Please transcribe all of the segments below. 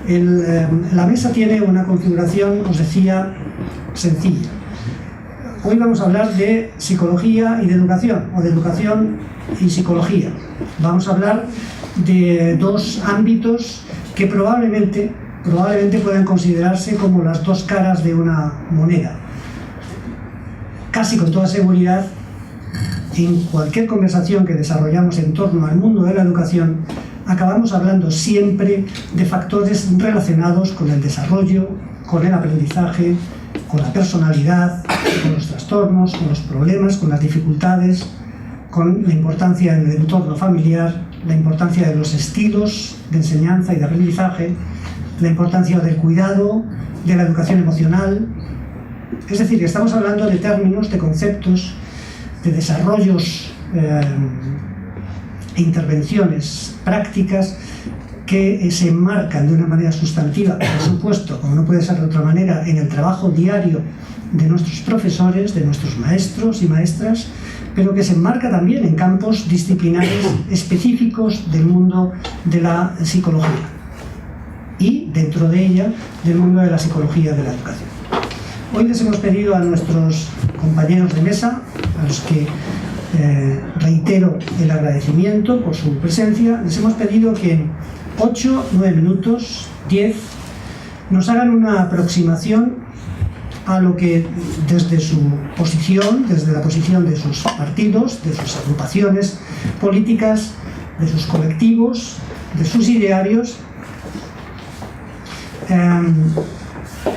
La mesa tiene una configuración, os decía, sencilla. Hoy vamos a hablar de psicología y de educación, o de educación y psicología. Vamos a hablar de dos ámbitos que probablemente puedan considerarse como las dos caras de una moneda. Casi con toda seguridad, en cualquier conversación que desarrollamos en torno al mundo de la educación, acabamos hablando siempre de factores relacionados con el desarrollo, con el aprendizaje, con la personalidad, con los trastornos, con los problemas, con las dificultades, con la importancia del entorno familiar, la importancia de los estilos de enseñanza y de aprendizaje, la importancia del cuidado, de la educación emocional. Es decir, que estamos hablando de términos, de conceptos, de desarrollos e intervenciones prácticas que se enmarcan de una manera sustantiva, por supuesto, como no puede ser de otra manera, en el trabajo diario de nuestros profesores, de nuestros maestros y maestras, pero que se enmarca también en campos disciplinares específicos del mundo de la psicología y, dentro de ella, del mundo de la psicología de la educación. Hoy les hemos pedido a nuestros compañeros de mesa, a los que reitero el agradecimiento por su presencia, les hemos pedido que en 8, 9 minutos, 10, nos hagan una aproximación a lo que desde su posición, desde la posición de sus partidos, de sus agrupaciones políticas, de sus colectivos, de sus idearios,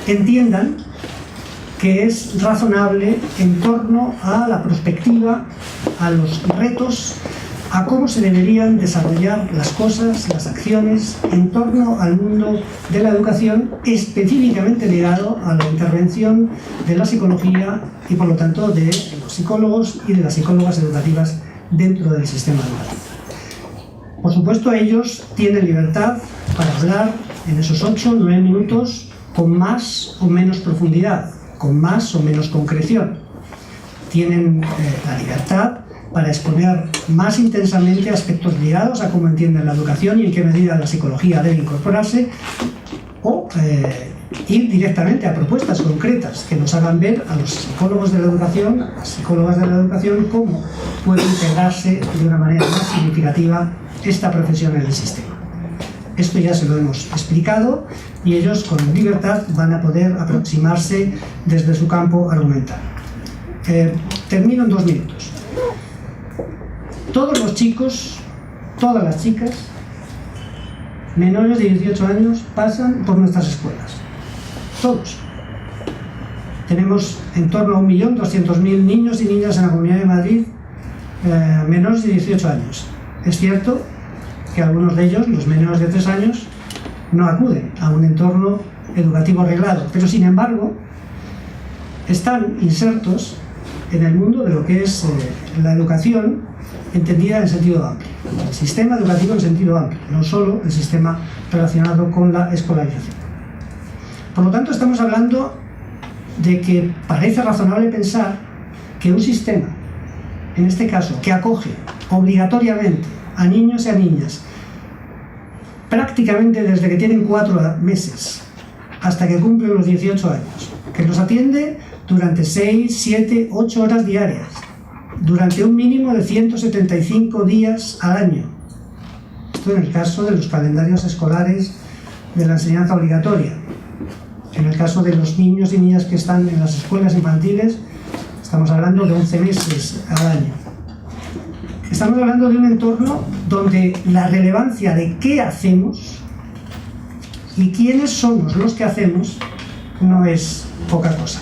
entiendan que es razonable en torno a la perspectiva, a los retos, a cómo se deberían desarrollar las cosas, las acciones en torno al mundo de la educación, específicamente ligado a la intervención de la psicología y, por lo tanto, de los psicólogos y de las psicólogas educativas dentro del sistema educativo. Por supuesto, ellos tienen libertad para hablar en esos 8 o 9 minutos con más o menos profundidad, con más o menos concreción. Tienen la libertad para exponer más intensamente aspectos ligados a cómo entienden la educación y en qué medida la psicología debe incorporarse, o ir directamente a propuestas concretas que nos hagan ver a los psicólogos de la educación, a las psicólogas de la educación, cómo puede integrarse de una manera más significativa esta profesión en el sistema. Esto ya se lo hemos explicado y ellos con libertad van a poder aproximarse desde su campo argumental. Termino en 2 minutos. Todos los chicos, todas las chicas, menores de 18 años, pasan por nuestras escuelas. Todos. Tenemos en torno a 1.200.000 niños y niñas en la Comunidad de Madrid menores de 18 años. Es cierto que algunos de ellos, los menores de 3 años, no acuden a un entorno educativo reglado, pero sin embargo están insertos en el mundo de lo que es la educación entendida en sentido amplio, el sistema educativo en sentido amplio, no solo el sistema relacionado con la escolarización. Por lo tanto, estamos hablando de que parece razonable pensar que un sistema, en este caso, que acoge obligatoriamente a niños y a niñas prácticamente desde que tienen 4 meses hasta que cumplen los 18 años, que los atiende durante 6, 7, 8 horas diarias, durante un mínimo de 175 días al año. Esto en el caso de los calendarios escolares de la enseñanza obligatoria. En el caso de los niños y niñas que están en las escuelas infantiles, estamos hablando de 11 meses al año. Estamos hablando de un entorno donde la relevancia de qué hacemos y quiénes somos los que hacemos no es poca cosa.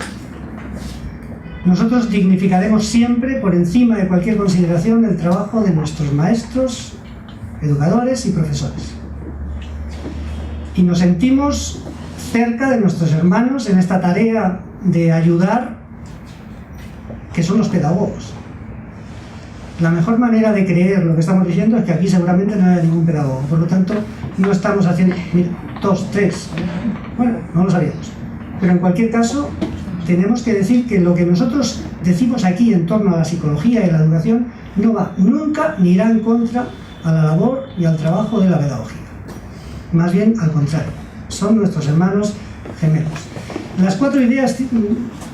Nosotros dignificaremos siempre, por encima de cualquier consideración, el trabajo de nuestros maestros, educadores y profesores. Y nos sentimos cerca de nuestros hermanos en esta tarea de ayudar, que son los pedagogos. La mejor manera de creer lo que estamos diciendo es que aquí seguramente no hay ningún pedagogo. Por lo tanto, no estamos haciendo... Mira, 2, 3... Bueno, no lo sabíamos. Pero en cualquier caso, tenemos que decir que lo que nosotros decimos aquí en torno a la psicología y la educación no va nunca ni irá en contra a la labor y al trabajo de la pedagogía. Más bien al contrario. son nuestros hermanos gemelos. Las 4 ideas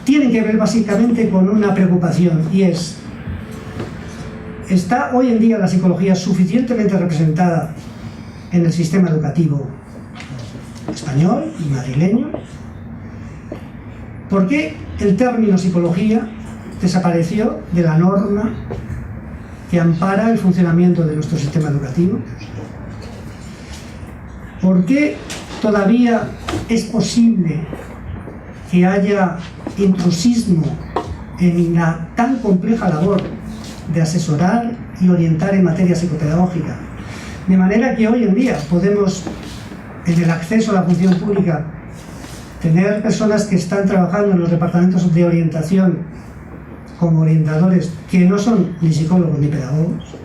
tienen que ver básicamente con una preocupación, y es: ¿está hoy en día la psicología suficientemente representada en el sistema educativo español y madrileño? ¿Por qué el término psicología desapareció de la norma que ampara el funcionamiento de nuestro sistema educativo? ¿Por qué todavía es posible que haya intrusismo en la tan compleja labor de asesorar y orientar en materia psicopedagógica? De manera que hoy en día podemos, en el acceso a la función pública, tener personas que están trabajando en los departamentos de orientación como orientadores que no son ni psicólogos ni pedagogos.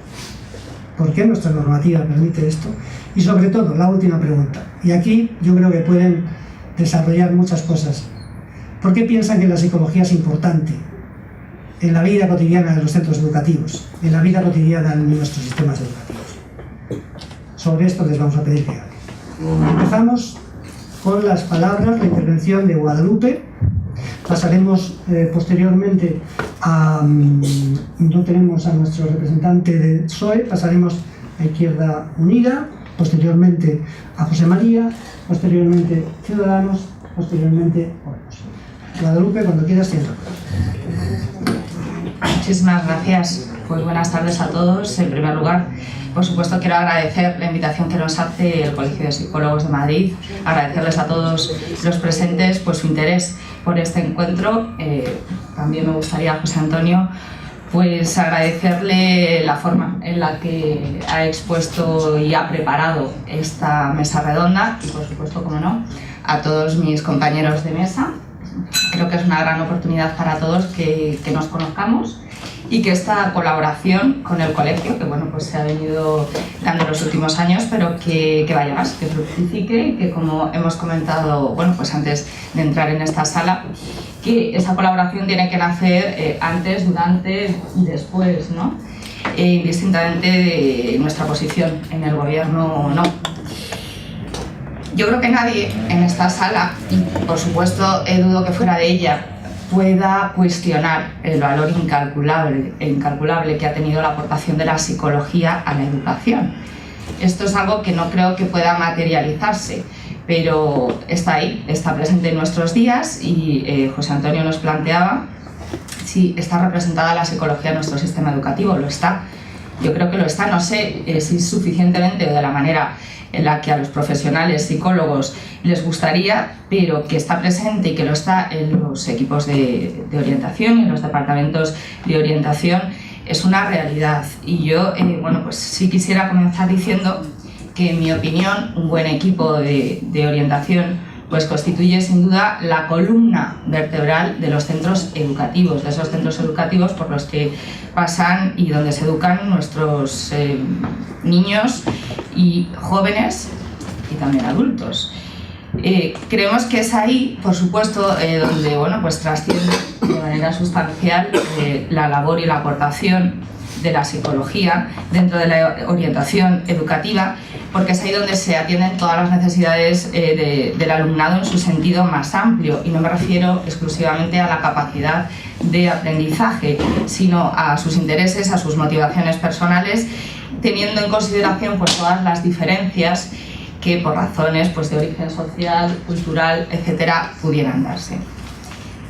¿Por qué nuestra normativa permite esto? Y sobre todo, la última pregunta, y aquí yo creo que pueden desarrollar muchas cosas. ¿Por qué piensan que la psicología es importante en la vida cotidiana de los centros educativos, en la vida cotidiana de nuestros sistemas educativos? Sobre esto les vamos a pedir que hablen. Empezamos con las palabras, la intervención de Guadalupe. Pasaremos posteriormente a... no tenemos a nuestro representante de PSOE, pasaremos a Izquierda Unida, posteriormente a José María, posteriormente Ciudadanos, posteriormente Podemos. Guadalupe, cuando quieras, tienes la palabra. Muchísimas gracias. Pues buenas tardes a todos. En primer lugar, por supuesto, quiero agradecer la invitación que nos hace el Colegio de Psicólogos de Madrid, agradecerles a todos los presentes pues su interés por este encuentro. También me gustaría, José Antonio, pues agradecerle la forma en la que ha expuesto y ha preparado esta mesa redonda y, por supuesto, como no, a todos mis compañeros de mesa. Creo que es una gran oportunidad para todos que nos conozcamos y que esta colaboración con el colegio, que bueno, pues se ha venido dando en los últimos años, pero que vaya más, que fructifique y que, como hemos comentado, bueno, pues antes de entrar en esta sala, que esa colaboración tiene que nacer antes, durante y después, ¿no? Indistintamente de nuestra posición en el gobierno o no. Yo creo que nadie en esta sala, y por supuesto dudo que fuera de ella, pueda cuestionar el valor incalculable que ha tenido la aportación de la psicología a la educación. Esto es algo que no creo que pueda materializarse, pero está ahí, está presente en nuestros días y José Antonio nos planteaba si está representada la psicología en nuestro sistema educativo. Lo está. Yo creo que lo está, no sé si suficientemente o de la manera en la que a los profesionales psicólogos les gustaría, pero que está presente y que lo está en los equipos de orientación y en los departamentos de orientación es una realidad. Y yo, bueno, pues sí quisiera comenzar diciendo que, en mi opinión, un buen equipo de orientación pues constituye sin duda la columna vertebral de los centros educativos, de esos centros educativos por los que pasan y donde se educan nuestros niños y jóvenes y también adultos. Creemos que es ahí, por supuesto, donde bueno, pues trasciende de manera sustancial la labor y la aportación de la psicología dentro de la orientación educativa, porque es ahí donde se atienden todas las necesidades del alumnado en su sentido más amplio, y no me refiero exclusivamente a la capacidad de aprendizaje, sino a sus intereses, a sus motivaciones personales, teniendo en consideración pues todas las diferencias que por razones pues de origen social, cultural, etcétera, pudieran darse.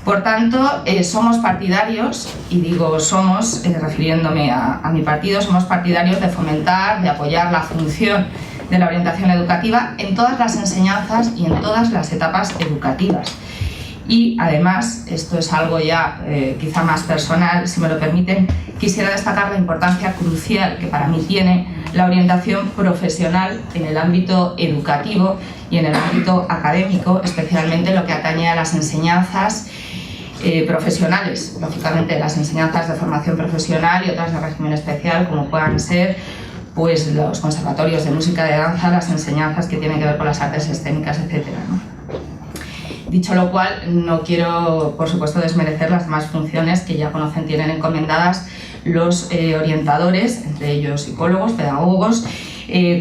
Por tanto, somos partidarios, y digo somos, refiriéndome a mi partido, somos partidarios de fomentar, de apoyar la función de la orientación educativa en todas las enseñanzas y en todas las etapas educativas. Y además, esto es algo ya quizá más personal, si me lo permiten, quisiera destacar la importancia crucial que para mí tiene la orientación profesional en el ámbito educativo y en el ámbito académico, especialmente lo que atañe a las enseñanzas profesionales, lógicamente las enseñanzas de formación profesional y otras de régimen especial, como puedan ser pues los conservatorios de música, de danza, las enseñanzas que tienen que ver con las artes escénicas, etcétera, ¿no? Dicho lo cual, no quiero, por supuesto, desmerecer las demás funciones que ya conocen, tienen encomendadas los orientadores, entre ellos psicólogos, pedagogos,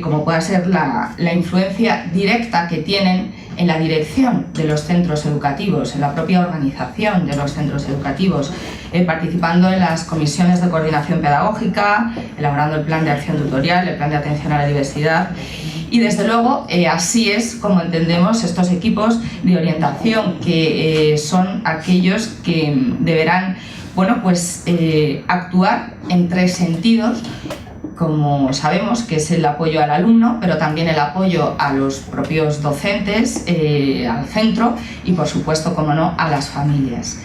como pueda ser la influencia directa que tienen en la dirección de los centros educativos, en la propia organización de los centros educativos, participando en las comisiones de coordinación pedagógica, elaborando el plan de acción tutorial, el plan de atención a la diversidad. Y desde luego así es como entendemos estos equipos de orientación, que son aquellos que deberán actuar en 3 sentidos, como sabemos, que es el apoyo al alumno, pero también el apoyo a los propios docentes, al centro y, por supuesto, como no, a las familias.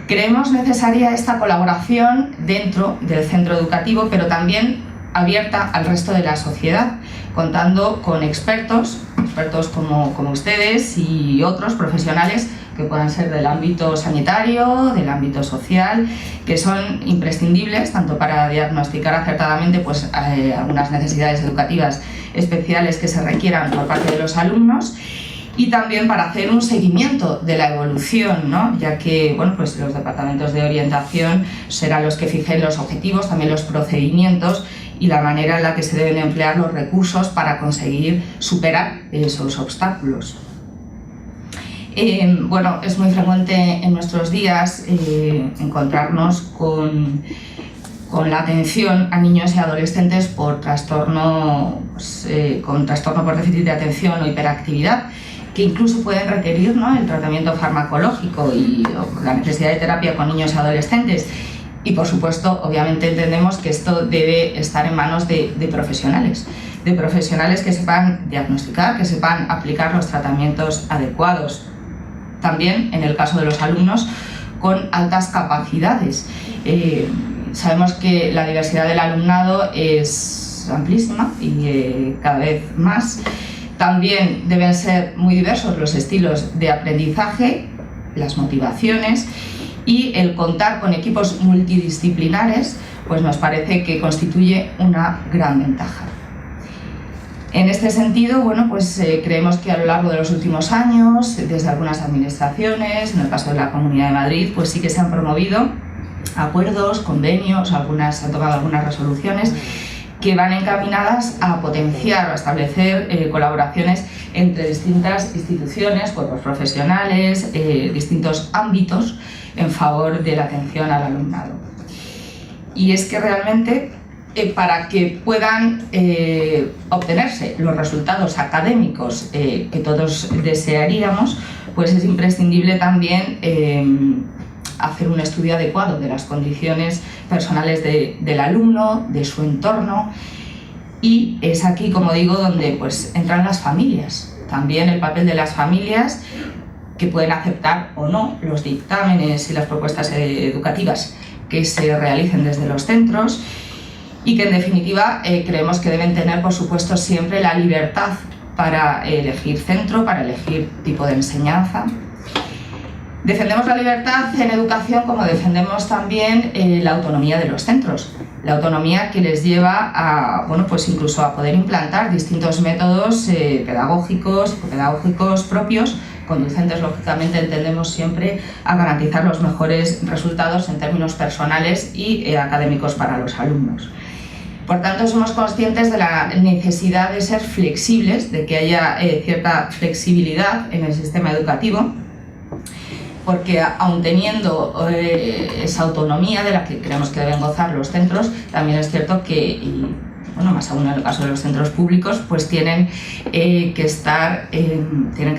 Creemos necesaria esta colaboración dentro del centro educativo, pero también abierta al resto de la sociedad, contando con expertos como ustedes y otros profesionales que puedan ser del ámbito sanitario, del ámbito social, que son imprescindibles tanto para diagnosticar acertadamente algunas necesidades educativas especiales que se requieran por parte de los alumnos, y también para hacer un seguimiento de la evolución, ¿no? Ya que los departamentos de orientación serán los que fijen los objetivos, también los procedimientos y la manera en la que se deben emplear los recursos para conseguir superar esos obstáculos. Es muy frecuente en nuestros días encontrarnos con la atención a niños y adolescentes por trastorno por déficit de atención o hiperactividad, que incluso pueden requerir, ¿no?, el tratamiento farmacológico y la necesidad de terapia con niños y adolescentes. Y por supuesto, obviamente entendemos que esto debe estar en manos de profesionales que sepan diagnosticar, que sepan aplicar los tratamientos adecuados. También en el caso de los alumnos con altas capacidades. Sabemos que la diversidad del alumnado es amplísima y cada vez más. También deben ser muy diversos los estilos de aprendizaje, las motivaciones, y el contar con equipos multidisciplinares nos parece que constituye una gran ventaja. En este sentido, creemos que a lo largo de los últimos años, desde algunas administraciones, en el caso de la Comunidad de Madrid, sí que se han promovido acuerdos, convenios, se han tomado algunas resoluciones que van encaminadas a potenciar o a establecer colaboraciones entre distintas instituciones, cuerpos profesionales, distintos ámbitos en favor de la atención al alumnado. Y es que realmente para que puedan obtenerse los resultados académicos que todos desearíamos, es imprescindible también hacer un estudio adecuado de las condiciones personales del alumno, de su entorno, y es aquí, como digo, donde entran las familias. También el papel de las familias, que pueden aceptar o no los dictámenes y las propuestas educativas que se realicen desde los centros, y que en definitiva creemos que deben tener, por supuesto, siempre la libertad para elegir centro, para elegir tipo de enseñanza. Defendemos la libertad en educación como defendemos también la autonomía de los centros, la autonomía que les lleva a, incluso a poder implantar distintos métodos pedagógicos, psicopedagógicos propios, conducentes, lógicamente, entendemos siempre a garantizar los mejores resultados en términos personales y académicos para los alumnos. Por tanto, somos conscientes de la necesidad de ser flexibles, de que haya cierta flexibilidad en el sistema educativo, porque aun teniendo esa autonomía de la que creemos que deben gozar los centros, también es cierto que, más aún en el caso de los centros públicos, tienen que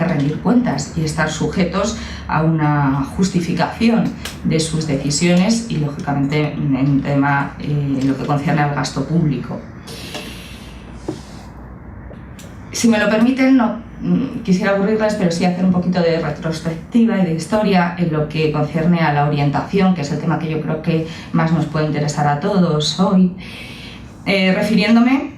rendir cuentas y estar sujetos a una justificación de sus decisiones y, lógicamente, en lo que concierne al gasto público. Si me lo permiten, no quisiera aburrirles, pero sí hacer un poquito de retrospectiva y de historia en lo que concierne a la orientación, que es el tema que yo creo que más nos puede interesar a todos hoy, refiriéndome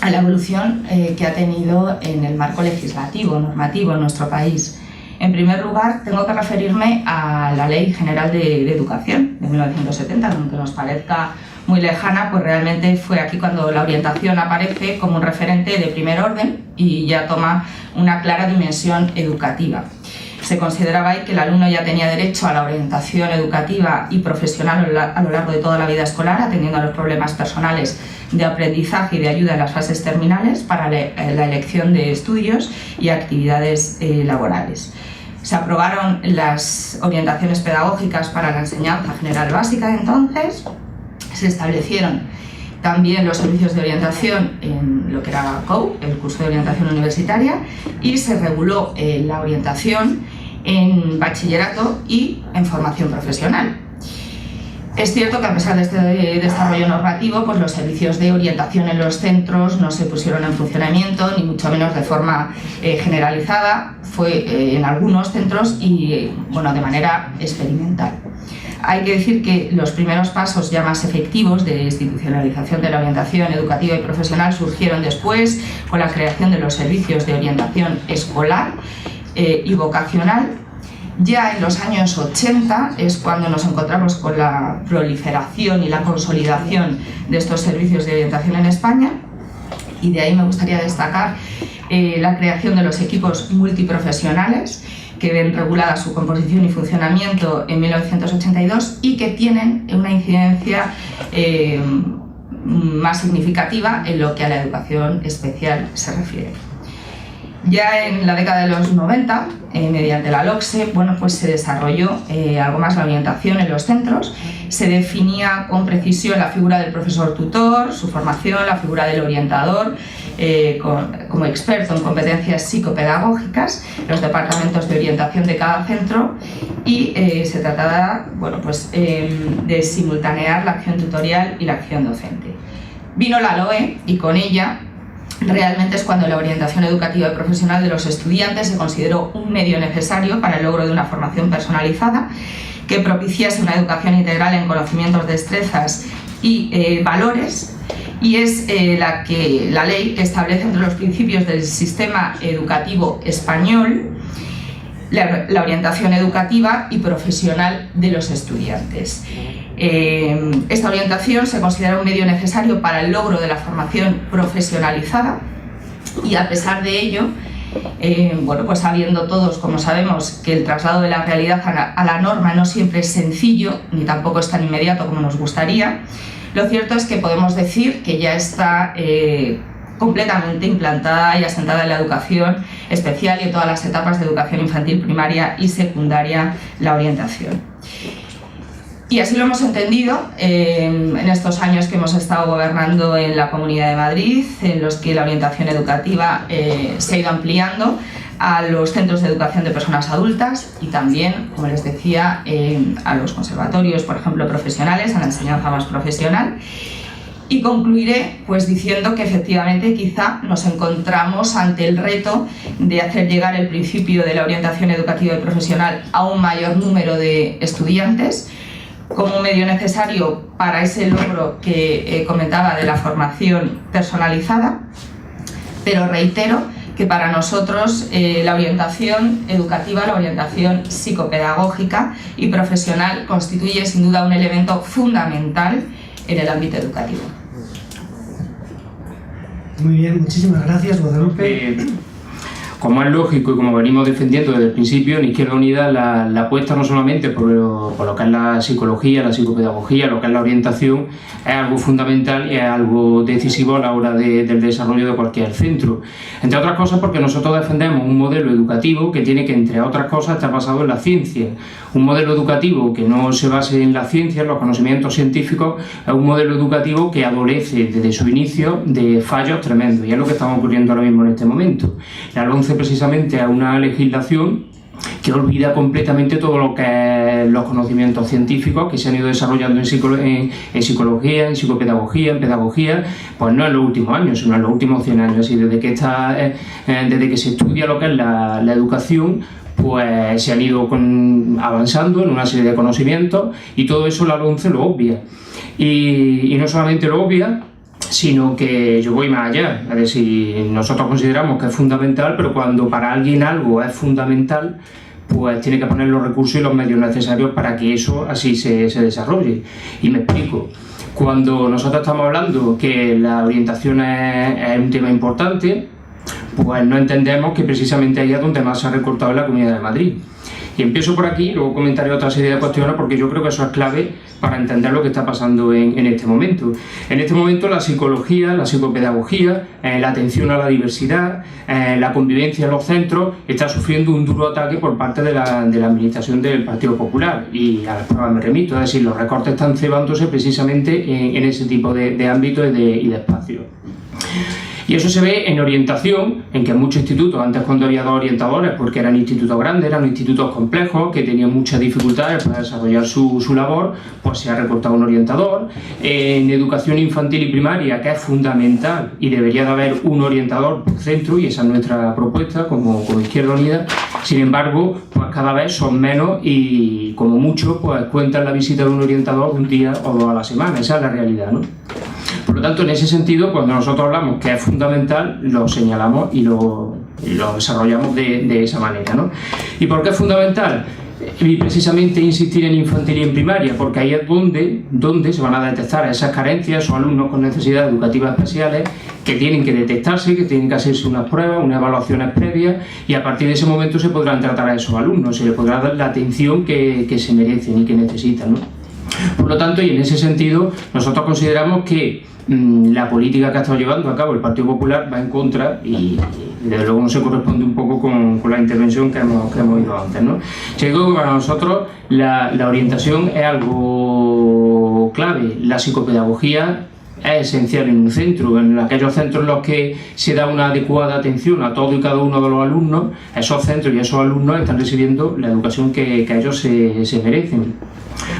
a la evolución que ha tenido en el marco legislativo, normativo en nuestro país. En primer lugar, tengo que referirme a la Ley General de Educación de 1970, aunque nos parezca muy lejana, realmente fue aquí cuando la orientación aparece como un referente de primer orden y ya toma una clara dimensión educativa. Se consideraba ahí que el alumno ya tenía derecho a la orientación educativa y profesional a lo largo de toda la vida escolar, atendiendo a los problemas personales de aprendizaje y de ayuda en las fases terminales para la elección de estudios y actividades laborales. Se aprobaron las orientaciones pedagógicas para la enseñanza general básica de entonces, se establecieron también los servicios de orientación en lo que era COU, el curso de orientación universitaria, y se reguló la orientación en bachillerato y en formación profesional. Es cierto que a pesar de este desarrollo normativo, pues los servicios de orientación en los centros no se pusieron en funcionamiento, ni mucho menos de forma generalizada, fue en algunos centros y bueno, de manera experimental. Hay que decir que los primeros pasos ya más efectivos de institucionalización de la orientación educativa y profesional surgieron después con la creación de los servicios de orientación escolar y vocacional. Ya en los años 80 es cuando nos encontramos con la proliferación y la consolidación de estos servicios de orientación en España, y de ahí me gustaría destacar la creación de los equipos multiprofesionales que ven regulada su composición y funcionamiento en 1982 y que tienen una incidencia más significativa en lo que a la educación especial se refiere. Ya en la década de los 90, mediante la LOCSE, bueno, pues se desarrolló algo más la orientación en los centros. Se definía con precisión la figura del profesor tutor, su formación, la figura del orientador, como experto en competencias psicopedagógicas, los departamentos de orientación de cada centro, y se trataba, bueno, pues, de simultanear la acción tutorial y la acción docente. Vino la LOE y con ella realmente es cuando la orientación educativa y profesional de los estudiantes se consideró un medio necesario para el logro de una formación personalizada que propiciase una educación integral en conocimientos, destrezas y valores, y es la ley que establece entre los principios del sistema educativo español la orientación educativa y profesional de los estudiantes. Esta orientación se considera un medio necesario para el logro de la formación profesionalizada, y a pesar de ello, bueno, pues sabiendo todos, como sabemos, que el traslado de la realidad a la norma no siempre es sencillo, ni tampoco es tan inmediato como nos gustaría, lo cierto es que podemos decir que ya está completamente implantada y asentada en la educación especial y en todas las etapas de educación infantil, primaria y secundaria la orientación. Y así lo hemos entendido en estos años que hemos estado gobernando en la Comunidad de Madrid, en los que la orientación educativa se ha ido ampliando a los centros de educación de personas adultas y también, como les decía, a los conservatorios, por ejemplo, profesionales, a la enseñanza más profesional. Y concluiré pues diciendo que efectivamente quizá nos encontramos ante el reto de hacer llegar el principio de la orientación educativa y profesional a un mayor número de estudiantes como medio necesario para ese logro que comentaba de la formación personalizada, pero reitero que para nosotros la orientación educativa, la orientación psicopedagógica y profesional constituye sin duda un elemento fundamental en el ámbito educativo. Muy bien, muchísimas gracias, Guadalupe. Como es lógico y como venimos defendiendo desde el principio, en Izquierda Unida la apuesta no solamente por lo que es la psicología, la psicopedagogía, lo que es la orientación, es algo fundamental y es algo decisivo a la hora del desarrollo de cualquier centro. Entre otras cosas porque nosotros defendemos un modelo educativo que tiene que, entre otras cosas, estar basado en la ciencia. Un modelo educativo que no se base en la ciencia, en los conocimientos científicos, es un modelo educativo que adolece desde su inicio de fallos tremendos, y es lo que está ocurriendo ahora mismo en este momento. La LOMCE precisamente es una legislación que olvida completamente todo lo que es los conocimientos científicos que se han ido desarrollando en psicología, en psicopedagogía, en pedagogía, pues no en los últimos años, sino en los últimos 100 años. Y desde que se estudia lo que es la educación, pues se han ido avanzando en una serie de conocimientos, y todo eso la LOMCE lo obvia. Y no solamente lo obvia, sino que yo voy más allá. Es decir, nosotros consideramos que es fundamental, pero cuando para alguien algo es fundamental, pues tiene que poner los recursos y los medios necesarios para que eso así se desarrolle. Y me explico. Cuando nosotros estamos hablando que la orientación es un tema importante, pues no entendemos que precisamente ahí es donde más se ha recortado en la Comunidad de Madrid. Y empiezo por aquí, luego comentaré otra serie de cuestiones porque yo creo que eso es clave para entender lo que está pasando en este momento. En este momento la psicología, la psicopedagogía, la atención a la diversidad, la convivencia en los centros está sufriendo un duro ataque por parte de la administración del Partido Popular, y a las pruebas me remito, es decir, los recortes están cebándose precisamente en ese tipo de ámbitos y de espacios. Y eso se ve en orientación, en que muchos institutos, antes cuando había 2 orientadores, porque eran institutos grandes, eran institutos complejos, que tenían muchas dificultades para desarrollar su labor, pues se ha recortado un orientador. En educación infantil y primaria, que es fundamental y debería de haber un orientador por centro, y esa es nuestra propuesta como Izquierda Unida. Sin embargo, pues cada vez son menos y como mucho pues cuentan la visita de un orientador un día o 2 a la semana. Esa es la realidad, ¿no? Por lo tanto, en ese sentido, cuando nosotros hablamos que es fundamental, lo señalamos y lo desarrollamos de esa manera, ¿no? ¿Y por qué es fundamental? Y precisamente insistir en infantil y en primaria, porque ahí es donde se van a detectar esas carencias o alumnos con necesidades educativas especiales que tienen que detectarse, que tienen que hacerse unas pruebas, unas evaluaciones previas, y a partir de ese momento se podrán tratar a esos alumnos, se les podrá dar la atención que se merecen y que necesitan, ¿no? Por lo tanto, y en ese sentido, nosotros consideramos que la política que ha estado llevando a cabo el Partido Popular va en contra y desde luego no se corresponde un poco con la intervención que hemos oído antes, ¿no? Yo digo que para nosotros la orientación es algo clave. La psicopedagogía es esencial en un centro, en aquellos centros en los que se da una adecuada atención a todo y cada uno de los alumnos. Esos centros y esos alumnos están recibiendo la educación que ellos se merecen.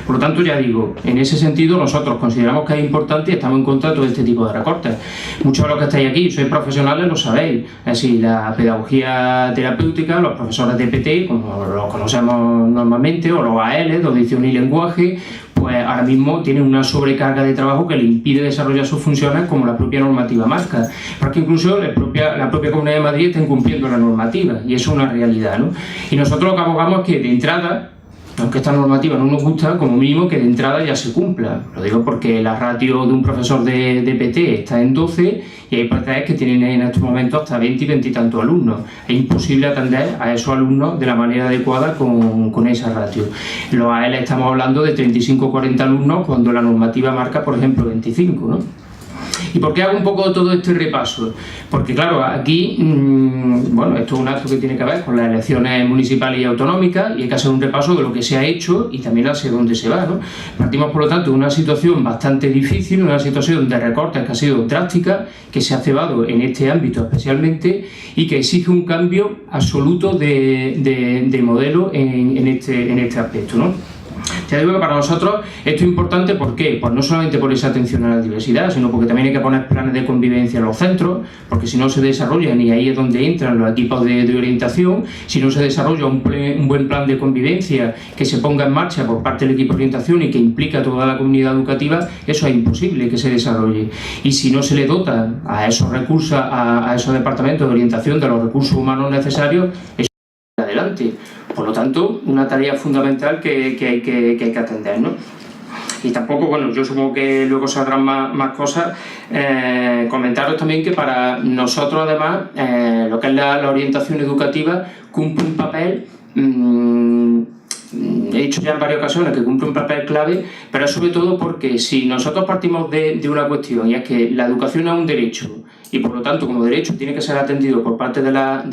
Por lo tanto, ya digo, en ese sentido nosotros consideramos que es importante y estamos en contra de todo este tipo de recortes. Muchos de los que estáis aquí sois profesionales, lo sabéis. Es decir, la pedagogía terapéutica, los profesores de PT, como los conocemos normalmente, o los AL, de audición y lenguaje, pues ahora mismo tienen una sobrecarga de trabajo que les impide desarrollar sus funciones como la propia normativa marca. Porque incluso la propia Comunidad de Madrid está incumpliendo la normativa, y eso es una realidad, ¿no? Y nosotros lo que abogamos es que de entrada, aunque esta normativa no nos gusta, como mínimo que de entrada ya se cumpla. Lo digo porque la ratio de un profesor de PT está en 12 y hay partes que tienen en estos momentos hasta 20 y 20 y tantos alumnos. Es imposible atender a esos alumnos de la manera adecuada con esa ratio. En los AL estamos hablando de 35 o 40 alumnos cuando la normativa marca, por ejemplo, 25, ¿no? ¿Y por qué hago un poco todo este repaso? Porque claro, aquí, bueno, esto es un acto que tiene que ver con las elecciones municipales y autonómicas y hay que hacer un repaso de lo que se ha hecho y también hacia dónde se va, ¿no? Partimos, por lo tanto, de una situación bastante difícil, una situación de recortes que ha sido drástica, que se ha cebado en este ámbito especialmente y que exige un cambio absoluto de modelo en este aspecto, ¿no? Ya digo que para nosotros esto es importante, ¿por qué? Pues no solamente por esa atención a la diversidad, sino porque también hay que poner planes de convivencia en los centros, porque si no se desarrollan, y ahí es donde entran los equipos de orientación, si no se desarrolla un buen plan de convivencia que se ponga en marcha por parte del equipo de orientación y que implica a toda la comunidad educativa, eso es imposible que se desarrolle. Y si no se le dota a esos recursos, a esos departamentos de orientación de los recursos humanos necesarios, eso no va adelante. Por lo tanto, una tarea fundamental que hay que atender, ¿no? Y tampoco, bueno, yo supongo que luego saldrán más cosas. Comentaros también que para nosotros, además, lo que es la orientación educativa cumple un papel, he dicho ya en varias ocasiones que cumple un papel clave, pero sobre todo porque si nosotros partimos de una cuestión, y es que la educación es un derecho, y por lo tanto como derecho tiene que ser atendido por parte de las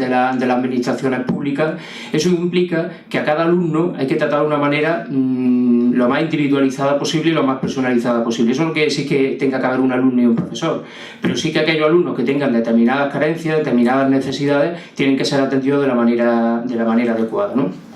administraciones públicas, eso implica que a cada alumno hay que tratar de una manera lo más individualizada posible y lo más personalizada posible. Eso no quiere decir que tenga que haber un alumno y un profesor, pero sí que aquellos alumnos que tengan determinadas carencias, determinadas necesidades, tienen que ser atendidos de la manera adecuada, ¿no?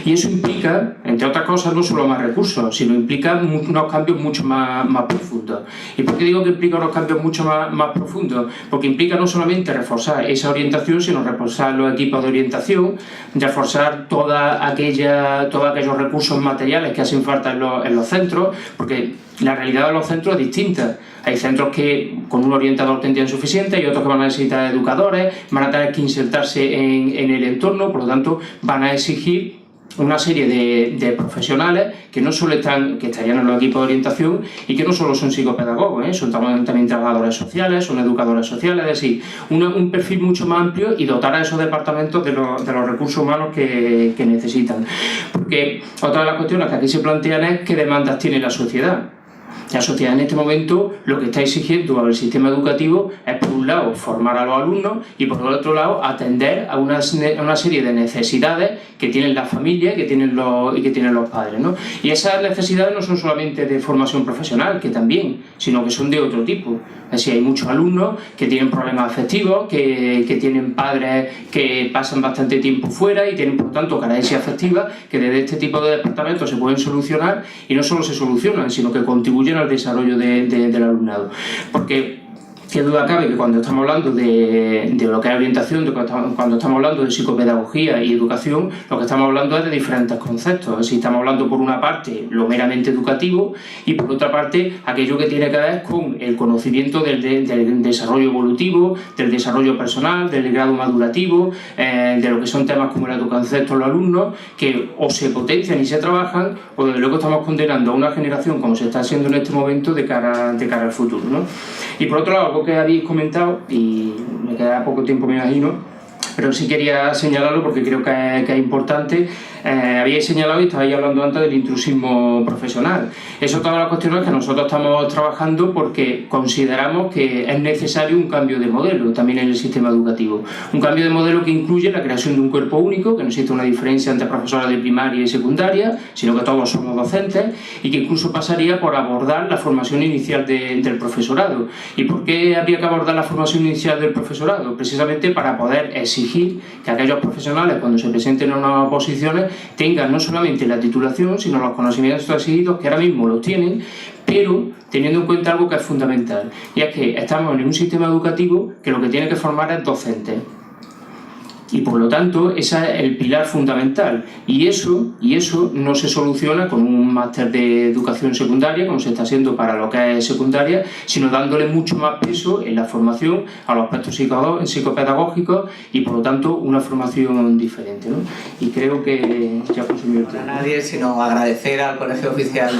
Y eso implica, entre otras cosas, no solo más recursos, sino implica unos cambios mucho más profundos. ¿Y por qué digo que implica unos cambios mucho más profundos? Porque implica no solamente reforzar esa orientación, sino reforzar los equipos de orientación, reforzar todos aquellos recursos materiales que hacen falta en los centros, porque la realidad de los centros es distinta. Hay centros que con un orientador tendrían suficiente, y otros que van a necesitar educadores, van a tener que insertarse en el entorno, por lo tanto van a exigir una serie de profesionales que no solo que estarían en los equipos de orientación y que no solo son psicopedagogos, son también trabajadores sociales, son educadores sociales, es decir, un perfil mucho más amplio y dotar a esos departamentos de los recursos humanos que necesitan. Porque otra de las cuestiones que aquí se plantean es qué demandas tiene la sociedad. La sociedad en este momento lo que está exigiendo al sistema educativo es, por un lado, formar a los alumnos y, por otro lado, atender a una serie de necesidades que tienen las familias y que tienen los padres, ¿no? Y esas necesidades no son solamente de formación profesional, que también, sino que son de otro tipo. Es decir, hay muchos alumnos que tienen problemas afectivos, que tienen padres que pasan bastante tiempo fuera y tienen, por lo tanto, carencias afectivas que desde este tipo de departamentos se pueden solucionar, y no solo se solucionan, sino que contribuyen al desarrollo del alumnado. Porque qué duda cabe que cuando estamos hablando de lo que es orientación, cuando estamos hablando de psicopedagogía y educación, lo que estamos hablando es de diferentes conceptos. Es decir, estamos hablando por una parte lo meramente educativo y por otra parte aquello que tiene que ver con el conocimiento del desarrollo evolutivo, del desarrollo personal, del grado madurativo, de lo que son temas como el autoconcepto en los alumnos, que o se potencian y se trabajan, o desde luego estamos condenando a una generación, como se está haciendo en este momento, de cara al futuro, ¿no? Y por otro lado, algo que habéis comentado, y me queda poco tiempo, me imagino, pero sí quería señalarlo porque creo que es importante. Habíais señalado y estabais hablando antes del intrusismo profesional. Eso es todas las cuestiones que nosotros estamos trabajando porque consideramos que es necesario un cambio de modelo también en el sistema educativo. Un cambio de modelo que incluye la creación de un cuerpo único, que no existe una diferencia entre profesores de primaria y secundaria, sino que todos somos docentes, y que incluso pasaría por abordar la formación inicial del profesorado. ¿Y por qué habría que abordar la formación inicial del profesorado? Precisamente para poder exigir que aquellos profesionales, cuando se presenten a unas oposiciones, tengan no solamente la titulación, sino los conocimientos exigidos, que ahora mismo los tienen, pero teniendo en cuenta algo que es fundamental, y es que estamos en un sistema educativo que lo que tiene que formar es docentes. Y por lo tanto, ese es el pilar fundamental. Y eso no se soluciona con un máster de educación secundaria, como se está haciendo para lo que es secundaria, sino dándole mucho más peso en la formación a los aspectos psicopedagógicos y por lo tanto una formación diferente, ¿no? Y creo que ya consumí el tiempo. A nadie, sino agradecer al Colegio Oficial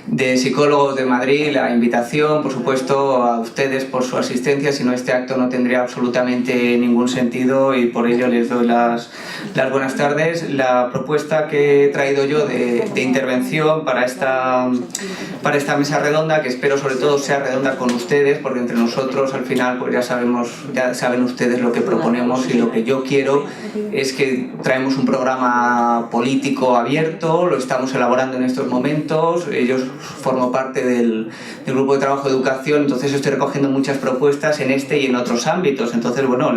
de Psicólogos de Madrid la invitación, por supuesto a ustedes por su asistencia, si no este acto no tendría absolutamente ningún sentido, y por ello les doy las buenas tardes. La propuesta que he traído yo de intervención para esta mesa redonda, que espero sobre todo sea redonda con ustedes, porque entre nosotros al final pues ya saben ustedes lo que proponemos, y lo que yo quiero es que traemos un programa político abierto, lo estamos elaborando en estos momentos. Ellos formo parte del grupo de trabajo de educación, entonces estoy recogiendo muchas propuestas en este y en otros ámbitos. Entonces, bueno,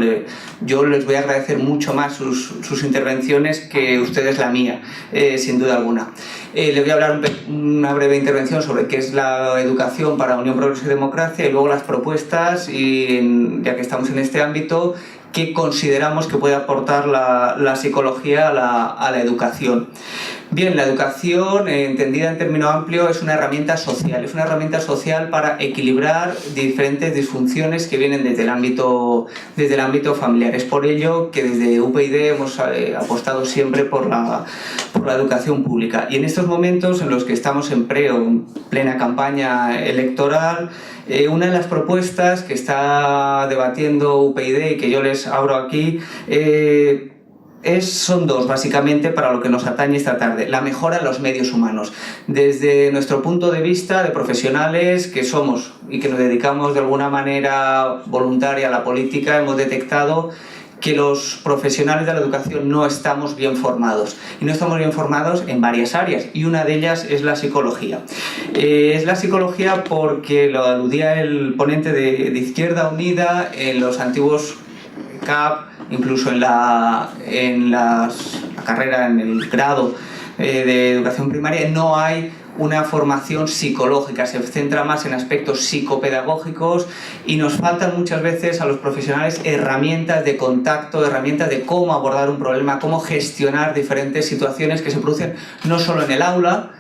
yo les voy a agradecer mucho más sus intervenciones que ustedes la mía, sin duda alguna. Les voy a hablar una breve intervención sobre qué es la educación para Unión, Progreso y Democracia, y luego las propuestas, y ya que estamos en este ámbito, qué consideramos que puede aportar la psicología a la educación. Bien, la educación, entendida en término amplio, es una herramienta social para equilibrar diferentes disfunciones que vienen desde el ámbito familiar. Es por ello que desde UPyD hemos apostado siempre por la educación pública. Y en estos momentos en los que estamos en plena campaña electoral, una de las propuestas que está debatiendo UPyD y que yo les abro aquí son dos, básicamente, para lo que nos atañe esta tarde. La mejora en los medios humanos. Desde nuestro punto de vista de profesionales que somos y que nos dedicamos de alguna manera voluntaria a la política, hemos detectado que los profesionales de la educación no estamos bien formados. Y no estamos bien formados en varias áreas, y una de ellas es la psicología. Es la psicología porque lo aludía el ponente de Izquierda Unida en los antiguos CAP, incluso en la carrera, en el grado de educación primaria, no hay una formación psicológica, se centra más en aspectos psicopedagógicos, y nos faltan muchas veces a los profesionales herramientas de contacto, herramientas de cómo abordar un problema, cómo gestionar diferentes situaciones que se producen no solo en el aula,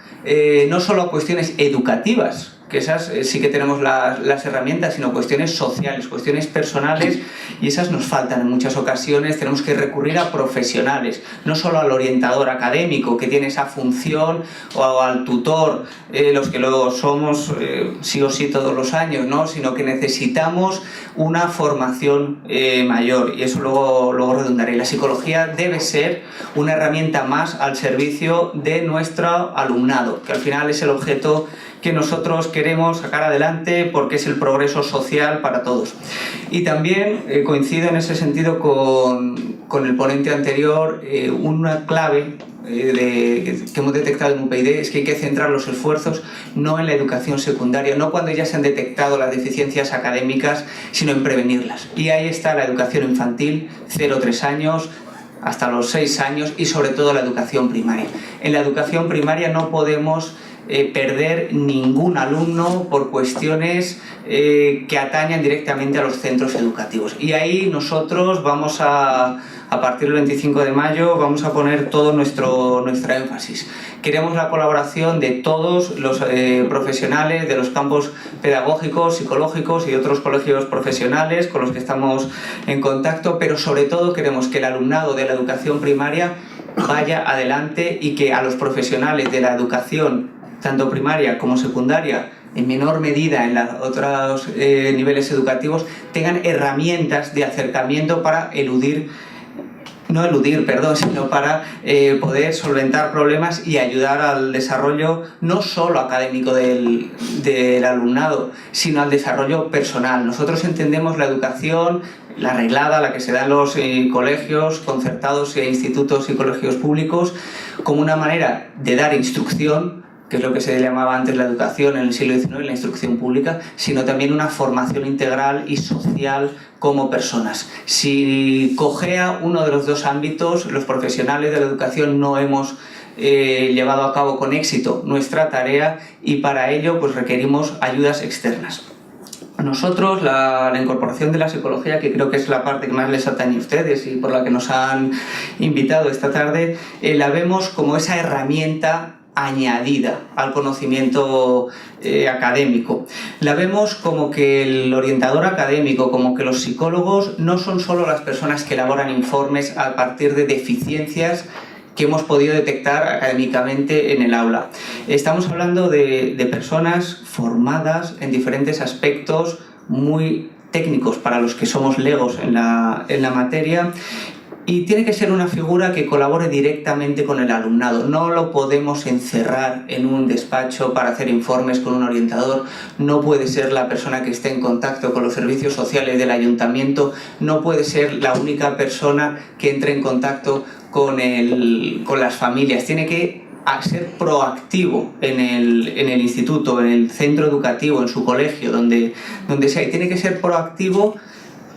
no solo cuestiones educativas, que esas sí que tenemos las herramientas, sino cuestiones sociales, cuestiones personales, y esas nos faltan en muchas ocasiones. Tenemos que recurrir a profesionales, no solo al orientador académico que tiene esa función, o al tutor, los que lo somos sí o sí todos los años, ¿no? Sino que necesitamos una formación mayor, y eso luego redundaré. La psicología debe ser una herramienta más al servicio de nuestro alumnado, que al final es el objeto que nosotros queremos sacar adelante, porque es el progreso social para todos. Y también coincido en ese sentido con el ponente anterior. Una clave que hemos detectado en UPyD es que hay que centrar los esfuerzos no en la educación secundaria, no cuando ya se han detectado las deficiencias académicas, sino en prevenirlas. Y ahí está la educación infantil, 0-3 años, hasta los 6 años, y sobre todo la educación primaria. En la educación primaria no podemos perder ningún alumno por cuestiones que atañan directamente a los centros educativos. Y ahí nosotros vamos a partir del 25 de mayo, vamos a poner todo nuestra énfasis. Queremos la colaboración de todos los profesionales de los campos pedagógicos, psicológicos y otros colegios profesionales con los que estamos en contacto, pero sobre todo queremos que el alumnado de la educación primaria vaya adelante, y que a los profesionales de la educación, tanto primaria como secundaria, en menor medida en los otros niveles educativos, tengan herramientas de acercamiento para sino para poder solventar problemas y ayudar al desarrollo no solo académico del alumnado, sino al desarrollo personal. Nosotros entendemos la educación, la reglada, la que se da en los colegios concertados e institutos y colegios públicos, como una manera de dar instrucción, que es lo que se llamaba antes la educación en el siglo XIX, la instrucción pública, sino también una formación integral y social como personas. Si cojea uno de los dos ámbitos, los profesionales de la educación no hemos llevado a cabo con éxito nuestra tarea, y para ello pues requerimos ayudas externas. Nosotros, la incorporación de la psicología, que creo que es la parte que más les atañe a ustedes y por la que nos han invitado esta tarde, la vemos como esa herramienta añadida al conocimiento académico. La vemos como que el orientador académico, como que los psicólogos no son solo las personas que elaboran informes a partir de deficiencias que hemos podido detectar académicamente en el aula. Estamos hablando de personas formadas en diferentes aspectos muy técnicos para los que somos legos en la materia, y tiene que ser una figura que colabore directamente con el alumnado. No lo podemos encerrar en un despacho para hacer informes con un orientador. No puede ser la persona que esté en contacto con los servicios sociales del ayuntamiento. No puede ser la única persona que entre en contacto con las familias. Tiene que ser proactivo en el instituto, en el centro educativo, en su colegio, donde sea. Y tiene que ser proactivo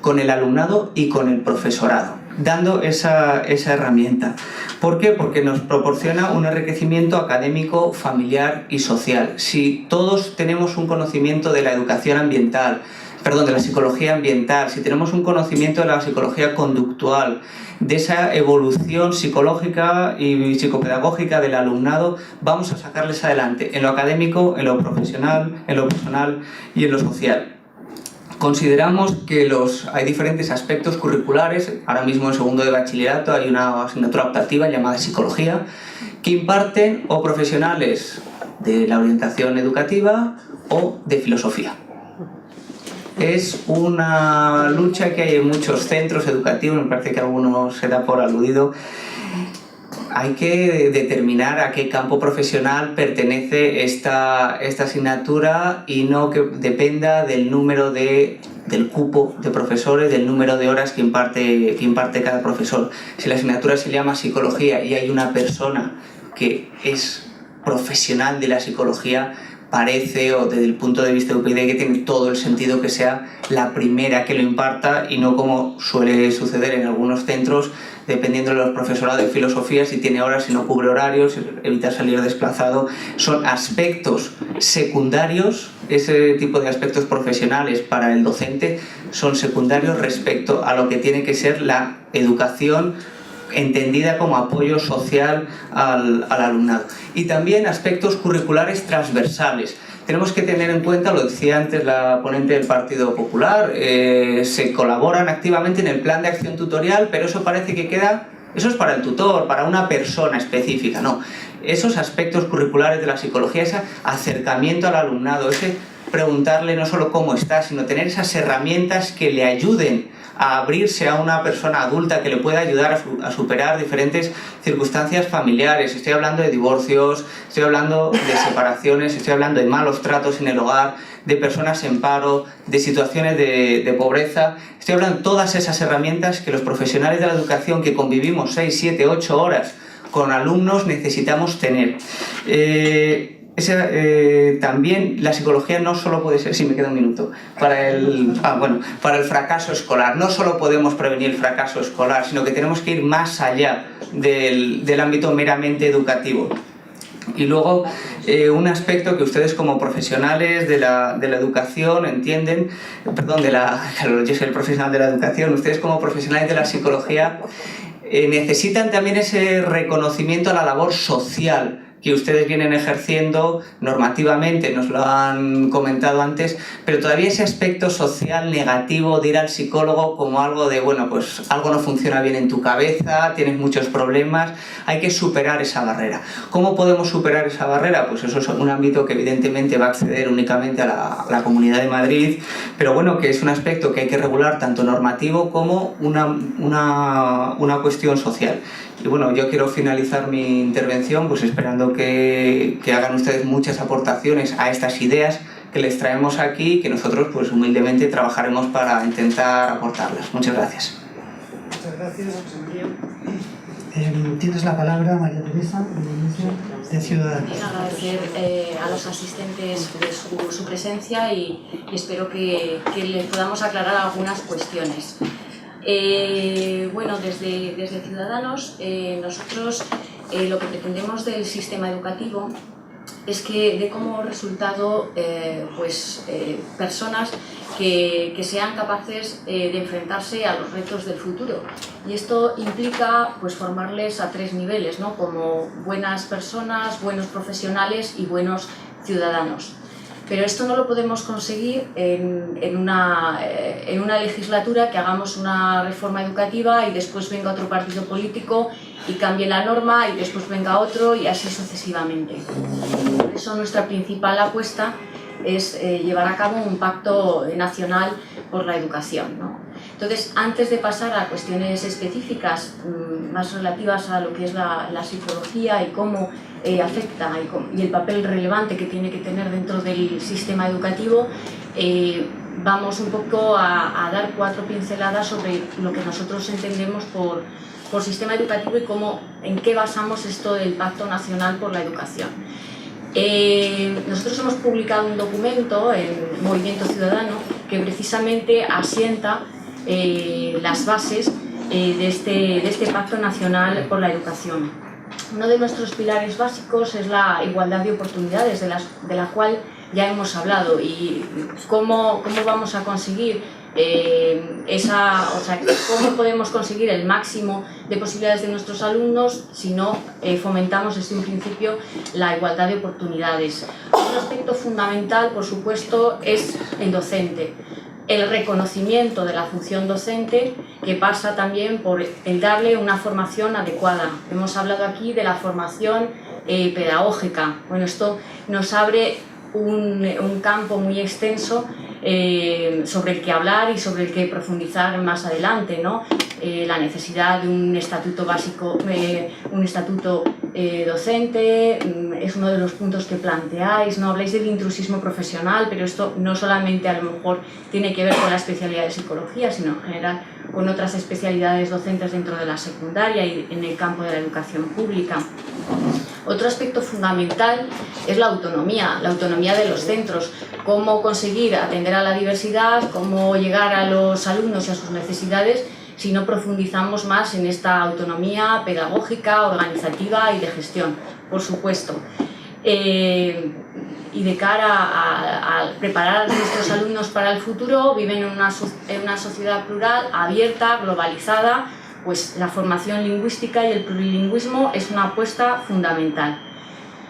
con el alumnado y con el profesorado, dando esa herramienta. ¿Por qué? Porque nos proporciona un enriquecimiento académico, familiar y social. Si todos tenemos un conocimiento de la educación ambiental, de la psicología ambiental, si tenemos un conocimiento de la psicología conductual, de esa evolución psicológica y psicopedagógica del alumnado, vamos a sacarles adelante en lo académico, en lo profesional, en lo personal y en lo social. Consideramos que hay diferentes aspectos curriculares. Ahora mismo en segundo de bachillerato hay una asignatura optativa llamada psicología, que imparten o profesionales de la orientación educativa o de filosofía. Es una lucha que hay en muchos centros educativos, me parece que alguno se da por aludido. Hay que determinar a qué campo profesional pertenece esta asignatura, y no que dependa del número del cupo de profesores, del número de horas que imparte cada profesor. Si la asignatura se llama psicología y hay una persona que es profesional de la psicología, parece, o desde el punto de vista de UPyD, que tiene todo el sentido que sea la primera que lo imparta, y no como suele suceder en algunos centros, dependiendo de los profesorados de filosofía, si tiene horas, si no cubre horarios, evitar salir desplazado. Son aspectos secundarios, ese tipo de aspectos profesionales para el docente son secundarios respecto a lo que tiene que ser la educación entendida como apoyo social al alumnado. Y también aspectos curriculares transversales. Tenemos que tener en cuenta, lo decía antes la ponente del Partido Popular, se colaboran activamente en el plan de acción tutorial, pero eso parece que queda, eso es para el tutor, para una persona específica, no. Esos aspectos curriculares de la psicología, ese acercamiento al alumnado, ese preguntarle no solo cómo está, sino tener esas herramientas que le ayuden a abrirse a una persona adulta, que le pueda ayudar a superar diferentes circunstancias familiares. Estoy hablando de divorcios, estoy hablando de separaciones, estoy hablando de malos tratos en el hogar, de personas en paro, de situaciones de pobreza. Estoy hablando de todas esas herramientas que los profesionales de la educación que convivimos 6, 7, 8 horas con alumnos necesitamos tener. También la psicología no solo puede ser, sí, me queda un minuto, para el fracaso escolar. No solo podemos prevenir el fracaso escolar, sino que tenemos que ir más allá del ámbito meramente educativo. Y luego un aspecto que ustedes como profesionales de la educación entienden, yo soy el profesional de la educación, ustedes como profesionales de la psicología necesitan también ese reconocimiento a la labor social que ustedes vienen ejerciendo normativamente, nos lo han comentado antes, pero todavía ese aspecto social negativo de ir al psicólogo como algo de, bueno, pues algo no funciona bien en tu cabeza, tienes muchos problemas, hay que superar esa barrera. ¿Cómo podemos superar esa barrera? Pues eso es un ámbito que evidentemente va a acceder únicamente a la Comunidad de Madrid, pero bueno, que es un aspecto que hay que regular tanto normativo como una cuestión social. Y bueno, yo quiero finalizar mi intervención pues esperando que hagan ustedes muchas aportaciones a estas ideas que les traemos aquí y que nosotros pues humildemente trabajaremos para intentar aportarlas. Muchas gracias. Muchas gracias, José María. Tienes la palabra, María Teresa, de Ciudadanos. Agradecer a los asistentes de su presencia y espero que les podamos aclarar algunas cuestiones. Bueno, desde Ciudadanos, nosotros lo que pretendemos del sistema educativo es que dé como resultado personas que sean capaces de enfrentarse a los retos del futuro. Y esto implica pues, formarles a 3 niveles, ¿no? Como buenas personas, buenos profesionales y buenos ciudadanos. Pero esto no lo podemos conseguir en una legislatura que hagamos una reforma educativa y después venga otro partido político y cambie la norma y después venga otro y así sucesivamente. Por eso nuestra principal apuesta es llevar a cabo un pacto nacional por la educación, ¿no? Entonces, antes de pasar a cuestiones específicas más relativas a lo que es la psicología y cómo afecta y el papel relevante que tiene que tener dentro del sistema educativo, vamos un poco a dar 4 pinceladas sobre lo que nosotros entendemos por sistema educativo y en qué basamos esto del Pacto Nacional por la Educación. Nosotros hemos publicado un documento en Movimiento Ciudadano que precisamente asienta las bases de este Pacto Nacional por la Educación. Uno de nuestros pilares básicos es la igualdad de oportunidades, de la cual ya hemos hablado, y cómo vamos a conseguir cómo podemos conseguir el máximo de posibilidades de nuestros alumnos si no fomentamos desde un principio la igualdad de oportunidades. Un aspecto fundamental, por supuesto, es el docente. El reconocimiento de la función docente, que pasa también por el darle una formación adecuada. Hemos hablado aquí de la formación pedagógica. Bueno, esto nos abre un campo muy extenso sobre el que hablar y sobre el que profundizar más adelante, ¿no? La necesidad de un estatuto básico, un estatuto docente, es uno de los puntos que planteáis, ¿no? Habláis del intrusismo profesional, pero esto no solamente a lo mejor tiene que ver con la especialidad de psicología, sino en general con otras especialidades docentes dentro de la secundaria y en el campo de la educación pública. Otro aspecto fundamental es la autonomía de los centros, cómo conseguir atender a la diversidad, cómo llegar a los alumnos y a sus necesidades si no profundizamos más en esta autonomía pedagógica, organizativa y de gestión, por supuesto. Y de cara a preparar a nuestros alumnos para el futuro, viven en una sociedad plural, abierta, globalizada, pues la formación lingüística y el plurilingüismo es una apuesta fundamental.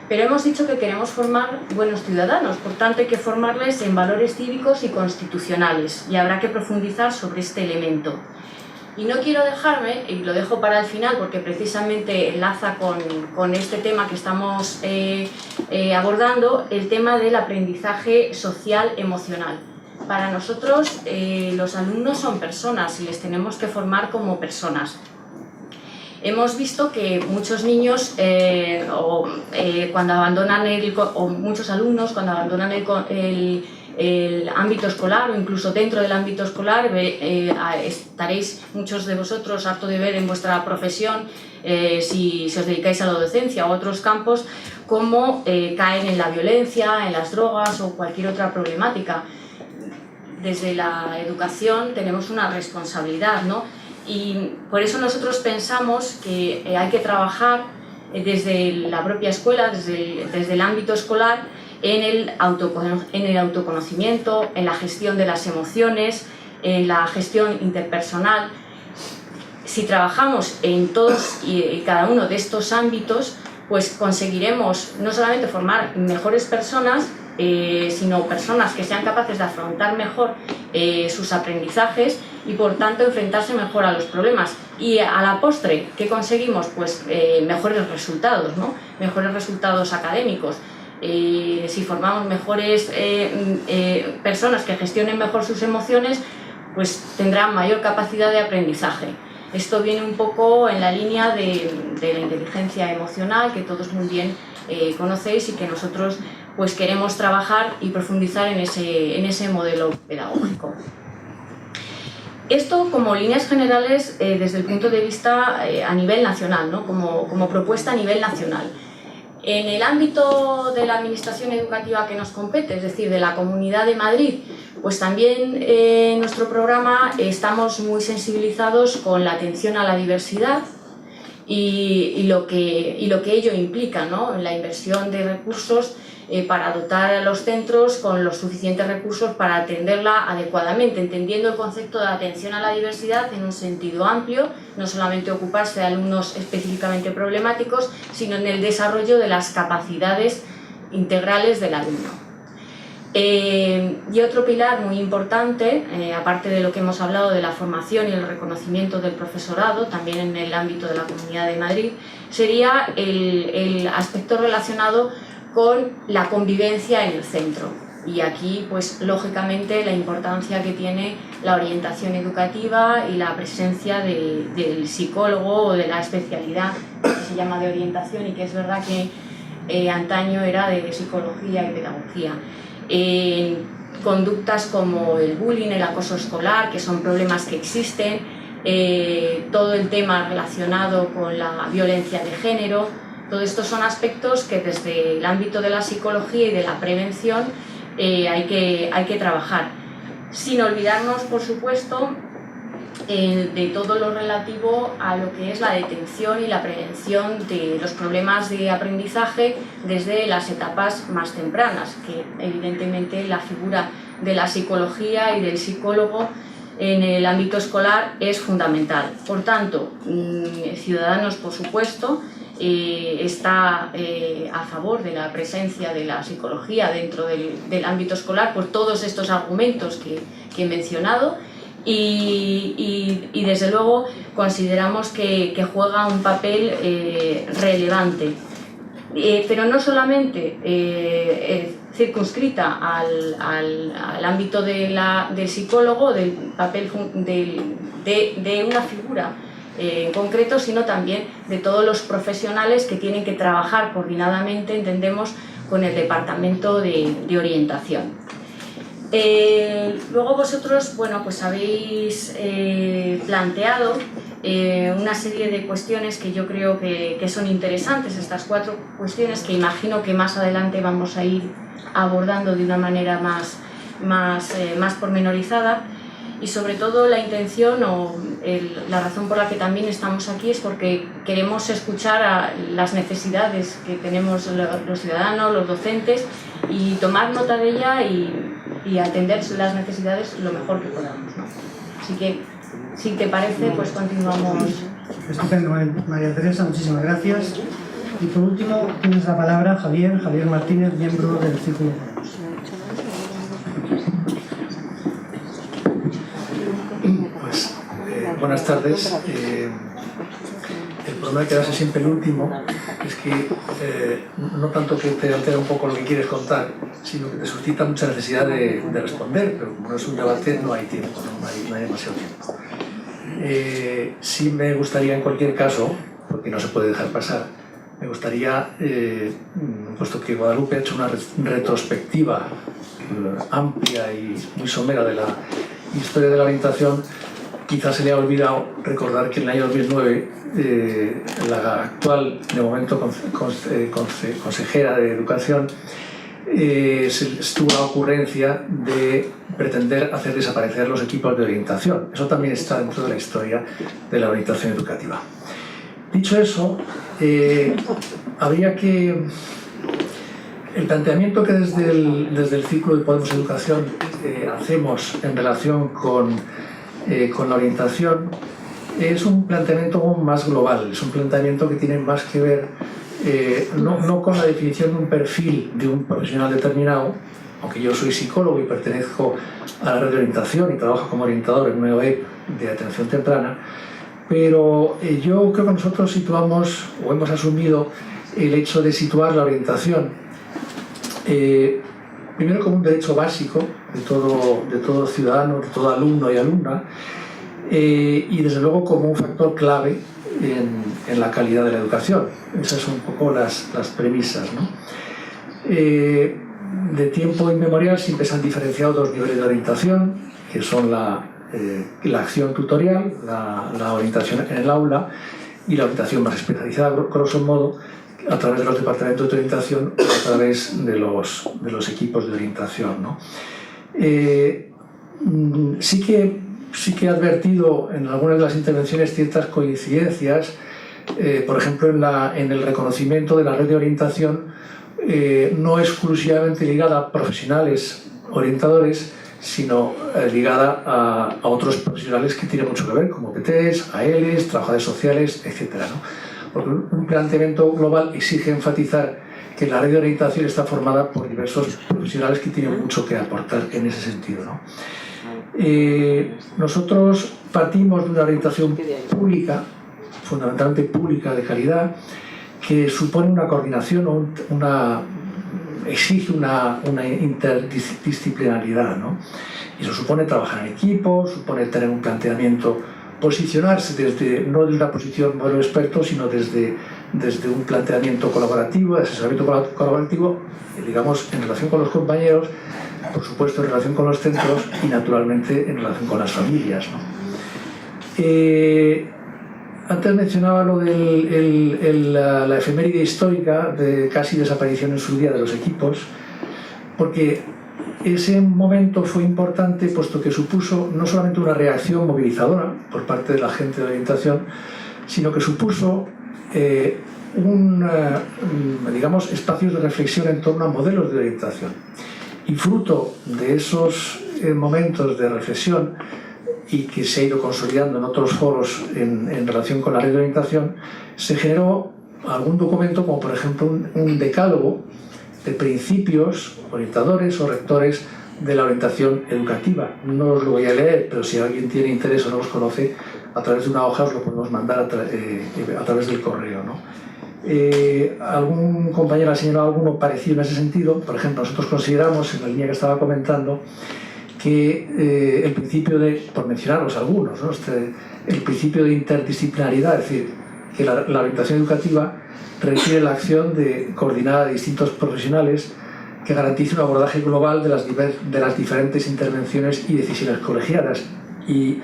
Pero hemos dicho que queremos formar buenos ciudadanos, por tanto hay que formarles en valores cívicos y constitucionales, y habrá que profundizar sobre este elemento. Y no quiero dejarme, y lo dejo para el final porque precisamente enlaza con este tema que estamos abordando, el tema del aprendizaje social emocional. Para nosotros los alumnos son personas y les tenemos que formar como personas. Hemos visto que muchos niños cuando abandonan muchos alumnos cuando abandonan el ámbito escolar o incluso dentro del ámbito escolar, estaréis muchos de vosotros harto de ver en vuestra profesión, si os dedicáis a la docencia o a otros campos, cómo caen en la violencia, en las drogas o cualquier otra problemática. Desde la educación tenemos una responsabilidad, ¿no? Y por eso nosotros pensamos que hay que trabajar desde la propia escuela, desde el ámbito escolar, en el autoconocimiento, en la gestión de las emociones, en la gestión interpersonal. Si trabajamos en todos y cada uno de estos ámbitos, pues conseguiremos no solamente formar mejores personas, sino personas que sean capaces de afrontar mejor sus aprendizajes y por tanto enfrentarse mejor a los problemas. Y a la postre, ¿qué conseguimos? Pues mejores resultados, ¿no? Mejores resultados académicos. Si formamos mejores personas que gestionen mejor sus emociones, pues tendrán mayor capacidad de aprendizaje. Esto viene un poco en la línea de la inteligencia emocional, que todos muy bien conocéis y que nosotros pues queremos trabajar y profundizar en ese modelo pedagógico. Esto como líneas generales desde el punto de vista a nivel nacional, ¿no? como propuesta a nivel nacional. En el ámbito de la administración educativa que nos compete, es decir, de la Comunidad de Madrid, pues también en nuestro programa estamos muy sensibilizados con la atención a la diversidad y lo que ello implica, ¿no? La inversión de recursos para dotar a los centros con los suficientes recursos para atenderla adecuadamente, entendiendo el concepto de atención a la diversidad en un sentido amplio, no solamente ocuparse de alumnos específicamente problemáticos, sino en el desarrollo de las capacidades integrales del alumno. Y otro pilar muy importante, aparte de lo que hemos hablado de la formación y el reconocimiento del profesorado, también en el ámbito de la Comunidad de Madrid, sería el aspecto relacionado con la convivencia en el centro. Y aquí, pues lógicamente, la importancia que tiene la orientación educativa y la presencia del psicólogo o de la especialidad que se llama de orientación y que es verdad que antaño era de psicología y pedagogía. Conductas como el bullying, el acoso escolar, que son problemas que existen, todo el tema relacionado con la violencia de género, todos estos son aspectos que desde el ámbito de la psicología y de la prevención hay que trabajar, sin olvidarnos, por supuesto, de todo lo relativo a lo que es la detención y la prevención de los problemas de aprendizaje desde las etapas más tempranas, que evidentemente la figura de la psicología y del psicólogo en el ámbito escolar es fundamental. Por tanto, Ciudadanos, por supuesto, está a favor de la presencia de la psicología dentro del ámbito escolar por todos estos argumentos que he mencionado. Y desde luego consideramos que juega un papel relevante, pero no solamente circunscrita al ámbito del psicólogo, del papel de una figura en concreto, sino también de todos los profesionales que tienen que trabajar coordinadamente, entendemos, con el departamento de orientación. Luego vosotros, bueno, pues habéis planteado una serie de cuestiones que yo creo que son interesantes, estas 4 cuestiones que imagino que más adelante vamos a ir abordando de una manera más pormenorizada, y sobre todo la intención o la razón por la que también estamos aquí es porque queremos escuchar a las necesidades que tenemos los ciudadanos, los docentes, y tomar nota de ella y atender las necesidades lo mejor que podamos, ¿no? Así que Si te parece, pues continuamos. Estupendo, María Teresa, muchísimas gracias. Y por último, tienes la palabra Javier Martínez, miembro del Círculo Podemos. Pues, buenas tardes. El problema de quedarse siempre el último es que no tanto que te altera un poco lo que quieres contar, sino que te suscita mucha necesidad de responder, pero como no es un debate no hay tiempo, no hay demasiado tiempo. Sí me gustaría en cualquier caso, porque no se puede dejar pasar, me gustaría, puesto que Guadalupe ha hecho una retrospectiva amplia y muy somera de la historia de la orientación, quizás se le ha olvidado recordar que en el año 2009 la actual, de momento, consejera de Educación tuvo la ocurrencia de pretender hacer desaparecer los equipos de orientación. Eso también está dentro de la historia de la orientación educativa. Dicho eso, habría que... El planteamiento que desde el Círculo de Podemos Educación hacemos en relación con la orientación es un planteamiento más global, es un planteamiento que tiene más que ver no con la definición de un perfil de un profesional determinado, aunque yo soy psicólogo y pertenezco a la red de orientación y trabajo como orientador en una web de atención temprana, pero yo creo que nosotros situamos o hemos asumido el hecho de situar la orientación primero como un derecho básico de todo ciudadano, de todo alumno y alumna, y desde luego como un factor clave en la calidad de la educación. Esas son un poco las premisas, ¿no? De tiempo inmemorial siempre se han diferenciado dos niveles de orientación, que son la acción tutorial, la orientación en el aula, y la orientación más especializada, grosso modo, a través de los departamentos de orientación o a través de los equipos de orientación, ¿no? Sí que he advertido en algunas de las intervenciones ciertas coincidencias, por ejemplo en el reconocimiento de la red de orientación no exclusivamente ligada a profesionales orientadores, sino ligada a otros profesionales que tienen mucho que ver, como PTs, AELs, trabajadores sociales, etc., ¿no? Porque un planteamiento global exige enfatizar que la red de orientación está formada por diversos profesionales que tienen mucho que aportar en ese sentido, ¿no? Nosotros partimos de una orientación pública, fundamentalmente pública, de calidad, que supone una coordinación, exige una interdisciplinaridad, ¿no? Y eso supone trabajar en equipo, supone tener un planteamiento, posicionarse no desde una posición modelo experto, sino desde un planteamiento colaborativo, de asesoramiento colaborativo, digamos, en relación con los compañeros, por supuesto en relación con los centros y naturalmente en relación con las familias, ¿no? Antes mencionaba lo de la efeméride histórica de casi desaparición en su día de los equipos, porque ese momento fue importante puesto que supuso no solamente una reacción movilizadora por parte de la gente de orientación, sino que supuso digamos, espacios de reflexión en torno a modelos de orientación. Y fruto de esos momentos de reflexión, y que se ha ido consolidando en otros foros en relación con la red de orientación, se generó algún documento como por ejemplo un decálogo de principios orientadores o rectores de la orientación educativa. No os lo voy a leer, pero si alguien tiene interés o no los conoce, a través de una hoja os lo podemos mandar a través del correo, ¿no? Algún compañero ha señalado alguno parecido en ese sentido. Por ejemplo, nosotros consideramos, en la línea que estaba comentando, que el principio por mencionaros algunos, ¿no? El principio de interdisciplinaridad, es decir, que la orientación educativa requiere la acción coordinada de distintos profesionales que garantice un abordaje global de las diferentes intervenciones y decisiones colegiadas. Y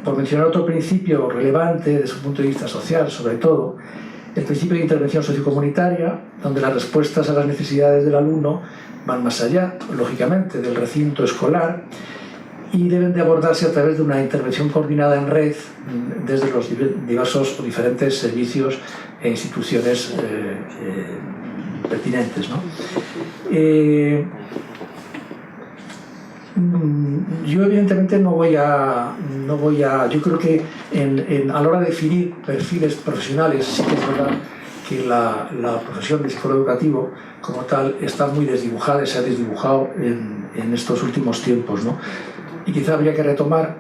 por mencionar otro principio relevante desde su punto de vista social, sobre todo, el principio de intervención sociocomunitaria, donde las respuestas a las necesidades del alumno van más allá, lógicamente, del recinto escolar y deben de abordarse a través de una intervención coordinada en red desde los diversos o diferentes servicios e instituciones pertinentes, ¿no? Yo evidentemente no voy a yo creo que a la hora de definir perfiles profesionales sí que es verdad que la profesión de psicólogo educativo como tal está muy desdibujada y se ha desdibujado en estos últimos tiempos, ¿no? Y quizá habría que retomar,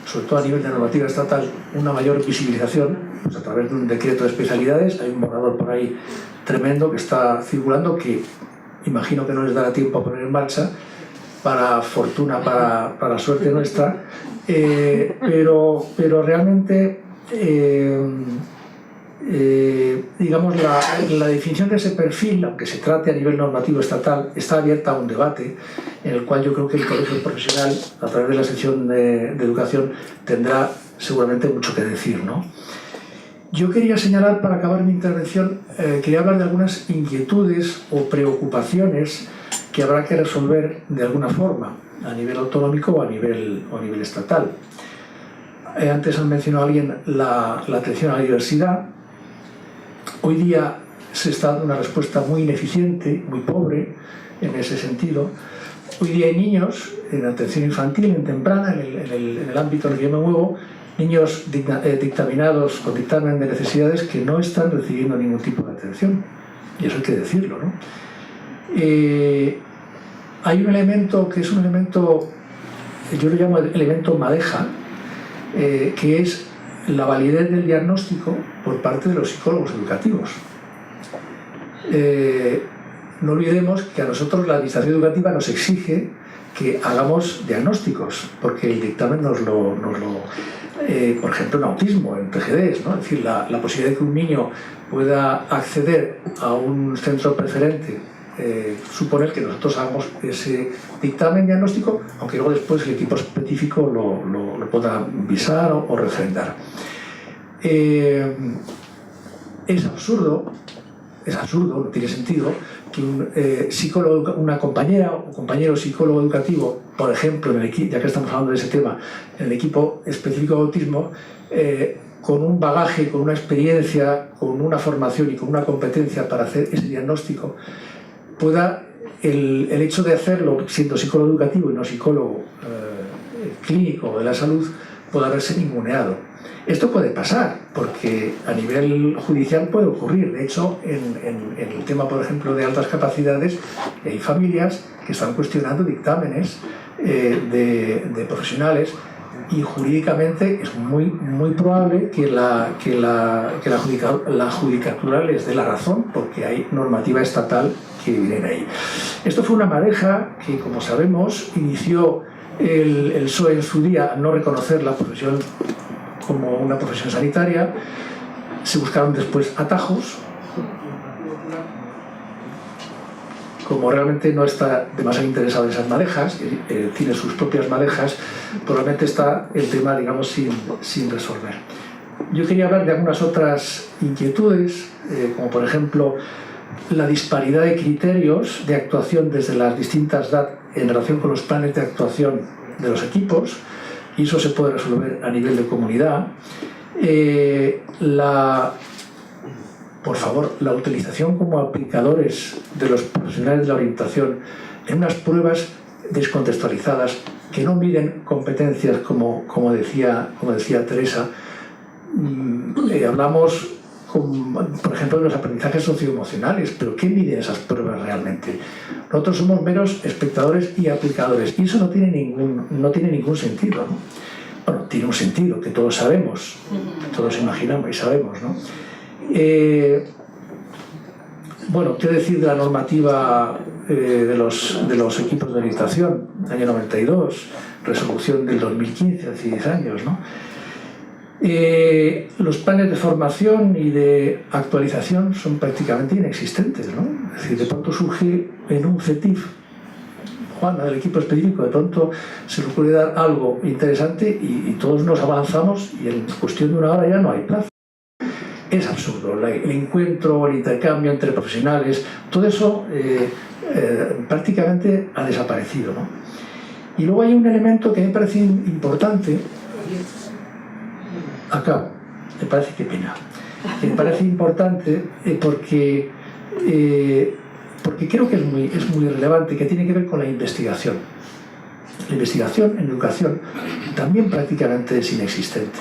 sobre todo a nivel de normativa estatal, una mayor visibilización pues a través de un decreto de especialidades. Hay un borrador por ahí tremendo que está circulando que imagino que no les dará tiempo a poner en marcha, para fortuna, para suerte nuestra, pero realmente digamos la definición de ese perfil, aunque se trate a nivel normativo estatal, está abierta a un debate en el cual yo creo que el colegio profesional, a través de la sección de educación, tendrá seguramente mucho que decir, ¿no? Yo quería señalar, para acabar mi intervención, quería hablar de algunas inquietudes o preocupaciones que habrá que resolver de alguna forma, a nivel autonómico o a nivel estatal. Antes han mencionado alguien la atención a la diversidad. Hoy día se está dando una respuesta muy ineficiente, muy pobre en ese sentido. Hoy día hay niños en atención infantil, en temprana, en el ámbito en el que yo me muevo, niños dictaminados con dictamen de necesidades que no están recibiendo ningún tipo de atención. Y eso hay que decirlo, ¿no? Hay un elemento que es un elemento, yo lo llamo el elemento madeja, que es la validez del diagnóstico por parte de los psicólogos educativos. No olvidemos que a nosotros la administración educativa nos exige que hagamos diagnósticos, porque el dictamen nos lo por ejemplo en autismo, en PGDs, ¿no? Es decir, la posibilidad de que un niño pueda acceder a un centro preferente, suponer que nosotros hagamos ese dictamen diagnóstico, aunque luego después el equipo específico lo pueda visar o refrendar. Es absurdo, no tiene sentido que un psicólogo, una compañera o compañero psicólogo educativo, por ejemplo, ya que estamos hablando de ese tema, en el equipo específico de autismo, con un bagaje, con una experiencia, con una formación y con una competencia para hacer ese diagnóstico, pueda el hecho de hacerlo siendo psicólogo educativo y no psicólogo clínico de la salud, pueda verse ninguneado. Esto puede pasar, porque a nivel judicial puede ocurrir. De hecho, en el tema, por ejemplo, de altas capacidades, hay familias que están cuestionando dictámenes de profesionales, y jurídicamente es muy probable que la judicatura les dé la razón, porque hay normativa estatal que viene ahí. Esto fue una madeja que, como sabemos, inició el PSOE en su día a no reconocer la profesión como una profesión sanitaria. Se buscaron después atajos. Como realmente no está demasiado interesado en esas madejas, tiene sus propias madejas, probablemente está el tema, digamos, sin resolver. Yo quería hablar de algunas otras inquietudes, como por ejemplo la disparidad de criterios de actuación desde las distintas DAT en relación con los planes de actuación de los equipos, y eso se puede resolver a nivel de comunidad. Por favor, la utilización como aplicadores de los profesionales de la orientación en unas pruebas descontextualizadas que no miden competencias, como decía Teresa. Hablamos, por ejemplo, de los aprendizajes socioemocionales, pero ¿qué miden esas pruebas realmente? Nosotros somos meros espectadores y aplicadores, y eso no tiene ningún sentido, ¿no? Bueno, tiene un sentido, que todos sabemos, todos imaginamos y sabemos, ¿no? Bueno, ¿qué decir de la normativa de los equipos de orientación? Año 92, resolución del 2015, hace 10 años, ¿no? Los planes de formación y de actualización son prácticamente inexistentes, ¿no? Es decir, de pronto surge en un CETIF, Juana, del equipo específico, de pronto se le ocurre dar algo interesante y todos nos avanzamos y en cuestión de una hora ya no hay plazo. Es absurdo, el encuentro, el intercambio entre profesionales, todo eso prácticamente ha desaparecido, ¿no? Y luego hay un elemento que me parece importante. Acabo, me parece que pena. Me parece importante porque creo que es muy relevante, que tiene que ver con la investigación. La investigación en educación también prácticamente es inexistente.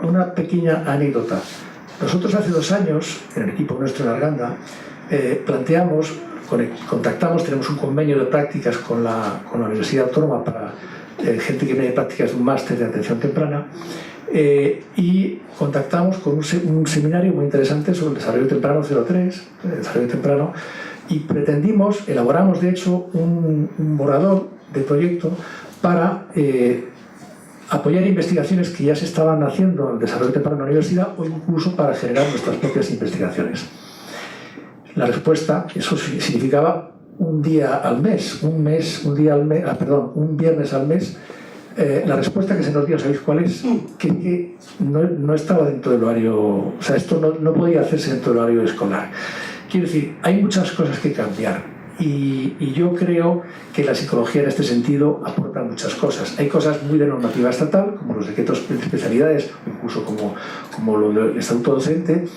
Una pequeña anécdota. Nosotros hace 2 años, en el equipo nuestro en Arganda, contactamos, tenemos un convenio de prácticas con la Universidad Autónoma para gente que viene de prácticas de un máster de atención temprana, y contactamos con un seminario muy interesante sobre el desarrollo temprano 03, el desarrollo temprano, y elaboramos de hecho un borrador de proyecto para apoyar investigaciones que ya se estaban haciendo en el desarrollo temprano en la universidad, o incluso para generar nuestras propias investigaciones. La respuesta, eso significaba un viernes al mes. La respuesta que se nos dio, ¿sabéis cuál es? Que no estaba dentro del horario, o sea, esto no podía hacerse dentro del horario escolar. Quiero decir, hay muchas cosas que cambiar, y yo creo que la psicología en este sentido aporta muchas cosas. Hay cosas muy de normativa estatal, como los decretos de especialidades, incluso como lo del estatuto docente,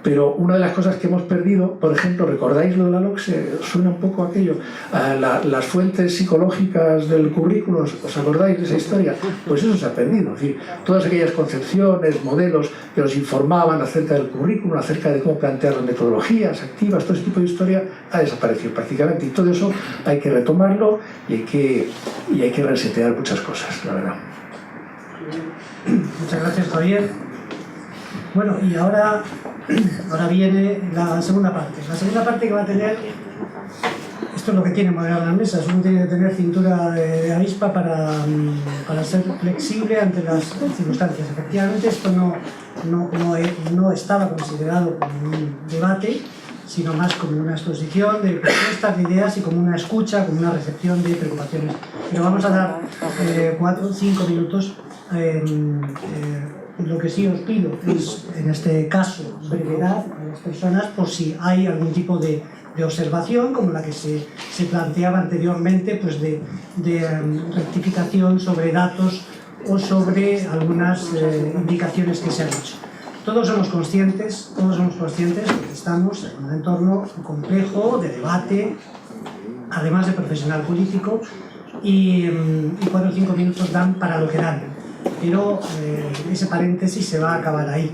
pero una de las cosas que hemos perdido, por ejemplo, ¿recordáis lo de la LOCSE? ¿Suena un poco aquello? Las fuentes psicológicas del currículum, ¿os acordáis de esa historia? Pues eso se ha perdido. Es decir, todas aquellas concepciones, modelos que nos informaban acerca del currículum, acerca de cómo plantear las metodologías activas, todo ese tipo de historia ha desaparecido prácticamente, y todo eso hay que retomarlo y hay que resetear muchas cosas, la verdad. Muchas gracias, Javier. Bueno, y ahora viene la segunda parte. La segunda parte que va a tener, esto es lo que tiene moderar las mesas, uno tiene que tener cintura de avispa para ser flexible ante las circunstancias. Efectivamente, esto no estaba considerado como un debate, sino más como una exposición de propuestas, de ideas, y como una escucha, como una recepción de preocupaciones. Pero vamos a dar 4 o 5 minutos. Lo que sí os pido es, en este caso, brevedad a las personas, por si hay algún tipo de observación, como la que se planteaba anteriormente, pues de rectificación sobre datos o sobre algunas indicaciones que se han hecho. Todos somos conscientes de que estamos en un entorno complejo, de debate, además de profesional político, y 4 o 5 minutos dan para lo que dan. Pero ese paréntesis se va a acabar ahí,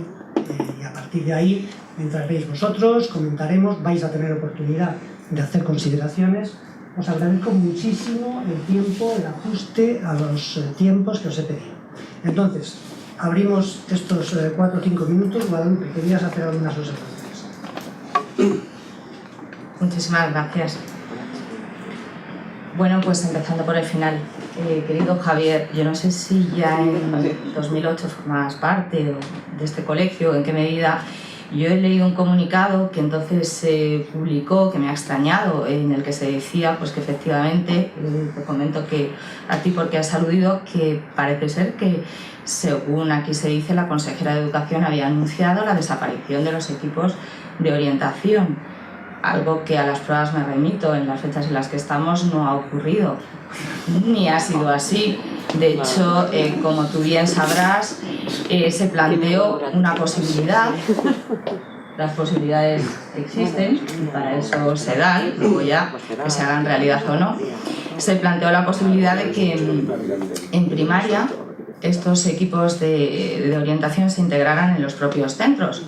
y a partir de ahí entraréis vosotros, comentaremos, vais a tener oportunidad de hacer consideraciones. Os agradezco muchísimo el tiempo, el ajuste a los tiempos que os he pedido. Entonces, abrimos estos 4 o 5 minutos. Guadalupe, querías hacer algunas observaciones. Muchísimas gracias. Bueno, pues empezando por el final. Querido Javier, yo no sé si ya en 2008 formabas parte de este colegio, en qué medida. Yo he leído un comunicado que entonces se publicó, que me ha extrañado, en el que se decía pues que efectivamente, te comento que a ti porque has aludido, que parece ser que, según aquí se dice, la consejera de Educación había anunciado la desaparición de los equipos de orientación, algo que a las pruebas me remito, en las fechas en las que estamos no ha ocurrido, ni ha sido así. De hecho, como tú bien sabrás, se planteó una posibilidad, las posibilidades existen y para eso se dan, luego ya que se hagan realidad o no. Se planteó la posibilidad de que en primaria estos equipos de orientación se integraran en los propios centros.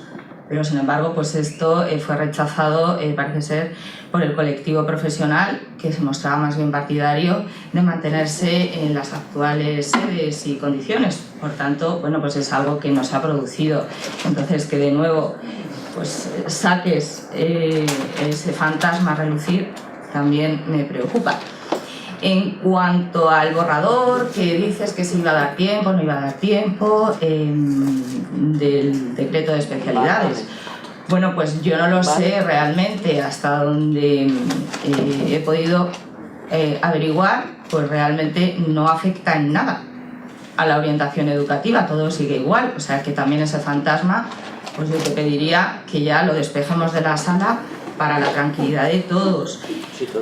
Pero sin embargo, pues esto fue rechazado, parece ser, por el colectivo profesional, que se mostraba más bien partidario de mantenerse en las actuales sedes y condiciones. Por tanto, bueno, pues es algo que no se ha producido. Entonces, que de nuevo pues saques ese fantasma a relucir también me preocupa. En cuanto al borrador, que dices que si iba a dar tiempo, no iba a dar tiempo, del decreto de especialidades. Bueno, pues yo no lo sé realmente, hasta donde he podido averiguar, pues realmente no afecta en nada a la orientación educativa, todo sigue igual. O sea que también ese fantasma, pues yo te pediría que ya lo despejemos de la sala para la tranquilidad de todos.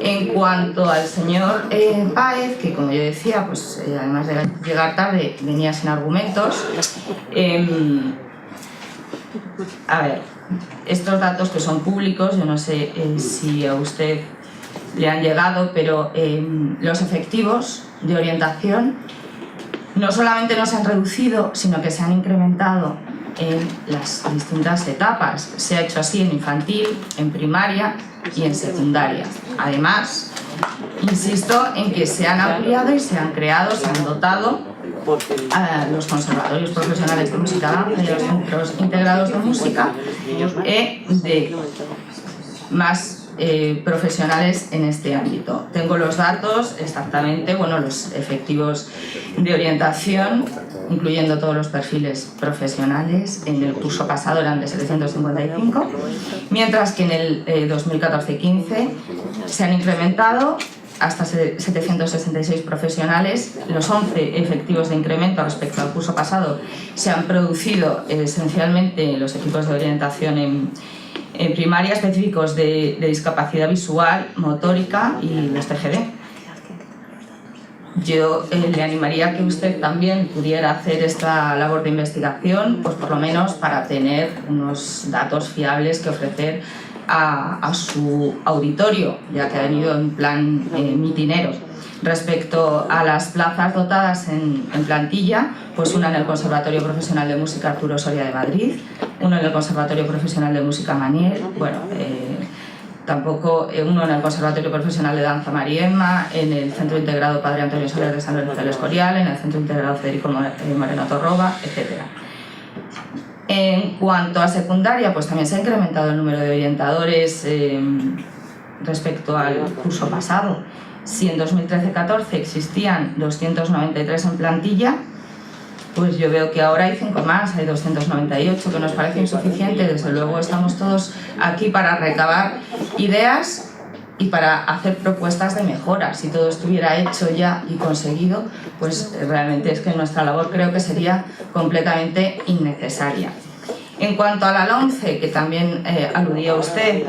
En cuanto al señor Páez, que como yo decía, pues además de llegar tarde, venía sin argumentos. A ver, estos datos que son públicos, yo no sé si a usted le han llegado, pero los efectivos de orientación no solamente no se han reducido, sino que se han incrementado en las distintas etapas. Se ha hecho así en infantil, en primaria y en secundaria. Además, insisto en que se han ampliado y se han creado, se han dotado a los conservatorios profesionales de música y los centros integrados de música de más profesionales en este ámbito. Tengo los datos exactamente, bueno, los efectivos de orientación, incluyendo todos los perfiles profesionales, en el curso pasado eran de 755, mientras que en el 2014-15 se han incrementado hasta 766 profesionales. Los 11 efectivos de incremento respecto al curso pasado se han producido esencialmente en los equipos de orientación en primaria, específicos de discapacidad visual, motórica y los TGD. Yo le animaría a que usted también pudiera hacer esta labor de investigación, pues por lo menos para tener unos datos fiables que ofrecer a su auditorio, ya que ha venido en plan mitinero. Respecto a las plazas dotadas en plantilla, pues una en el Conservatorio Profesional de Música Arturo Soria de Madrid, uno en el Conservatorio Profesional de Música Maniel, bueno, uno en el Conservatorio Profesional de Danza Mariemma, en el Centro Integrado Padre Antonio Soler de San Lorenzo del Escorial, en el Centro Integrado Federico Moreno Torroba, etc. En cuanto a secundaria, pues también se ha incrementado el número de orientadores respecto al curso pasado. Si en 2013-14 existían 293 en plantilla, pues yo veo que ahora hay 5 más, hay 298, que nos parece insuficiente. Desde luego estamos todos aquí para recabar ideas y para hacer propuestas de mejora. Si todo estuviera hecho ya y conseguido, pues realmente es que nuestra labor creo que sería completamente innecesaria. En cuanto a la LOMCE, que también aludía usted,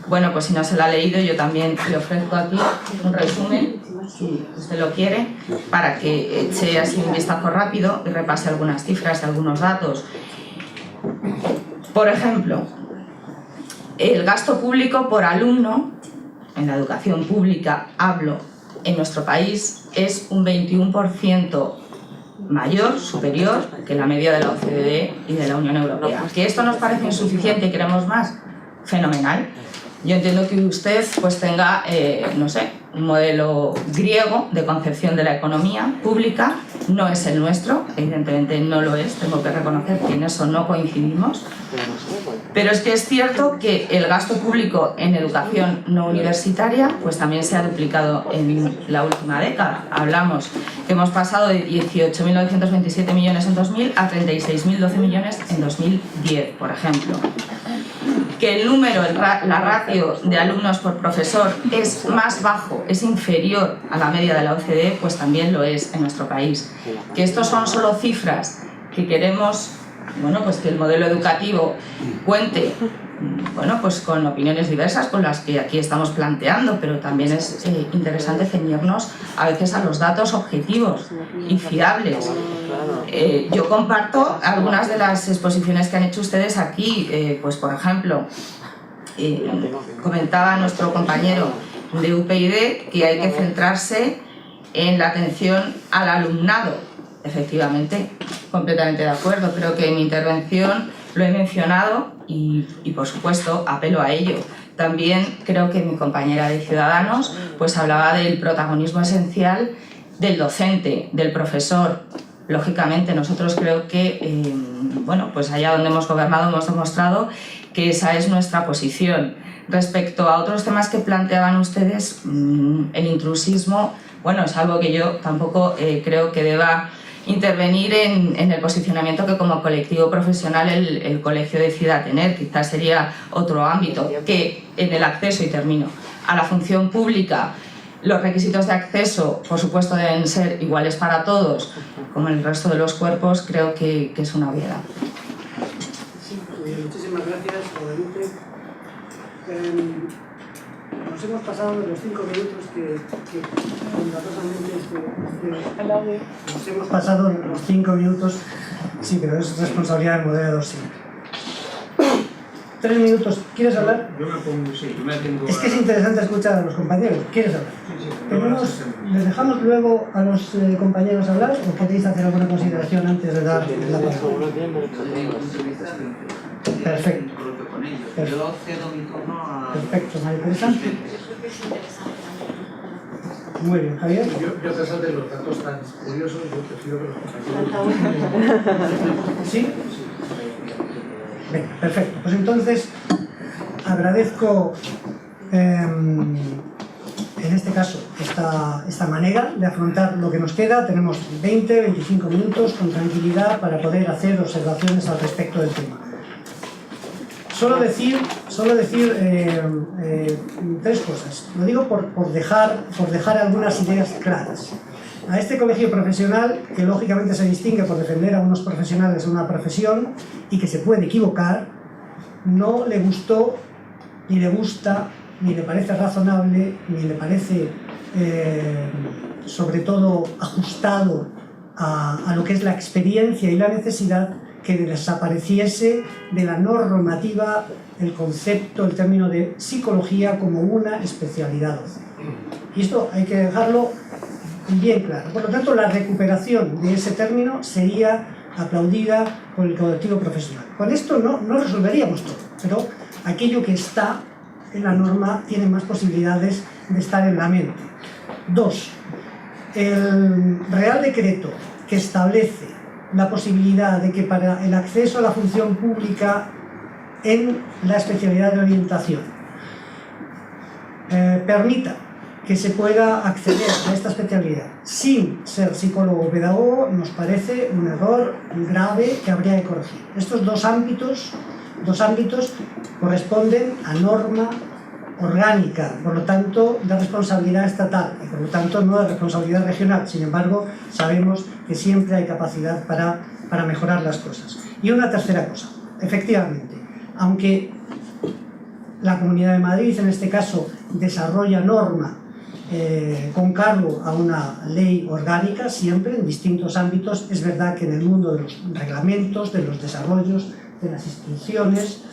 bueno, pues si no se la ha leído, yo también le ofrezco aquí un resumen, si usted lo quiere, para que eche así un vistazo rápido y repase algunas cifras y algunos datos. Por ejemplo, el gasto público por alumno, en la educación pública hablo, en nuestro país es un 21% mayor, superior que la media de la OCDE y de la Unión Europea. ¿Que esto nos parece insuficiente y queremos más? Fenomenal. Yo entiendo que usted pues tenga, no sé, un modelo griego de concepción de la economía pública, no es el nuestro, evidentemente no lo es, tengo que reconocer que en eso no coincidimos, pero es que es cierto que el gasto público en educación no universitaria pues también se ha duplicado en la última década. Hablamos que hemos pasado de 18.927 millones en 2000 a 36.012 millones en 2010, por ejemplo. Que el número, la ratio de alumnos por profesor es más bajo, es inferior a la media de la OCDE, pues también lo es en nuestro país. Que estos son solo cifras que queremos, bueno, pues que el modelo educativo cuente, bueno, pues con opiniones diversas con las que aquí estamos planteando, pero también es interesante ceñirnos a veces a los datos objetivos y fiables. Yo comparto algunas de las exposiciones que han hecho ustedes aquí, pues por ejemplo, comentaba nuestro compañero de UPyD que hay que centrarse en la atención al alumnado. Efectivamente, completamente de acuerdo, creo que en mi intervención lo he mencionado y por supuesto apelo a ello. También creo que mi compañera de Ciudadanos pues hablaba del protagonismo esencial del docente, del profesor. Lógicamente nosotros creo que, bueno, pues allá donde hemos gobernado hemos demostrado que esa es nuestra posición. Respecto a otros temas que planteaban ustedes, el intrusismo, bueno, es algo que yo tampoco creo que deba intervenir en el posicionamiento que como colectivo profesional el colegio decida tener. Quizás sería otro ámbito, que en el acceso, y termino, a la función pública, los requisitos de acceso, por supuesto, deben ser iguales para todos, como en el resto de los cuerpos, creo que es una obviedad. Muchísimas gracias, Guadalupe. Nos hemos pasado de los 5 minutos que bondadosamente nos hemos pasado los 5 minutos, sí, pero es responsabilidad del moderador siempre. 3 minutos. ¿Quieres hablar? Yo me pongo, sí, yo me atengo Es que es interesante escuchar a los compañeros. ¿Quieres hablar? ¿Les dejamos luego a los compañeros hablar o queréis hacer alguna consideración antes de dar la palabra? Perfecto. Yo cedo mi turno a... Perfecto, María Teresa. Muy bien, Javier. Yo a pesar de los datos tan curiosos, yo prefiero que los compañeros... ¿Sí? Venga, perfecto. Pues entonces agradezco en este caso esta manera de afrontar lo que nos queda. Tenemos 20-25 minutos con tranquilidad para poder hacer observaciones al respecto del tema. Solo decir 3 cosas. Lo digo por dejar algunas ideas claras. A este colegio profesional, que lógicamente se distingue por defender a unos profesionales de una profesión y que se puede equivocar, no le gustó, ni le gusta, ni le parece razonable, ni le parece sobre todo ajustado a lo que es la experiencia y la necesidad que desapareciese de la normativa el concepto, el término de psicología como una especialidad docente. Y esto hay que dejarlo bien claro. Por lo tanto, la recuperación de ese término sería aplaudida por el colectivo profesional. Con esto no resolveríamos todo, pero aquello que está en la norma tiene más posibilidades de estar en la mente. 2. El Real Decreto que establece la posibilidad de que para el acceso a la función pública en la especialidad de orientación permita que se pueda acceder a esta especialidad sin ser psicólogo o pedagogo, nos parece un error grave que habría que corregir. Estos dos ámbitos corresponden a norma orgánica, por lo tanto de responsabilidad estatal y por lo tanto no de responsabilidad regional. Sin embargo, sabemos que siempre hay capacidad para mejorar las cosas. Y una tercera cosa, efectivamente, aunque la Comunidad de Madrid en este caso desarrolla norma con cargo a una ley orgánica, siempre en distintos ámbitos, es verdad que en el mundo de los reglamentos, de los desarrollos, de las instrucciones,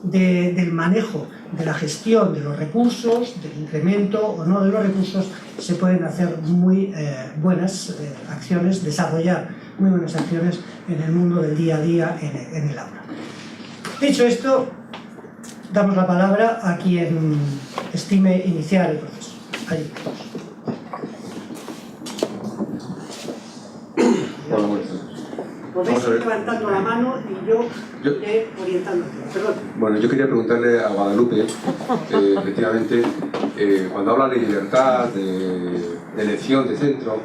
del manejo, de la gestión de los recursos, del incremento o no de los recursos, se pueden hacer muy buenas acciones, desarrollar muy buenas acciones en el mundo del día a día en el aula. Dicho esto, damos la palabra a quien estime iniciar el proceso. Allí. Hola, buenas tardes. Podéis ir levantando la mano y yo iré orientándote. Perdón. Bueno, yo quería preguntarle a Guadalupe, efectivamente, cuando habla de libertad, de elección de centro,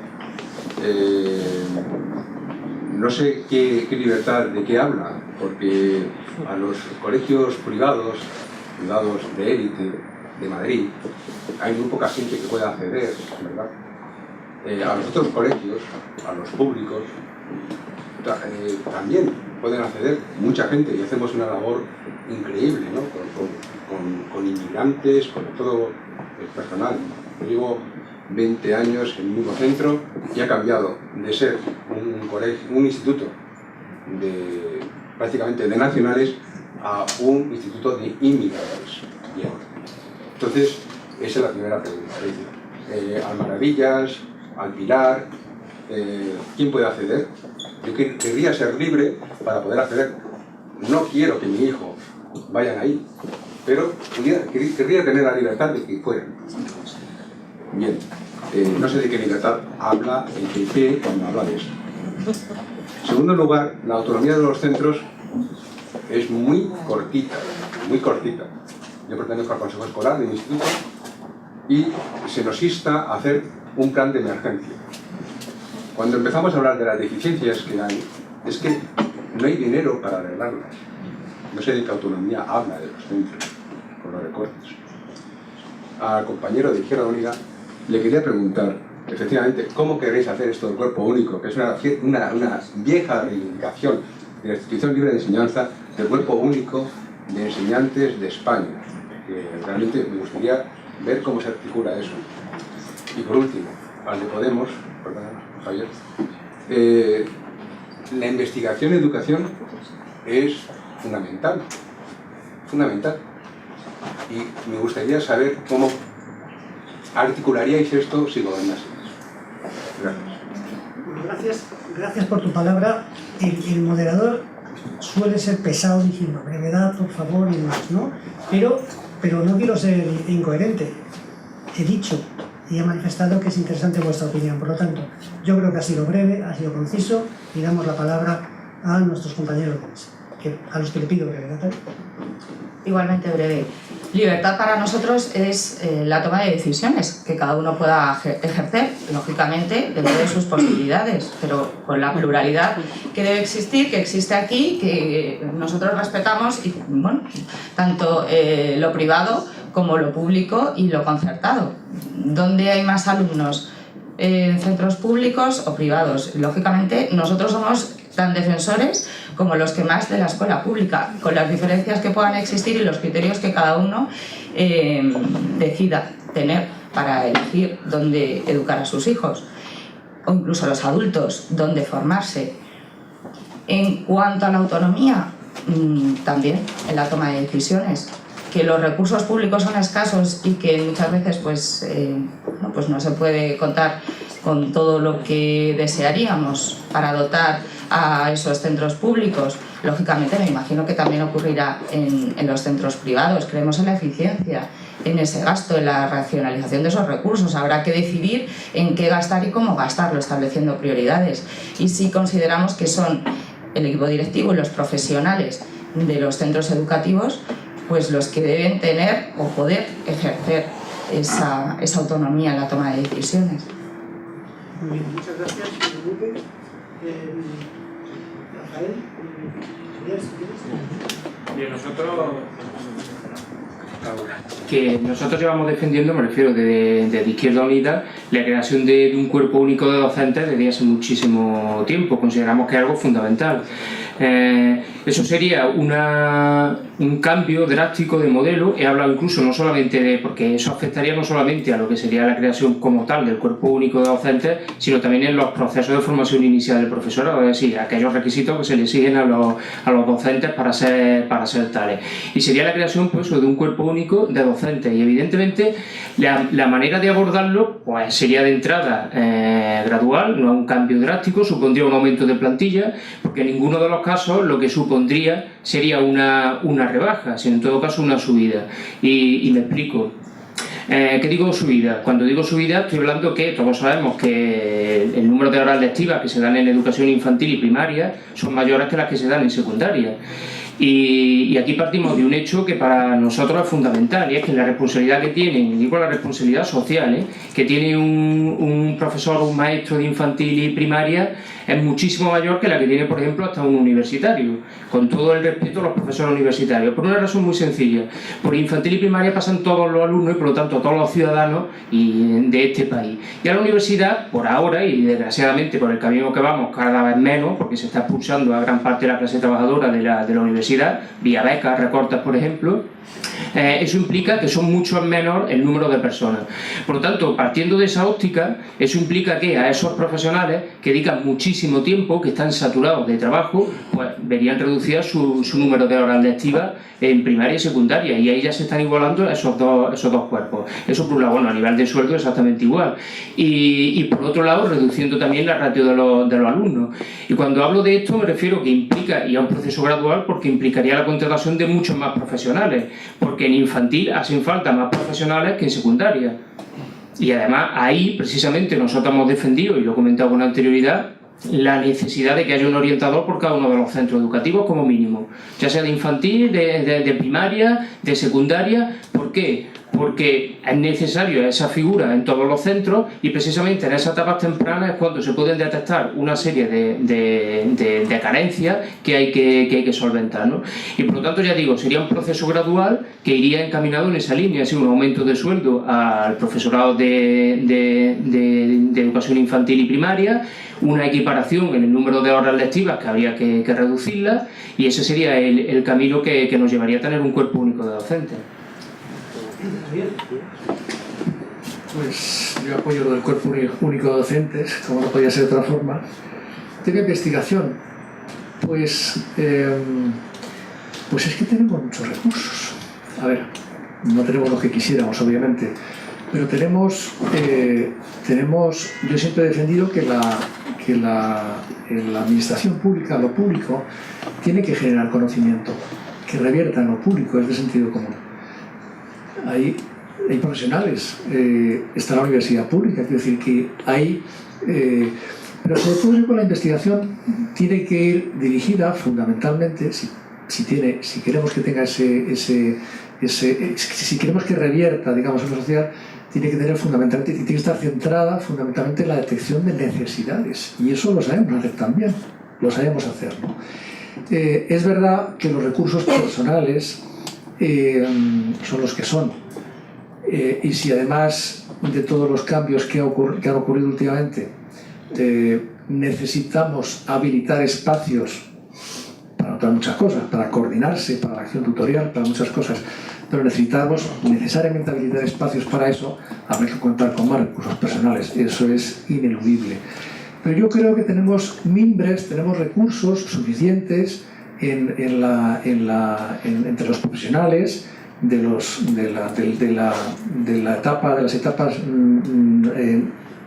no sé qué libertad, de qué habla, porque a los colegios privados de élite de Madrid, hay muy poca gente que pueda acceder, ¿verdad? A los otros colegios, a los públicos, también pueden acceder mucha gente y hacemos una labor increíble, ¿no? con inmigrantes, con todo el personal. Yo llevo 20 años en el mismo centro y ha cambiado de ser un instituto prácticamente de nacionales a un instituto de inmigrantes. Bien. Entonces, esa es la primera pregunta. Al Maravillas, al Pilar, ¿quién puede acceder? Yo querría ser libre para poder acceder. No quiero que mi hijo vayan ahí, pero querría tener la libertad de que fueran. Bien, no sé de qué libertad habla el PP cuando habla de eso. En segundo lugar, la autonomía de los centros es muy cortita, muy cortita. Yo pertenezco al Consejo Escolar de mi instituto y se nos insta a hacer un plan de emergencia. Cuando empezamos a hablar de las deficiencias que hay, es que no hay dinero para arreglarlas. No sé de qué autonomía habla de los centros, con los recortes. Al compañero de Izquierda Unida le quería preguntar, efectivamente, ¿cómo queréis hacer esto del cuerpo único? Que es una vieja reivindicación de la Institución Libre de Enseñanza del cuerpo único de enseñantes de España. Que realmente me gustaría ver cómo se articula eso. Y por último, al de Podemos, perdón, Javier, la investigación en educación es fundamental. fundamental. Y me gustaría saber cómo articularíais esto si gobernaseis. Gracias. Gracias por tu palabra. El moderador suele ser pesado diciendo brevedad, por favor, y demás, ¿no? Pero no quiero ser incoherente. He dicho y he manifestado que es interesante vuestra opinión. Por lo tanto, yo creo que ha sido breve, ha sido conciso, y damos la palabra a nuestros compañeros a los que le pido brevedad. Igualmente breve. Libertad para nosotros es la toma de decisiones que cada uno pueda ejercer, lógicamente, dentro de sus posibilidades, pero con la pluralidad que debe existir, que existe aquí, que nosotros respetamos, y bueno, tanto lo privado como lo público y lo concertado. ¿Dónde hay más alumnos? ¿En centros públicos o privados? Lógicamente, nosotros somos tan defensores como los que más de la escuela pública, con las diferencias que puedan existir y los criterios que cada uno decida tener para elegir dónde educar a sus hijos, o incluso a los adultos, dónde formarse. En cuanto a la autonomía, también en la toma de decisiones, que los recursos públicos son escasos y que muchas veces pues no se puede contar con todo lo que desearíamos para dotar a esos centros públicos. Lógicamente me imagino que también ocurrirá en los centros privados. Creemos en la eficiencia, en ese gasto, en la racionalización de esos recursos. Habrá que decidir en qué gastar y cómo gastarlo, estableciendo prioridades. Y si consideramos que son el equipo directivo y los profesionales de los centros educativos pues los que deben tener o poder ejercer esa autonomía en la toma de decisiones. Muy bien, muchas gracias. Rafael, bien, nosotros llevamos defendiendo, me refiero desde Izquierda Unida, la creación de un cuerpo único de docentes desde hace muchísimo tiempo. Consideramos que es algo fundamental. Eso sería un cambio drástico de modelo. He hablado incluso no solamente porque eso afectaría no solamente a lo que sería la creación como tal del cuerpo único de docentes, sino también en los procesos de formación inicial del profesorado, es decir, aquellos requisitos que se le exigen a los docentes para ser tales. Y sería la creación pues, de un cuerpo único de docentes, y evidentemente la manera de abordarlo pues, sería de entrada gradual, no un cambio drástico, supondría un aumento de plantilla, porque en ninguno de los casos lo que supondría sería una rebaja, sino en todo caso una subida. Y me explico. ¿Qué digo subida? Cuando digo subida estoy hablando que todos sabemos que el número de horas lectivas que se dan en educación infantil y primaria son mayores que las que se dan en secundaria. Y aquí partimos de un hecho que para nosotros es fundamental, y es que la responsabilidad que tiene, y digo la responsabilidad social, que tiene un profesor o un maestro de infantil y primaria es muchísimo mayor que la que tiene, por ejemplo, hasta un universitario, con todo el respeto a los profesores universitarios, por una razón muy sencilla. Por infantil y primaria pasan todos los alumnos y por lo tanto todos los ciudadanos de este país. Y a la universidad, por ahora, y desgraciadamente por el camino que vamos cada vez menos, porque se está expulsando a gran parte de la clase trabajadora de la universidad, vía becas, recortes, por ejemplo, eso implica que son mucho menos el número de personas. Por lo tanto, partiendo de esa óptica, eso implica que a esos profesionales que dedican muchísimo tiempo, que están saturados de trabajo, pues verían reducidas su número de horas lectivas en primaria y secundaria, y ahí ya se están igualando esos dos cuerpos. Eso por un lado, bueno, a nivel de sueldo exactamente igual, y por otro lado reduciendo también la ratio de los alumnos. Y cuando hablo de esto me refiero que implica, y a un proceso gradual, porque implicaría la contratación de muchos más profesionales, porque en infantil hacen falta más profesionales que en secundaria. Y además ahí precisamente nosotros hemos defendido, y lo he comentado con anterioridad, la necesidad de que haya un orientador por cada uno de los centros educativos como mínimo, ya sea de infantil, de primaria, de secundaria. ¿Por qué? Porque es necesario esa figura en todos los centros, y precisamente en esas etapas tempranas es cuando se pueden detectar una serie de carencias que hay que solventar, ¿no? Y por lo tanto, ya digo, sería un proceso gradual que iría encaminado en esa línea, así un aumento de sueldo al profesorado de educación infantil y primaria, una equiparación en el número de horas lectivas que habría que reducirlas, y ese sería el camino que nos llevaría a tener un cuerpo único de docentes. Pues yo apoyo lo del cuerpo único de docentes, como no podía ser de otra forma. Tema de investigación. Pues Pues es que tenemos muchos recursos. A ver, no tenemos lo que quisiéramos, obviamente, pero tenemos, yo siempre he defendido que la administración pública, lo público, tiene que generar conocimiento, que revierta en lo público, es de sentido común. Hay profesionales, está la universidad pública, quiero decir que hay... pero sobre todo con la investigación tiene que ir dirigida fundamentalmente, si queremos que tenga si queremos que revierta, digamos, en la sociedad, tiene que tener fundamentalmente, tiene que estar centrada fundamentalmente en la detección de necesidades, y eso lo sabemos hacer también, lo sabemos hacer, ¿no? Es verdad que los recursos personales son los que son, y si además de todos los cambios que han ocurrido últimamente necesitamos habilitar espacios para otras muchas cosas, para coordinarse, para la acción tutorial, para muchas cosas, pero necesitamos necesariamente habilitar espacios para eso, habrá que contar con más recursos personales, eso es ineludible. Pero yo creo que tenemos mimbres, tenemos recursos suficientes entre los profesionales de las etapas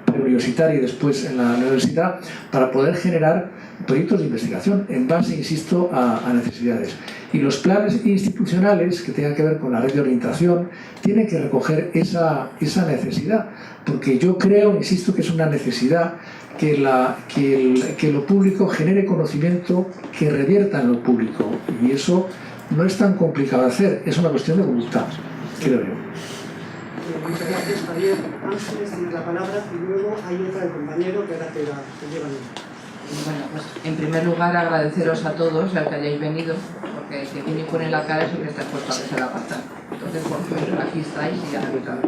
preuniversitaria y después en la universidad, para poder generar proyectos de investigación en base, insisto, a necesidades. Y los planes institucionales que tengan que ver con la red de orientación tienen que recoger esa necesidad, porque yo creo, insisto, que es una necesidad que lo público genere conocimiento que revierta en lo público, y eso no es tan complicado de hacer, es una cuestión de voluntad, creo yo. Muchas gracias, Javier. Ángeles, tienes la palabra, y luego hay otra del compañero que ahora te lleva a mí. Bueno, pues en primer lugar agradeceros a todos al que hayáis venido, porque el que viene y pone la cara es el que está expuesto a que se la pasa. Entonces, bueno, aquí estáis y ya lo claro.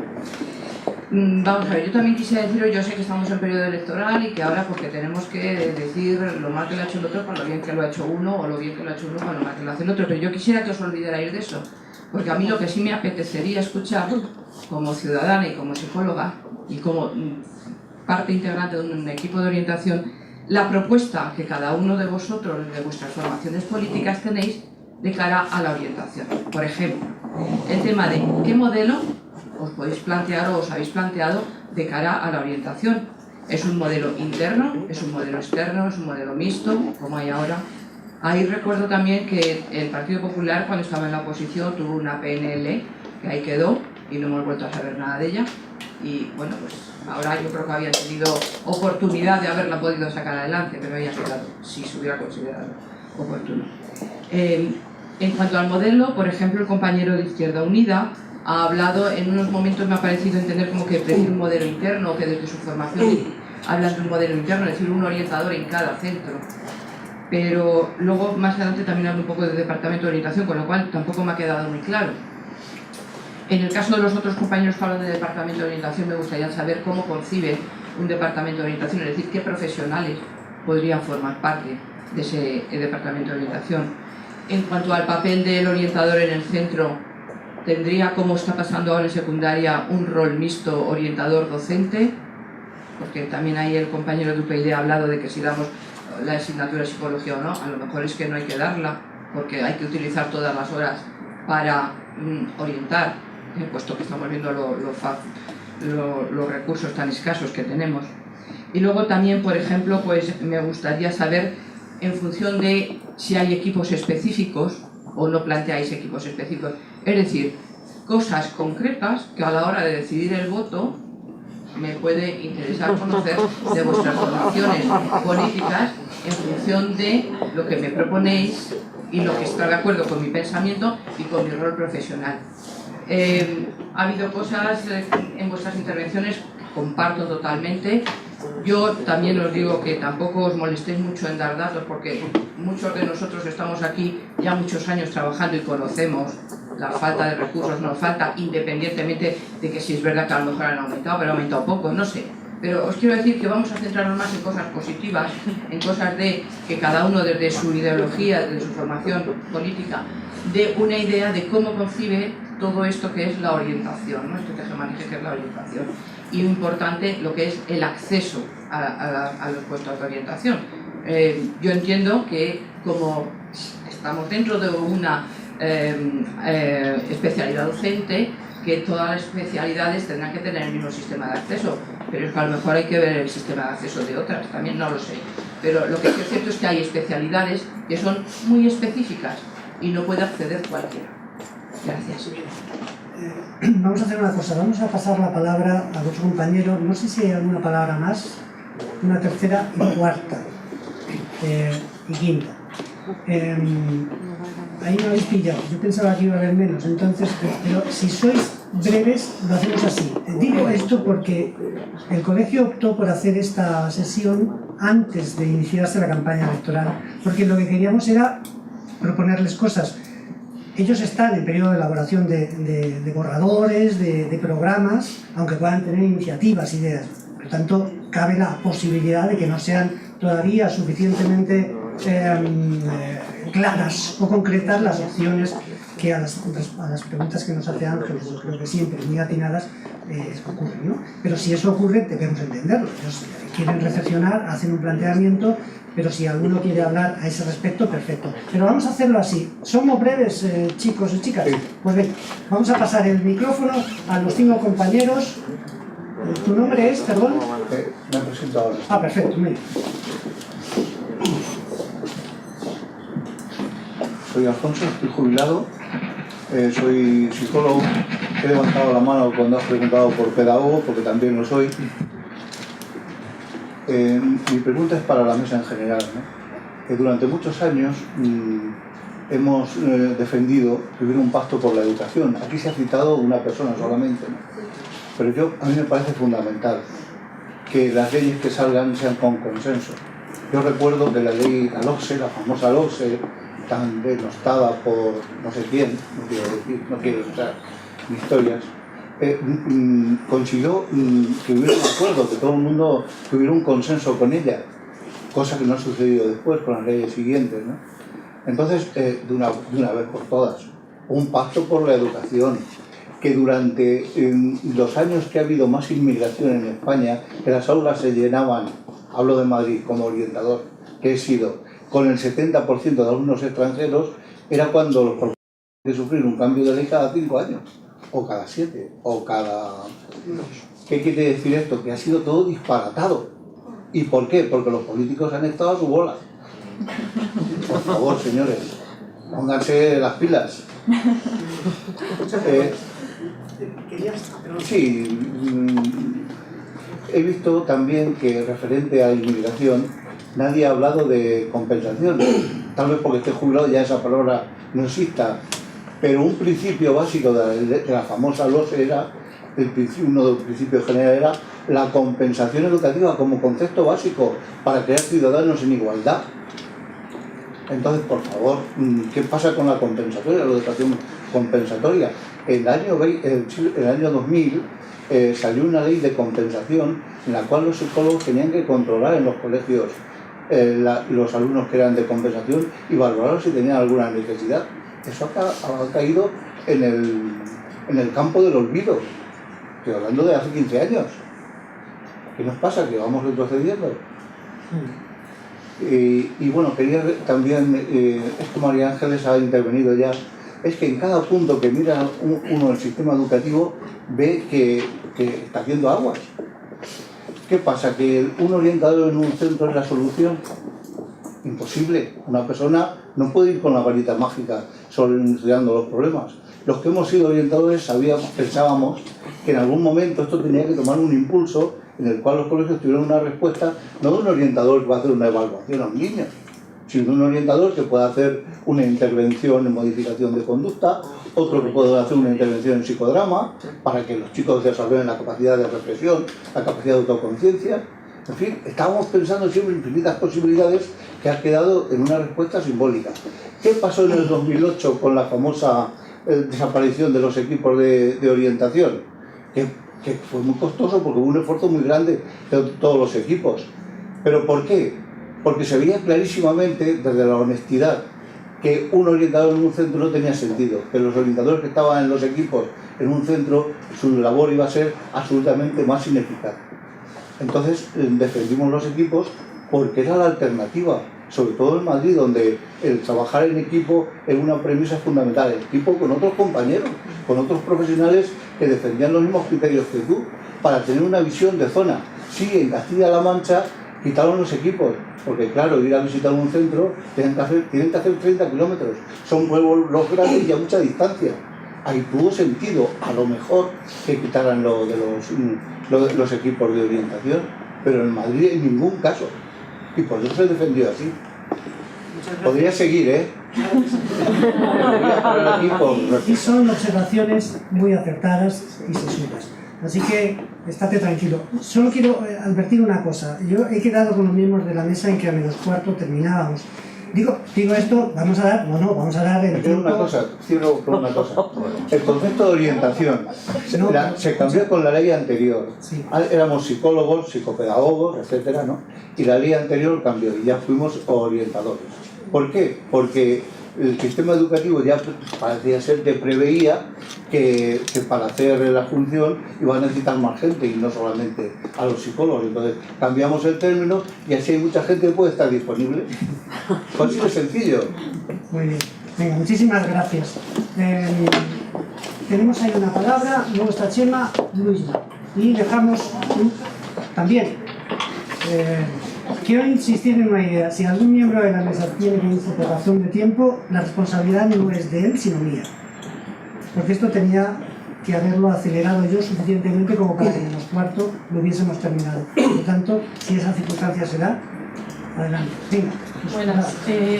Vamos a ver, yo también quisiera deciros, yo sé que estamos en periodo electoral y que ahora porque tenemos que decir lo mal que lo ha hecho el otro con lo bien que lo ha hecho uno, o lo bien que lo ha hecho uno con lo mal que lo hace el otro, pero yo quisiera que os olvidarais de eso, porque a mí lo que sí me apetecería escuchar como ciudadana y como psicóloga y como parte integrante de un equipo de orientación, la propuesta que cada uno de vosotros, de vuestras formaciones políticas, tenéis de cara a la orientación. Por ejemplo, el tema de qué modelo os podéis plantear o os habéis planteado de cara a la orientación. ¿Es un modelo interno? ¿Es un modelo externo? ¿Es un modelo mixto? Como hay ahora. Ahí recuerdo también que el Partido Popular, cuando estaba en la oposición, tuvo una PNL que ahí quedó y no hemos vuelto a saber nada de ella. Y bueno, pues ahora yo creo que había tenido oportunidad de haberla podido sacar adelante, pero ahí ha quedado, si se hubiera considerado oportuno. En cuanto al modelo, por ejemplo, el compañero de Izquierda Unida ha hablado, en unos momentos me ha parecido entender como que prefiere un modelo interno, que desde su formación hablan de un modelo interno, es decir, un orientador en cada centro. Pero luego más adelante también hablo un poco de departamento de orientación, con lo cual tampoco me ha quedado muy claro. En el caso de los otros compañeros que hablan de departamento de orientación, me gustaría saber cómo concibe un departamento de orientación, es decir, qué profesionales podrían formar parte de ese departamento de orientación. En cuanto al papel del orientador en el centro, ¿tendría, como está pasando ahora en secundaria, un rol mixto orientador-docente? Porque también ahí el compañero de UPyD ha hablado de que si damos la asignatura de psicología o no, a lo mejor es que no hay que darla, porque hay que utilizar todas las horas para orientar, puesto que estamos viendo los recursos tan escasos que tenemos. Y luego también, por ejemplo, pues me gustaría saber, en función de si hay equipos específicos o no planteáis equipos específicos, es decir, cosas concretas que a la hora de decidir el voto me puede interesar conocer de vuestras formaciones políticas en función de lo que me proponéis y lo que está de acuerdo con mi pensamiento y con mi rol profesional. Ha habido cosas en vuestras intervenciones que comparto totalmente. Yo también os digo que tampoco os molestéis mucho en dar datos, porque muchos de nosotros estamos aquí ya muchos años trabajando y conocemos la falta de recursos, nos falta, independientemente de que si es verdad que a lo mejor han aumentado, pero han aumentado poco, no sé. Pero os quiero decir que vamos a centrarnos más en cosas positivas, en cosas de que cada uno desde su ideología, desde su formación política, dé una idea de cómo concibe todo esto que es la orientación, ¿no? Este tejemaneje que es la orientación. Y importante lo que es el acceso a los puestos de orientación. Yo entiendo que como estamos dentro de una especialidad docente, que todas las especialidades tendrán que tener el mismo sistema de acceso, pero es que a lo mejor hay que ver el sistema de acceso de otras, también no lo sé. Pero lo que sí es cierto es que hay especialidades que son muy específicas y no puede acceder cualquiera. Gracias. Vamos a hacer una cosa, vamos a pasar la palabra a otro compañero, no sé si hay alguna palabra más, una tercera y cuarta y quinta. Ahí me habéis pillado, yo pensaba que iba a haber menos, entonces, pero si sois breves lo hacemos así. Digo esto porque el colegio optó por hacer esta sesión antes de iniciarse la campaña electoral, porque lo que queríamos era proponerles cosas. Ellos están en periodo de elaboración de borradores, de programas, aunque puedan tener iniciativas, ideas. Por lo tanto, cabe la posibilidad de que no sean todavía suficientemente claras o concretas las opciones que a las preguntas que nos hace Ángeles, yo creo que siempre muy atinadas, ocurren, ¿no? Pero si eso ocurre, debemos entenderlo. Ellos quieren reflexionar, hacen un planteamiento, pero si alguno quiere hablar a ese respecto, perfecto. Pero vamos a hacerlo así. ¿Somos breves, chicos y chicas? Sí. Pues bien, vamos a pasar el micrófono a los 5 compañeros. ¿Tu nombre es, perdón? Me presento ahora. Ah, perfecto, muy bien. Soy Alfonso, estoy jubilado, soy psicólogo. He levantado la mano cuando has preguntado por pedagogo, porque también lo soy. Mi pregunta es para la mesa en general, ¿no? Que durante muchos años hemos defendido que hubiera un pacto por la educación. Aquí se ha citado una persona solamente, ¿no? Pero a mí me parece fundamental que las leyes que salgan sean con consenso. Yo recuerdo que la ley, la LOCSE, la famosa LOCSE, tan denostada por no sé quién, no quiero decir, no quiero usar historias, consiguió que hubiera un acuerdo, que todo el mundo tuviera un consenso con ella, cosa que no ha sucedido después con las leyes siguientes, ¿no? Entonces, de una vez por todas, un pacto por la educación, que durante los años que ha habido más inmigración en España, que las aulas se llenaban, hablo de Madrid como orientador, que he sido, con el 70% de alumnos extranjeros, era cuando los profesores tenían que sufrir un cambio de ley cada 5 años, o cada 7, o cada 2. ¿Qué quiere decir esto? Que ha sido todo disparatado. ¿Y por qué? Porque los políticos han estado a su bola. Por favor, señores, pónganse las pilas. Sí, he visto también que referente a la inmigración nadie ha hablado de compensación, tal vez porque esté jubilado ya esa palabra no exista, pero un principio básico de la famosa LOCSE era, uno de los principios generales era la compensación educativa como concepto básico para crear ciudadanos en igualdad. Entonces, por favor, ¿qué pasa con la compensatoria, la educación compensatoria? En el año 2000 salió una ley de compensación en la cual los psicólogos tenían que controlar en los colegios los alumnos que eran de compensación y valorar si tenían alguna necesidad. Eso ha caído en el campo del olvido. Estoy hablando de hace 15 años. ¿Qué nos pasa? Que vamos retrocediendo. Y bueno, quería también, esto María Ángeles ha intervenido ya, es que en cada punto que mira uno del sistema educativo ve que está haciendo aguas. ¿Qué pasa? ¿Que un orientador en un centro es la solución? Imposible. Una persona no puede ir con la varita mágica solucionando los problemas. Los que hemos sido orientadores pensábamos que en algún momento esto tenía que tomar un impulso en el cual los colegios tuvieran una respuesta, no de un orientador que va a hacer una evaluación a un niño, sino de un orientador que pueda hacer una intervención en modificación de conducta, otro que pueda hacer una intervención en psicodrama, para que los chicos desarrollen la capacidad de reflexión, la capacidad de autoconciencia. En fin, estábamos pensando siempre en infinitas posibilidades que han quedado en una respuesta simbólica. ¿Qué pasó en el 2008 con la famosa desaparición de los equipos de orientación? Que fue muy costoso porque hubo un esfuerzo muy grande de todos los equipos. ¿Pero por qué? Porque se veía clarísimamente desde la honestidad que un orientador en un centro no tenía sentido, que los orientadores que estaban en los equipos en un centro, su labor iba a ser absolutamente más ineficaz. Entonces defendimos los equipos porque era la alternativa. sobre todo en Madrid, donde el trabajar en equipo es una premisa fundamental, el equipo con otros compañeros, con otros profesionales que defendían los mismos criterios que tú, para tener una visión de zona. Sí, en Castilla-La Mancha quitaron los equipos, porque claro, ir a visitar un centro tienen que hacer 30 kilómetros, son pueblos grandes y a mucha distancia. Ahí tuvo sentido, a lo mejor, que quitaran lo de los equipos de orientación, pero en Madrid en ningún caso, y por eso se defendió así. Podría seguir, ¿eh? Y son observaciones muy acertadas y sesudas. Así que estate tranquilo. Solo quiero advertir una cosa. Yo he quedado con los miembros de la mesa en que a -4 terminábamos. Digo esto, vamos a dar el tiempo. Cierro con una cosa. El concepto de orientación se cambió con la ley anterior. Sí. Éramos psicólogos, psicopedagogos, etcétera, ¿no? Y la ley anterior cambió y ya fuimos orientadores. ¿Por qué? Porque el sistema educativo ya parecía ser que preveía que para hacer la función iba a necesitar más gente y no solamente a los psicólogos. Entonces cambiamos el término y así hay mucha gente que puede estar disponible. Pues es sencillo. Muy bien. Venga, muchísimas gracias. Tenemos ahí una palabra, luego está Chema, Luisma. Y dejamos también. Quiero insistir en una idea. Si algún miembro de la mesa tiene que irse por razón de tiempo, la responsabilidad no es de él, sino mía. Porque esto tenía que haberlo acelerado yo suficientemente como para que en -4 lo hubiésemos terminado. Por lo tanto, si esa circunstancia se da, adelante. Venga. Buenas.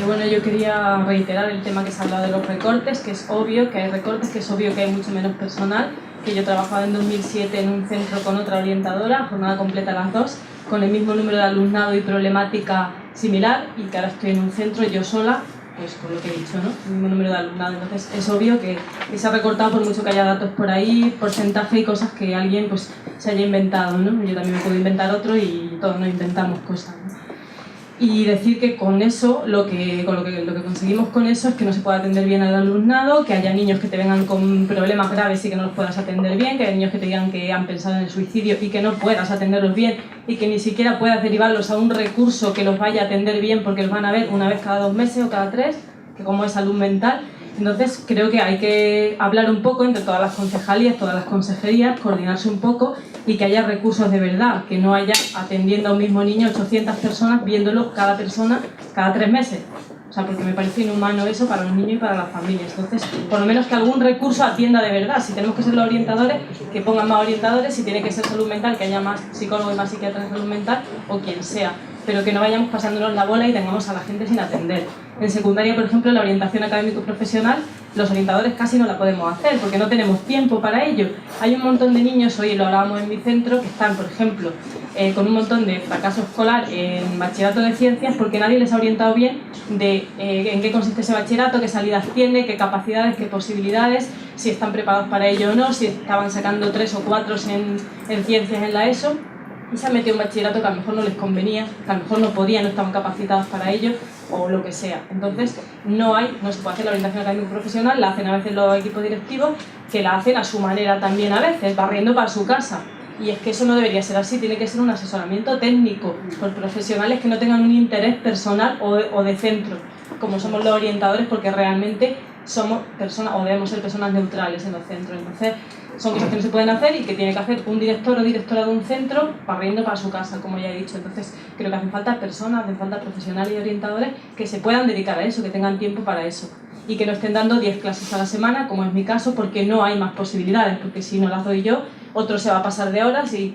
Bueno, yo quería reiterar el tema que se ha hablado de los recortes, que es obvio que hay recortes, que es obvio que hay mucho menos personal, que yo trabajaba en 2007 en un centro con otra orientadora, jornada completa las dos, con el mismo número de alumnado y problemática similar, y que ahora estoy en un centro yo sola, pues con lo que he dicho, ¿no? El mismo número de alumnado. Entonces es obvio que se ha recortado, por mucho que haya datos por ahí, porcentaje y cosas que alguien pues se haya inventado, ¿no? Yo también me puedo inventar otro y todos nos inventamos cosas, ¿no? Y decir que con eso, lo que conseguimos con eso es que no se pueda atender bien al alumnado, que haya niños que te vengan con problemas graves y que no los puedas atender bien, que haya niños que te digan que han pensado en el suicidio y que no puedas atenderlos bien y que ni siquiera puedas derivarlos a un recurso que los vaya a atender bien porque los van a ver una vez cada 2 meses o cada 3, que como es salud mental. Entonces creo que hay que hablar un poco entre todas las concejalías, todas las consejerías, coordinarse un poco y que haya recursos de verdad, que no haya atendiendo a un mismo niño 800 personas viéndolo cada persona cada 3 meses. O sea, porque me parece inhumano eso para los niños y para las familias. Entonces, por lo menos que algún recurso atienda de verdad. Si tenemos que ser los orientadores, que pongan más orientadores. Si tiene que ser salud mental, que haya más psicólogos y más psiquiatras de salud mental, o quien sea. Pero que no vayamos pasándonos la bola y tengamos a la gente sin atender. En secundaria, por ejemplo, la orientación académico-profesional, los orientadores casi no la podemos hacer porque no tenemos tiempo para ello. Hay un montón de niños, hoy lo hablábamos en mi centro, que están, por ejemplo, con un montón de fracaso escolar en bachillerato de ciencias porque nadie les ha orientado bien de en qué consiste ese bachillerato, qué salidas tiene, qué capacidades, qué posibilidades, si están preparados para ello o no, si estaban sacando 3 o 4 en ciencias en la ESO. Y se han metido un bachillerato que a lo mejor no les convenía, que a lo mejor no podían, no estaban capacitados para ello, o lo que sea. Entonces, no se puede hacer la orientación académica profesional, la hacen a veces los equipos directivos, que la hacen a su manera también a veces, barriendo para su casa. Y es que eso no debería ser así, tiene que ser un asesoramiento técnico por profesionales que no tengan un interés personal o de centro, como somos los orientadores, porque realmente somos personas, o debemos ser personas neutrales en los centros. Entonces, son cosas que no se pueden hacer y que tiene que hacer un director o directora de un centro barriendo para su casa, como ya he dicho. Entonces, creo que hacen falta personas, hacen falta profesionales y orientadores que se puedan dedicar a eso, que tengan tiempo para eso. Y que no estén dando 10 clases a la semana, como es mi caso, porque no hay más posibilidades, porque si no las doy yo, otro se va a pasar de horas y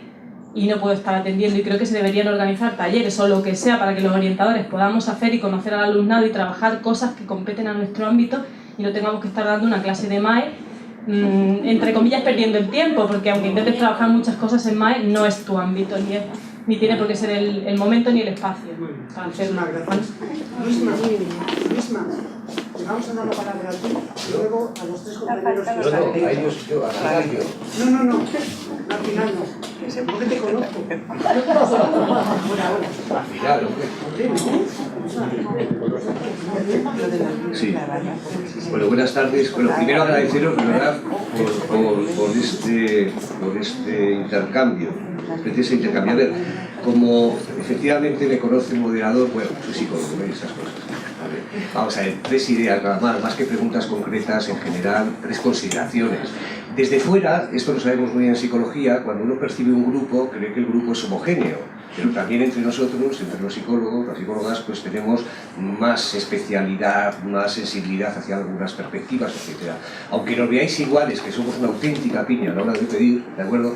no puedo estar atendiendo. Y creo que se deberían organizar talleres o lo que sea para que los orientadores podamos hacer y conocer al alumnado y trabajar cosas que competen a nuestro ámbito y no tengamos que estar dando una clase de MAE entre comillas perdiendo el tiempo, porque aunque intentes trabajar muchas cosas en MAE, no es tu ámbito, ni tiene por qué ser el momento ni el espacio para hacerlo. Luisma, vamos a dar la palabra a ti y luego a los 3 compañeros. No, a ellos yo, al final yo. No, al final no, porque te conozco. Al final, Sí. Bueno, buenas tardes. Bueno, primero agradeceros, de verdad, por este intercambio, ese intercambio. A ver, como efectivamente me conoce el moderador, bueno, soy psicólogo, ¿eh? Esas cosas. A ver, vamos a ver, 3 ideas nada más que preguntas concretas en general, 3 consideraciones. Desde fuera, esto lo sabemos muy bien en psicología, cuando uno percibe un grupo, cree que el grupo es homogéneo, pero también entre nosotros, entre los psicólogos, las psicólogas, pues tenemos más especialidad, más sensibilidad hacia algunas perspectivas, etc. Aunque nos veáis iguales, que somos una auténtica piña a la hora de pedir, ¿de acuerdo?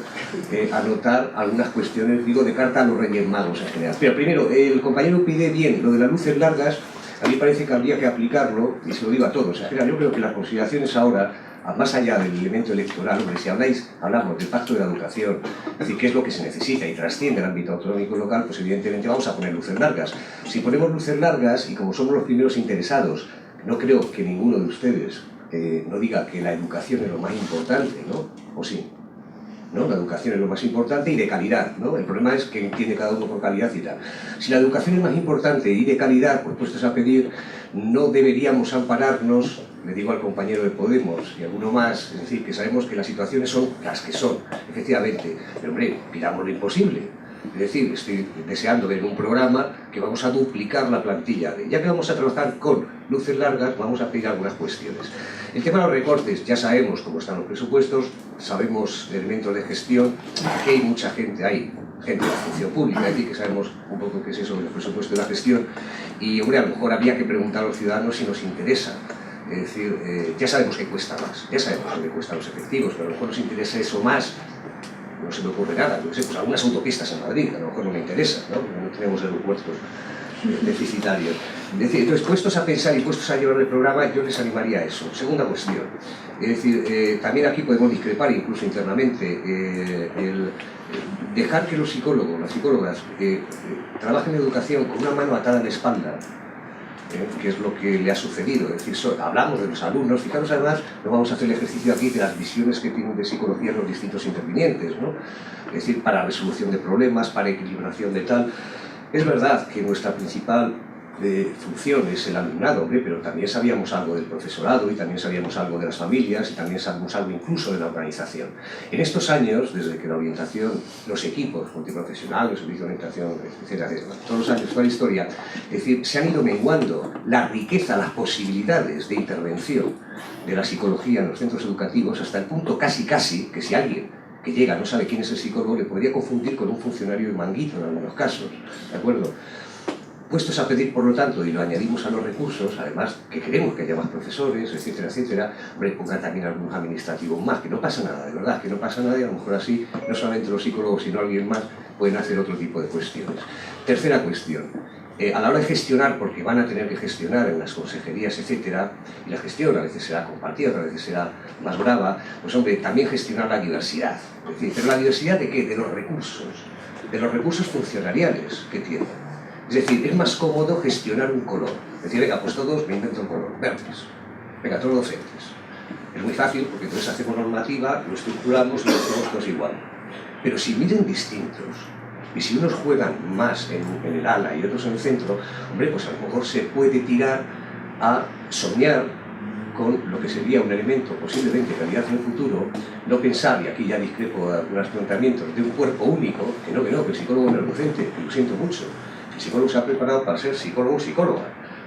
Anotar algunas cuestiones, digo, de carta a los Reyes Magos en general. Pero primero, el compañero pide bien lo de las luces largas. A mí parece que habría que aplicarlo, y se lo digo a todos. En general, yo creo que las consideraciones ahora, más allá del elemento electoral, hombre, si hablamos del pacto de la educación, es decir, qué es lo que se necesita y trasciende el ámbito autonómico local, pues evidentemente vamos a poner luces largas. Si ponemos luces largas, y como somos los primeros interesados, no creo que ninguno de ustedes no diga que la educación es lo más importante, ¿no? ¿O sí? ¿No? La educación es lo más importante y de calidad, ¿no? El problema es que entiende cada uno por calidad y tal. Si la educación es más importante y de calidad, pues puestos a pedir, no deberíamos ampararnos, le digo al compañero de Podemos y alguno más, es decir, que sabemos que las situaciones son las que son, efectivamente, pero hombre, pidamos lo imposible. Es decir, estoy deseando ver un programa que vamos a duplicar la plantilla. Ya que vamos a trabajar con luces largas, vamos a pedir algunas cuestiones. El tema de los recortes, ya sabemos cómo están los presupuestos, sabemos elementos de gestión, aquí hay mucha gente, gente de la función pública, aquí que sabemos un poco qué es eso del presupuesto y la gestión, y hombre, a lo mejor habría que preguntar a los ciudadanos si nos interesa. Es decir, ya sabemos que cuesta más, ya sabemos lo que cuestan los efectivos, pero a lo mejor nos interesa eso más. No se me ocurre nada, yo sé, pues algunas autopistas en Madrid, a lo mejor no me interesa, ¿no? Porque no tenemos aeropuertos deficitarios. Es decir, entonces, puestos a pensar y puestos a llevar el programa, yo les animaría a eso. Segunda cuestión, es decir, también aquí podemos discrepar incluso internamente, dejar que los psicólogos, las psicólogas, trabajen en educación con una mano atada a la espalda, que es lo que le ha sucedido. Es decir, hablamos de los alumnos, fijaros además, no vamos a hacer el ejercicio aquí de las visiones que tienen de psicología los distintos intervinientes, ¿no? Es decir, para resolución de problemas, para equilibración de tal. Es verdad que nuestra principal función es el alumnado, hombre, pero también sabíamos algo del profesorado y también sabíamos algo de las familias y también sabíamos algo incluso de la organización. En estos años, desde que la orientación, los equipos multiprofesionales, los servicios de orientación, etcétera, todos los años, toda la historia, es decir, se han ido menguando la riqueza, las posibilidades de intervención de la psicología en los centros educativos hasta el punto casi que si alguien que llega no sabe quién es el psicólogo le podría confundir con un funcionario de manguito en algunos casos, ¿de acuerdo? Puestos a pedir, por lo tanto, y lo añadimos a los recursos, además que queremos que haya más profesores, etcétera, etcétera, hombre, pongan también algunos administrativos más, que no pasa nada, de verdad, que no pasa nada, y a lo mejor así, no solamente los psicólogos, sino alguien más, pueden hacer otro tipo de cuestiones. Tercera cuestión, a la hora de gestionar, porque van a tener que gestionar en las consejerías, etcétera, y la gestión a veces será compartida, a veces será más brava, pues hombre, también gestionar la diversidad. Es decir, ¿pero la diversidad de qué? De los recursos funcionariales que tienen. Es decir, es más cómodo gestionar un color. Es decir, venga, pues todos me invento un color, verdes. Venga, todos docentes. Es muy fácil porque entonces hacemos normativa, lo estructuramos y lo hacemos todos igual. Pero si miren distintos, y si unos juegan más en el ala y otros en el centro, hombre, pues a lo mejor se puede tirar a soñar con lo que sería un elemento posiblemente de calidad en el futuro, no pensar, y aquí ya discrepo de algunos planteamientos, de un cuerpo único, que el psicólogo no es docente, que lo siento mucho. El psicólogo se ha preparado para ser psicólogo o psicóloga,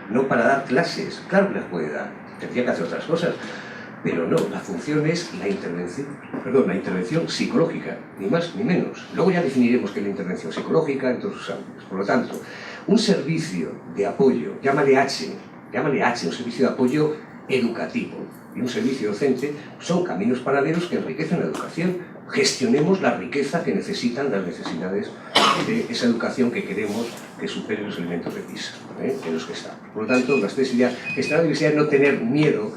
no para dar clases. Claro que las puede dar, tendría que hacer otras cosas, pero no, la función es la intervención psicológica, ni más ni menos. Luego ya definiremos qué es la intervención psicológica en todos sus ámbitos. Por lo tanto, un servicio de apoyo, llámale H, un servicio de apoyo educativo y un servicio docente, son caminos paralelos que enriquecen la educación. Gestionemos la riqueza que necesitan las necesidades de esa educación que queremos que supere los elementos de PISA, en los que estamos. Por lo tanto, las 3 ideas, gestionar la diversidad, no tener miedo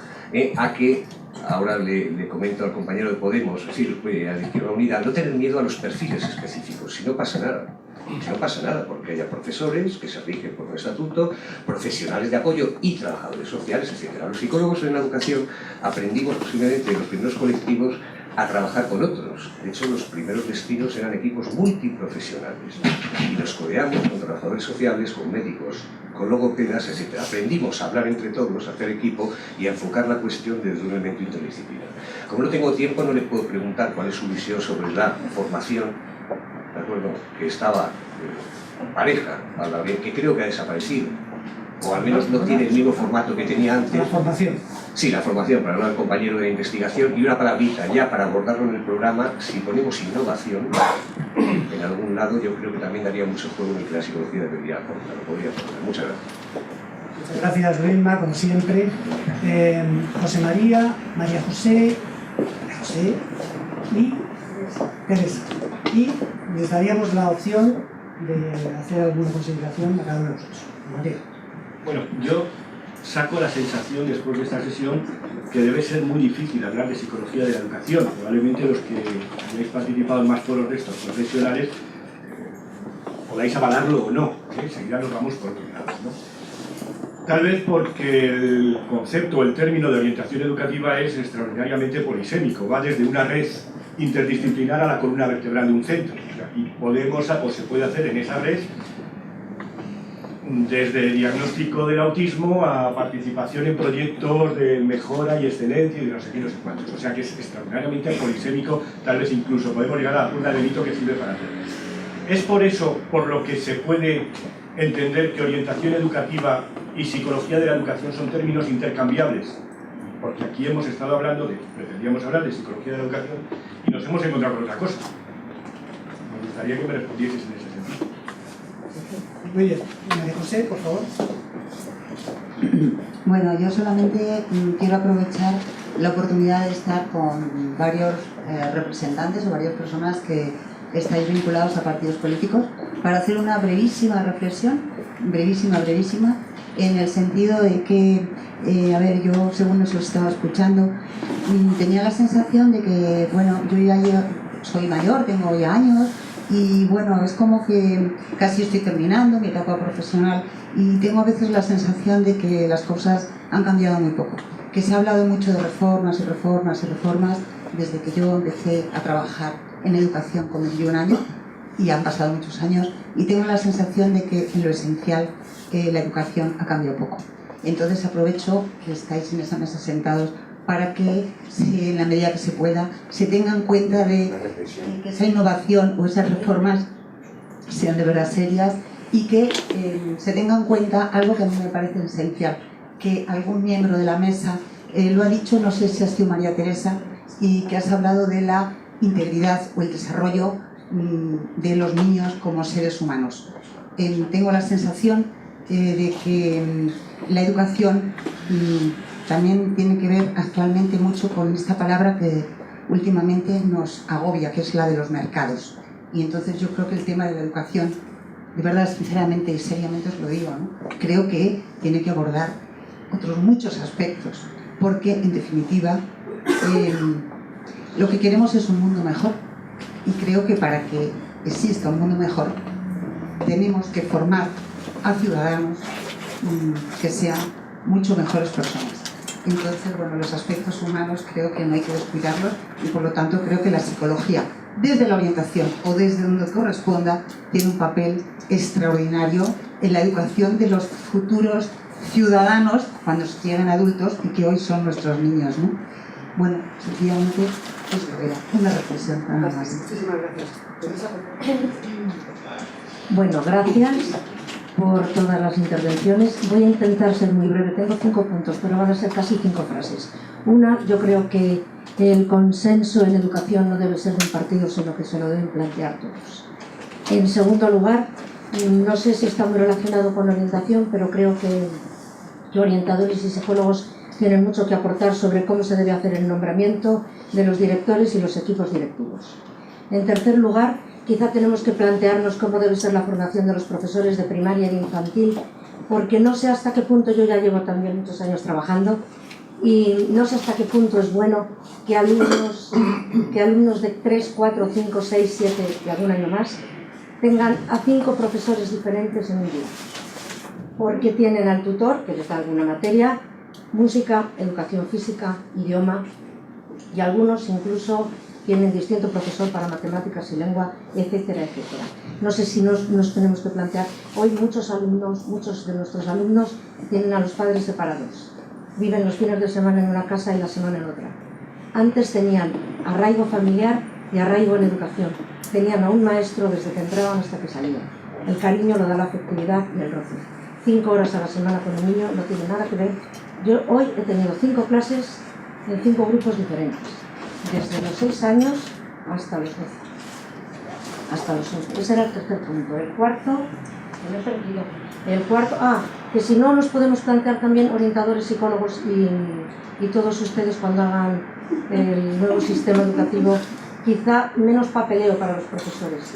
a que, ahora le comento al compañero de Podemos, es decir, a la Izquierda Unida, no tener miedo a los perfiles específicos, si no pasa nada. Si no pasa nada, porque haya profesores que se rigen por un estatuto, profesionales de apoyo y trabajadores sociales, etc. Los psicólogos en la educación aprendimos posiblemente en los primeros colectivos a trabajar con otros. De hecho, los primeros destinos eran equipos multiprofesionales y nos codeamos con trabajadores sociales, con médicos, con logopedas, etc. Aprendimos a hablar entre todos, a hacer equipo y a enfocar la cuestión desde un elemento interdisciplinar. Como no tengo tiempo, no le puedo preguntar cuál es su visión sobre la formación ¿de acuerdo?, que estaba en pareja, que creo que ha desaparecido, o al menos no tiene el mismo formato que tenía antes. La formación. Sí, la formación, para hablar del compañero de investigación, y una palabrita ya para abordarlo en el programa, si ponemos innovación en algún lado, yo creo que también daría mucho juego en el que la psicología debería aportar, lo podría aportar. Muchas gracias. Muchas gracias, Vilma, como siempre. José María, María José y Teresa. Y les daríamos la opción de hacer alguna consideración a cada uno de nosotros. María. Bueno, yo saco la sensación después de esta sesión que debe ser muy difícil hablar de psicología de la educación. Probablemente los que hayáis participado en más foros de estos profesionales podáis avalarlo o no, enseguida nos vamos por otros lados, ¿no? Tal vez porque el concepto, el término de orientación educativa es extraordinariamente polisémico, va desde una red interdisciplinar a la columna vertebral de un centro, y podemos o se puede hacer en esa red desde diagnóstico del autismo a participación en proyectos de mejora y excelencia y de no sé qué, no sé cuántos. O sea que es extraordinariamente polisémico, tal vez incluso podemos llegar a la punta del delito que sirve para hacer. Es por eso por lo que se puede entender que orientación educativa y psicología de la educación son términos intercambiables, porque aquí hemos estado hablando pretendíamos hablar de psicología de la educación y nos hemos encontrado con otra cosa. Me gustaría que me respondieses en ese sentido. Muy bien. María José, por favor. Bueno, yo solamente quiero aprovechar la oportunidad de estar con varios representantes o varias personas que estáis vinculados a partidos políticos para hacer una brevísima reflexión, brevísima, en el sentido de que, a ver, yo según os estaba escuchando, tenía la sensación de que, bueno, yo soy mayor, tengo ya años, y bueno, es como que casi estoy terminando mi etapa profesional y tengo a veces la sensación de que las cosas han cambiado muy poco, que se ha hablado mucho de reformas desde que yo empecé a trabajar en educación con 21 años y han pasado muchos años y tengo la sensación de que en lo esencial la educación ha cambiado poco. Entonces aprovecho que estáis en esa mesa sentados para que, en la medida que se pueda, se tenga en cuenta de que esa innovación o esas reformas sean de verdad serias y que se tenga en cuenta algo que a mí me parece esencial, que algún miembro de la mesa lo ha dicho, no sé si ha sido María Teresa, y que has hablado de la integridad o el desarrollo de los niños como seres humanos. Tengo la sensación de que la educación también tiene que ver actualmente mucho con esta palabra que últimamente nos agobia, que es la de los mercados. Y entonces yo creo que el tema de la educación, de verdad, sinceramente y seriamente os lo digo, ¿no? Creo que tiene que abordar otros muchos aspectos, porque en definitiva lo que queremos es un mundo mejor. Y creo que para que exista un mundo mejor tenemos que formar a ciudadanos que sean mucho mejores personas. Entonces, bueno, los aspectos humanos creo que no hay que descuidarlos y por lo tanto creo que la psicología, desde la orientación o desde donde corresponda, tiene un papel extraordinario en la educación de los futuros ciudadanos cuando se llegan adultos y que hoy son nuestros niños, ¿no? Bueno, sencillamente esto era una reflexión nada más. Muchísimas gracias. Bueno, gracias por todas las intervenciones. Voy a intentar ser muy breve. Tengo 5 puntos, pero van a ser casi 5 frases. Una, yo creo que el consenso en educación no debe ser de un partido, sino que se lo deben plantear todos. En segundo lugar, no sé si está muy relacionado con la orientación, pero creo que orientadores y psicólogos tienen mucho que aportar sobre cómo se debe hacer el nombramiento de los directores y los equipos directivos. En tercer lugar, quizá tenemos que plantearnos cómo debe ser la formación de los profesores de primaria y de infantil, porque no sé hasta qué punto, yo ya llevo también muchos años trabajando, y no sé hasta qué punto es bueno que alumnos de 3, 4, 5, 6, 7 y algún año más tengan a 5 profesores diferentes en un día, porque tienen al tutor, que les da alguna materia, música, educación física, idioma, y algunos incluso tienen distinto profesor para matemáticas y lengua, etcétera, etcétera. No sé si nos tenemos que plantear, hoy muchos de nuestros alumnos tienen a los padres separados, viven los fines de semana en una casa y la semana en otra. Antes tenían arraigo familiar y arraigo en educación. Tenían a un maestro desde que entraban hasta que salían. El cariño lo da la afectividad y el roce. 5 horas a la semana con un niño no tiene nada que ver. Yo hoy he tenido 5 clases en 5 grupos diferentes, desde los 6 años hasta los 12. Hasta los 11. Ese era el tercer punto. El cuarto, me he perdido. El cuarto, que si no nos podemos plantear también orientadores, psicólogos y todos ustedes cuando hagan el nuevo sistema educativo, quizá menos papeleo para los profesores.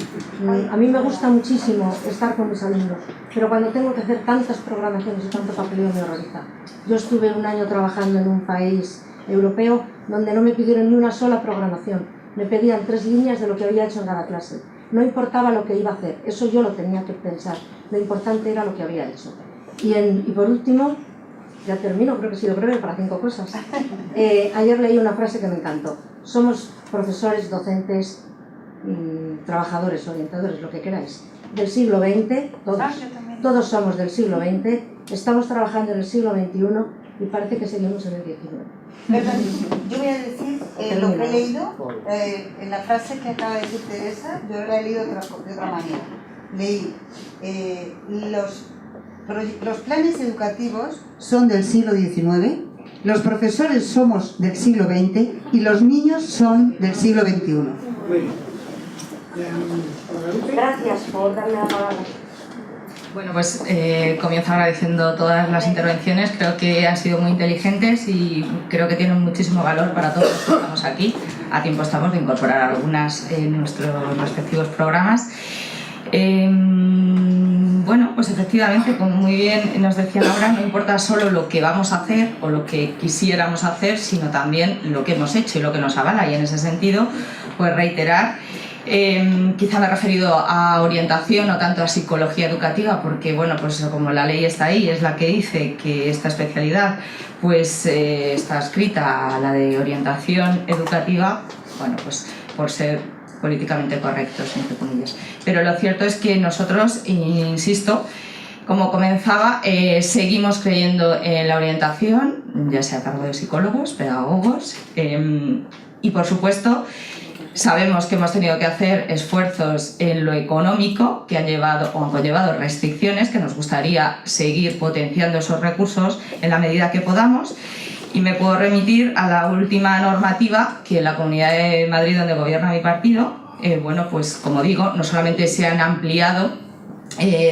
A mí me gusta muchísimo estar con mis alumnos, pero cuando tengo que hacer tantas programaciones y tanto papeleo me horroriza. Yo estuve un año trabajando en un país europeo donde no me pidieron ni una sola programación. Me pedían 3 líneas de lo que había hecho en cada clase. No importaba lo que iba a hacer, eso yo lo tenía que pensar. Lo importante era lo que había hecho. Y por último, ya termino, creo que he sido breve para 5 cosas. Ayer leí una frase que me encantó. Somos profesores, docentes, trabajadores, orientadores, lo que queráis, del siglo XX, todos somos del siglo XX, estamos trabajando en el siglo XXI y parece que seguimos en el XIX. Yo voy a decir lo que he leído, en la frase que acaba de decir Teresa, yo la he leído de otra manera. Leí, los planes educativos son del siglo XIX, los profesores somos del siglo XX y los niños son del siglo XXI. Gracias por darme la palabra. Bueno, pues comienzo agradeciendo todas las intervenciones, creo que han sido muy inteligentes y creo que tienen muchísimo valor para todos los que estamos aquí. A tiempo estamos de incorporar algunas en nuestros respectivos programas. Bueno, pues efectivamente, como muy bien nos decían ahora, no importa solo lo que vamos a hacer o lo que quisiéramos hacer, sino también lo que hemos hecho y lo que nos avala. Y en ese sentido, pues reiterar, quizá me he referido a orientación, no tanto a psicología educativa, porque bueno, pues como la ley está ahí, es la que dice que esta especialidad pues está escrita a la de orientación educativa, bueno, pues por ser políticamente correctos, entre comillas. Pero lo cierto es que nosotros, insisto, como comenzaba, seguimos creyendo en la orientación, ya sea a cargo de psicólogos, pedagogos, y por supuesto sabemos que hemos tenido que hacer esfuerzos en lo económico que han llevado o han conllevado restricciones, que nos gustaría seguir potenciando esos recursos en la medida que podamos. Y me puedo remitir a la última normativa que en la Comunidad de Madrid, donde gobierna mi partido, bueno, pues como digo, no solamente se han ampliado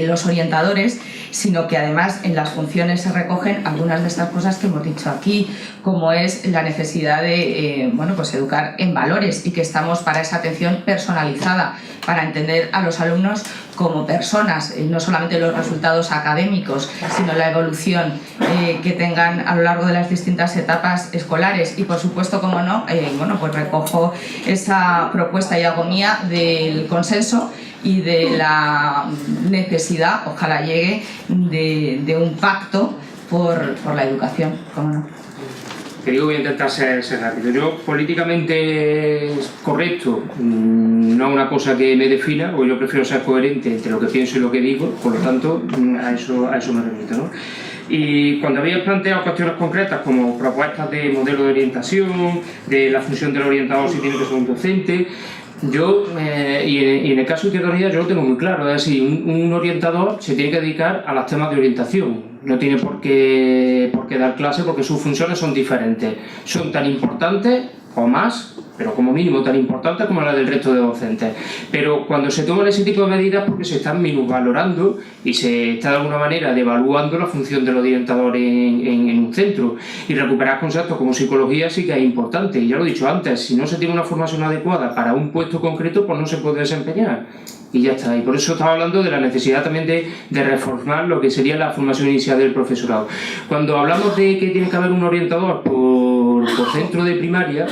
los orientadores, sino que además en las funciones se recogen algunas de estas cosas que hemos dicho aquí, como es la necesidad de bueno, pues educar en valores y que estamos para esa atención personalizada, para entender a los alumnos como personas, no solamente los resultados académicos, sino la evolución que tengan a lo largo de las distintas etapas escolares. Y por supuesto, como no, bueno, pues recojo esa propuesta y hago mía del consenso y de la necesidad, ojalá llegue, de un pacto por la educación, ¿cómo no? Que digo, voy a intentar ser rápido. Yo, políticamente correcto, no es una cosa que me defina, porque yo prefiero ser coherente entre lo que pienso y lo que digo, por lo tanto, a eso me remito, ¿no? Y cuando habéis planteado cuestiones concretas como propuestas de modelo de orientación, de la función del orientador si tiene que ser un docente, yo, y en el caso de Izquierda Unida yo lo tengo muy claro, es decir, un orientador se tiene que dedicar a los temas de orientación, no tiene por qué dar clase porque sus funciones son diferentes, son tan importantes o más, pero como mínimo tan importantes como las del resto de docentes. Pero cuando se toman ese tipo de medidas porque se están minusvalorando y se está de alguna manera devaluando la función del orientador en un centro. Y recuperar conceptos como psicología sí que es importante. Y ya lo he dicho antes, si no se tiene una formación adecuada para un puesto concreto, pues no se puede desempeñar. Y ya está. Y por eso estaba hablando de la necesidad también de reformar lo que sería la formación inicial del profesorado. Cuando hablamos de que tiene que haber un orientador por centro de primaria,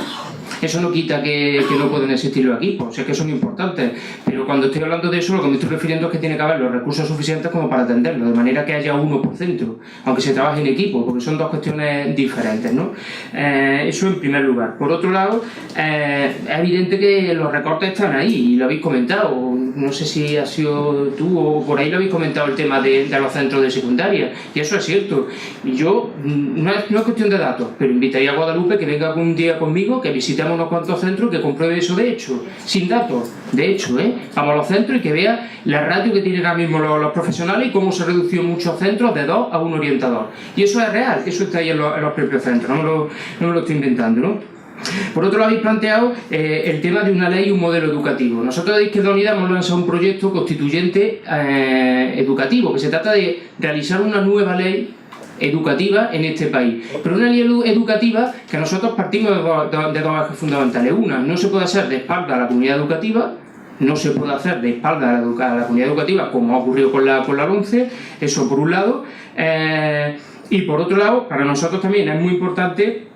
eso no quita que no pueden existir los equipos, o sea que son importantes, pero cuando estoy hablando de eso lo que me estoy refiriendo es que tiene que haber los recursos suficientes como para atenderlo, de manera que haya uno por centro, aunque se trabaje en equipo, porque son dos cuestiones diferentes, ¿no? Eso en primer lugar. Por otro lado, es evidente que los recortes están ahí, y lo habéis comentado, no sé si has sido tú o por ahí lo habéis comentado, el tema de los centros de secundaria, y eso es cierto. Y yo, no es cuestión de datos, pero invitaría a Guadalupe que venga algún día conmigo, que visitemos unos cuantos centros, que compruebe eso de hecho, sin datos, de hecho, vamos a los centros y que vea la ratio que tienen ahora mismo los profesionales y cómo se redució en muchos centros de 2 a 1 orientador. Y eso es real, eso está ahí en los propios centros, no me lo estoy inventando, ¿no? Por otro lado, habéis planteado el tema de una ley y un modelo educativo. Nosotros de Izquierda Unida hemos lanzado un proyecto constituyente educativo, que se trata de realizar una nueva ley educativa en este país, pero una ley educativa que nosotros partimos de dos ejes fundamentales. Una, no se puede hacer de espalda a la comunidad educativa, no se puede hacer de espalda a la comunidad educativa como ha ocurrido con la LOMCE, eso por un lado, y por otro lado, para nosotros también es muy importante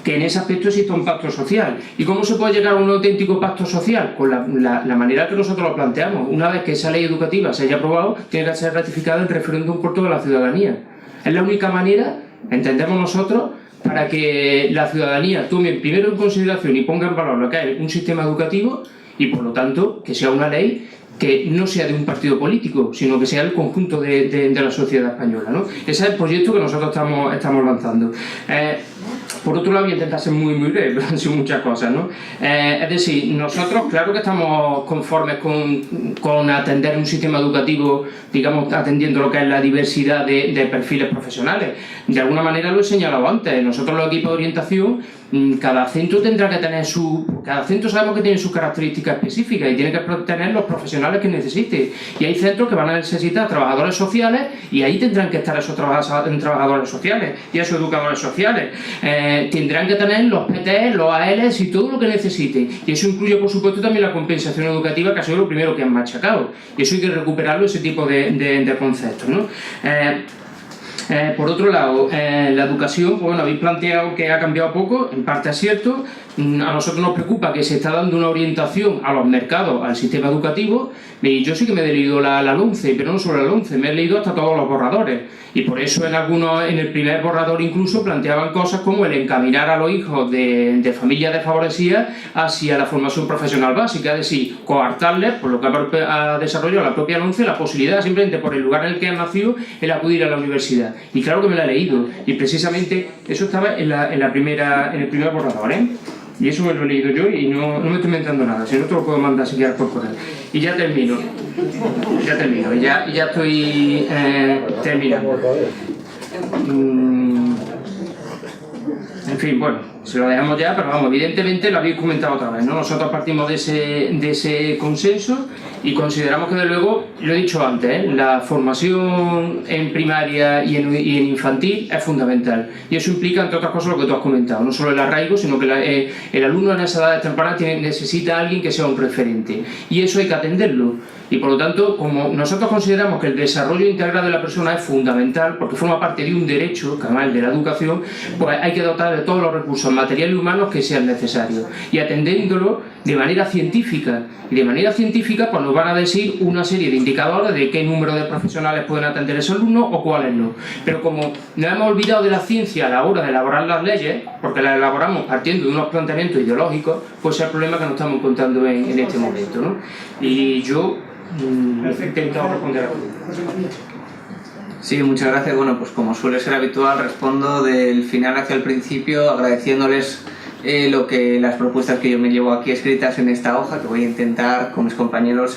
que en ese aspecto exista un pacto social. ¿Y cómo se puede llegar a un auténtico pacto social? Con la manera que nosotros lo planteamos. Una vez que esa ley educativa se haya aprobado, tiene que ser ratificada en referéndum por toda la ciudadanía. Es la única manera, entendemos nosotros, para que la ciudadanía tome primero en consideración y ponga en valor lo que es un sistema educativo y, por lo tanto, que sea una ley que no sea de un partido político, sino que sea el conjunto de la sociedad española, ¿no? Ese es el proyecto que nosotros estamos lanzando. Por otro lado, voy a intentar ser muy breve, pero han sido muchas cosas, ¿no? Es decir, nosotros claro que estamos conformes con atender un sistema educativo, digamos, atendiendo lo que es la diversidad de perfiles profesionales. De alguna manera lo he señalado antes, nosotros los equipos de orientación, cada centro tendrá que tener cada centro sabemos que tiene sus características específicas y tiene que tener los profesionales que necesite. Y hay centros que van a necesitar trabajadores sociales y ahí tendrán que estar esos trabajadores sociales y esos educadores sociales. Tendrán que tener los PTs, los ALs y todo lo que necesiten. Y eso incluye, por supuesto, también la compensación educativa, que ha sido lo primero que han machacado. Y eso hay que recuperarlo, ese tipo de conceptos, ¿no? Por otro lado, la educación, pues bueno, habéis planteado que ha cambiado poco, en parte es cierto. A nosotros nos preocupa que se está dando una orientación a los mercados, al sistema educativo, y yo sí que me he leído la LOMCE, pero no solo la LOMCE, me he leído hasta todos los borradores, y por eso en el primer borrador incluso planteaban cosas como el encaminar a los hijos de familias desfavorecidas hacia la formación profesional básica, es decir, coartarles, por lo que ha desarrollado la propia LOMCE, la posibilidad simplemente por el lugar en el que han nacido el acudir a la universidad. Y claro que me la he leído, y precisamente eso estaba en el primer borrador, y eso me lo he leído yo y no me estoy inventando nada, si no te lo puedo mandar si quieres por correo. Y ya termino, ya estoy terminando. En fin, bueno, se lo dejamos ya, pero vamos, evidentemente lo habéis comentado otra vez, ¿no? Nosotros partimos de ese consenso y consideramos que, de luego, lo he dicho antes, la formación en primaria y en infantil es fundamental. Y eso implica, entre otras cosas, lo que tú has comentado, no solo el arraigo, sino que el alumno en esa edad temprana necesita a alguien que sea un referente. Y eso hay que atenderlo. Y por lo tanto, como nosotros consideramos que el desarrollo integral de la persona es fundamental, porque forma parte de un derecho, que además es de la educación, pues hay que dotar de todos los recursos materiales y humanos que sean necesarios. Y atendiéndolo de manera científica. Y de manera científica, pues nos van a decir una serie de indicadores de qué número de profesionales pueden atender ese alumno o cuáles no. Pero como nos hemos olvidado de la ciencia a la hora de elaborar las leyes, porque las elaboramos partiendo de unos planteamientos ideológicos, pues es el problema que nos estamos encontrando en este momento, ¿no? Y yo he intentado responder a todo. Sí, muchas gracias. Bueno, pues como suele ser habitual, respondo del final hacia el principio, agradeciéndoles las propuestas que yo me llevo aquí escritas en esta hoja, que voy a intentar con mis compañeros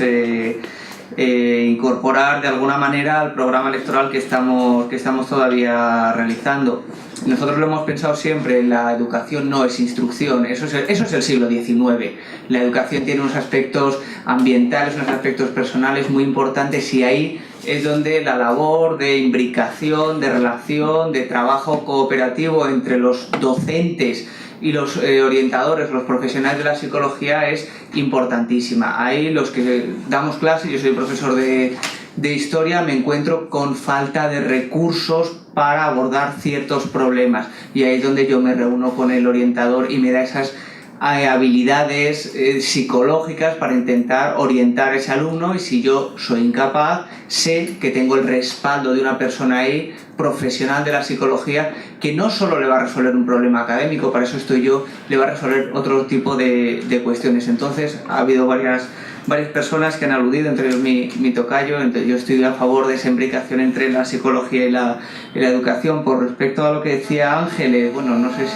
incorporar de alguna manera al programa electoral que estamos todavía realizando. Nosotros lo hemos pensado siempre, la educación no es instrucción, eso es el siglo XIX. La educación tiene unos aspectos ambientales, unos aspectos personales muy importantes, y ahí es donde la labor de imbricación, de relación, de trabajo cooperativo entre los docentes y los orientadores, los profesionales de la psicología, es importantísima. Ahí los que damos clases, yo soy profesor de historia, me encuentro con falta de recursos para abordar ciertos problemas, y ahí es donde yo me reúno con el orientador y me da esas habilidades psicológicas para intentar orientar a ese alumno, y si yo soy incapaz, sé que tengo el respaldo de una persona ahí, profesional de la psicología, que no solo le va a resolver un problema académico, para eso estoy yo, le va a resolver otro tipo de cuestiones. Entonces ha habido varias varias personas que han aludido, entre ellos mi tocayo. Entonces, yo estoy a favor de esa imbricación entre la psicología y la educación. Por respecto a lo que decía Ángeles, bueno, no sé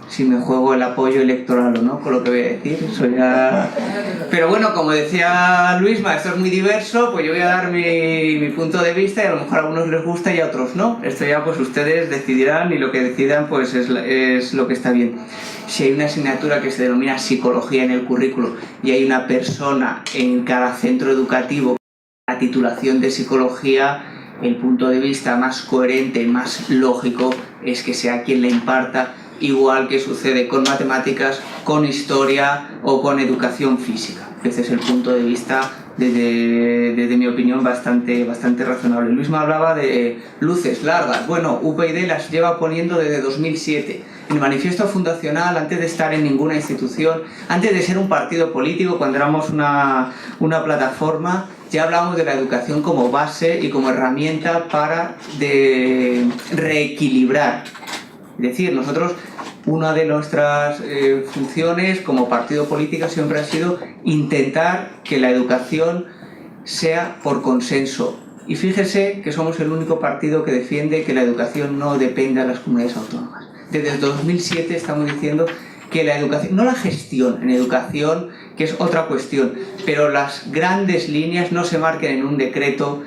si me juego el apoyo electoral o no con lo que voy a decir, eso ya... Pero bueno, como decía Luisma, esto es muy diverso, pues yo voy a dar mi punto de vista y a lo mejor a algunos les gusta y a otros no. Esto ya pues ustedes decidirán y lo que decidan pues es lo que está bien. Si hay una asignatura que se denomina psicología en el currículo y hay una persona en cada centro educativo con la titulación de psicología, el punto de vista más coherente, más lógico es que sea quien la imparta, igual que sucede con matemáticas, con historia o con educación física. Ese es el punto de vista, desde mi opinión, bastante razonable. Luis me hablaba de luces largas. Bueno, UPyD las lleva poniendo desde 2007. En el manifiesto fundacional, antes de estar en ninguna institución, antes de ser un partido político, cuando éramos una plataforma, ya hablábamos de la educación como base y como herramienta para reequilibrar. Es decir, nosotros, una de nuestras funciones como partido político siempre ha sido intentar que la educación sea por consenso. Y fíjese que somos el único partido que defiende que la educación no dependa de las comunidades autónomas. Desde el 2007 estamos diciendo que la educación, no la gestión en educación, que es otra cuestión, pero las grandes líneas no se marquen en un decreto,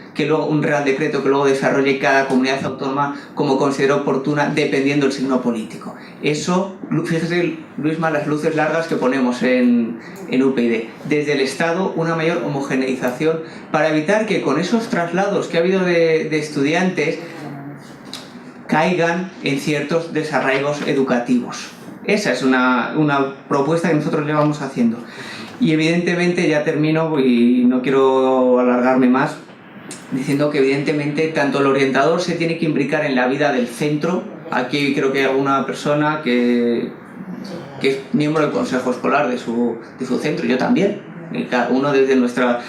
un real decreto que luego desarrolle cada comunidad autónoma como considere oportuna, dependiendo del signo político. Eso, fíjese, Luisma, las luces largas que ponemos en UPyD. Desde el Estado, una mayor homogeneización para evitar que con esos traslados que ha habido de estudiantes caigan en ciertos desarraigos educativos. Esa es una propuesta que nosotros llevamos haciendo. Y evidentemente, ya termino y no quiero alargarme más, diciendo que evidentemente tanto el orientador se tiene que imbricar en la vida del centro. Aquí creo que hay alguna persona que es miembro del consejo escolar de su centro, yo también. Cada uno desde nuestra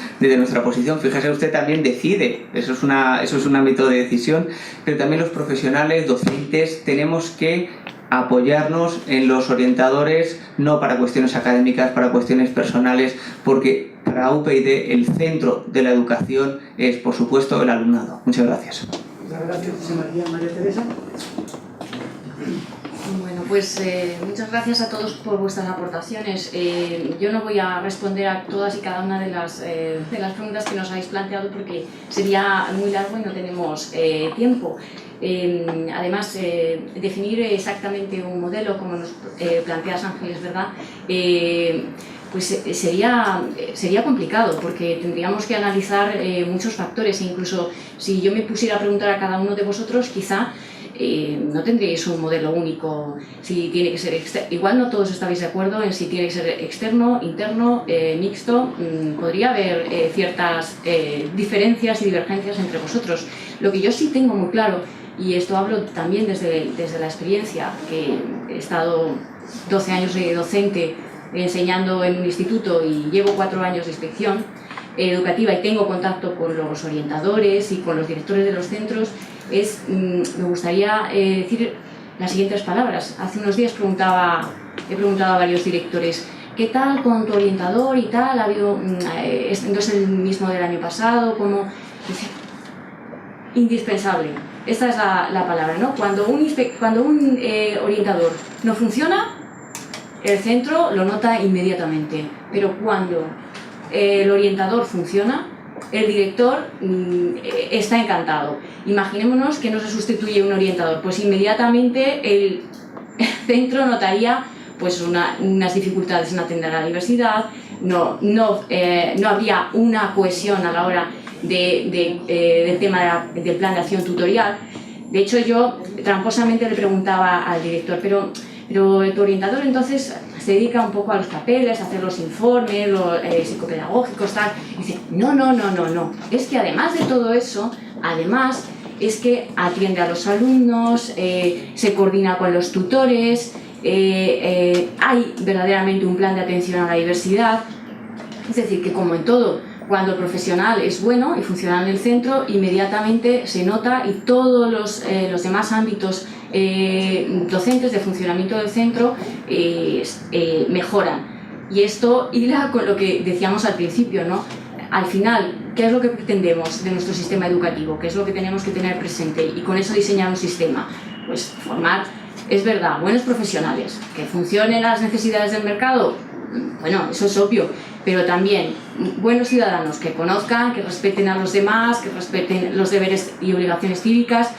posición, fíjese, usted también decide, eso es un ámbito de decisión, pero también los profesionales, docentes, tenemos que apoyarnos en los orientadores, no para cuestiones académicas, para cuestiones personales, porque para UPyD el centro de la educación es, por supuesto, el alumnado. Muchas gracias. Muchas gracias, José María Teresa. Bueno, pues muchas gracias a todos por vuestras aportaciones. Yo no voy a responder a todas y cada una de las preguntas que nos habéis planteado porque sería muy largo y no tenemos tiempo. Además, definir exactamente un modelo, como nos planteas, Ángeles, ¿verdad? Pues sería complicado porque tendríamos que analizar muchos factores e incluso si yo me pusiera a preguntar a cada uno de vosotros, quizá no tendríais un modelo único, si tiene que ser externo. Igual no todos estáis de acuerdo en si tiene que ser externo, interno, mixto. Podría haber ciertas diferencias y divergencias entre vosotros. Lo que yo sí tengo muy claro, y esto hablo también desde la experiencia, que he estado 12 años de docente enseñando en un instituto y llevo 4 años de inspección educativa y tengo contacto con los orientadores y con los directores de los centros, me gustaría decir las siguientes palabras. Hace unos días he preguntado a varios directores, ¿qué tal con tu orientador y tal? ¿Ha habido, no es el mismo del año pasado? ¿Cómo? Dice, indispensable. Esta es la palabra, ¿no? Cuando un orientador no funciona, el centro lo nota inmediatamente. Pero cuando el orientador funciona, el director está encantado. Imaginémonos que no se sustituye un orientador, pues inmediatamente el centro notaría pues unas dificultades en atender a la diversidad, no habría una cohesión a la hora del tema del plan de acción tutorial. De hecho, yo tramposamente le preguntaba al director, pero tu orientador entonces se dedica un poco a los papeles, a hacer los informes, los psicopedagógicos, tal. Y dice, no. Es que además de todo eso, es que atiende a los alumnos, se coordina con los tutores, hay verdaderamente un plan de atención a la diversidad. Es decir, que como en todo, cuando el profesional es bueno y funciona en el centro, inmediatamente se nota y todos los demás ámbitos docentes de funcionamiento del centro mejoran. Y esto hila con lo que decíamos al principio, ¿no? Al final, ¿qué es lo que pretendemos de nuestro sistema educativo? ¿Qué es lo que tenemos que tener presente? Y con eso diseñar un sistema. Pues formar, es verdad, buenos profesionales, que funcionen las necesidades del mercado, bueno, eso es obvio, pero también buenos ciudadanos que conozcan, que respeten a los demás, que respeten los deberes y obligaciones cívicas,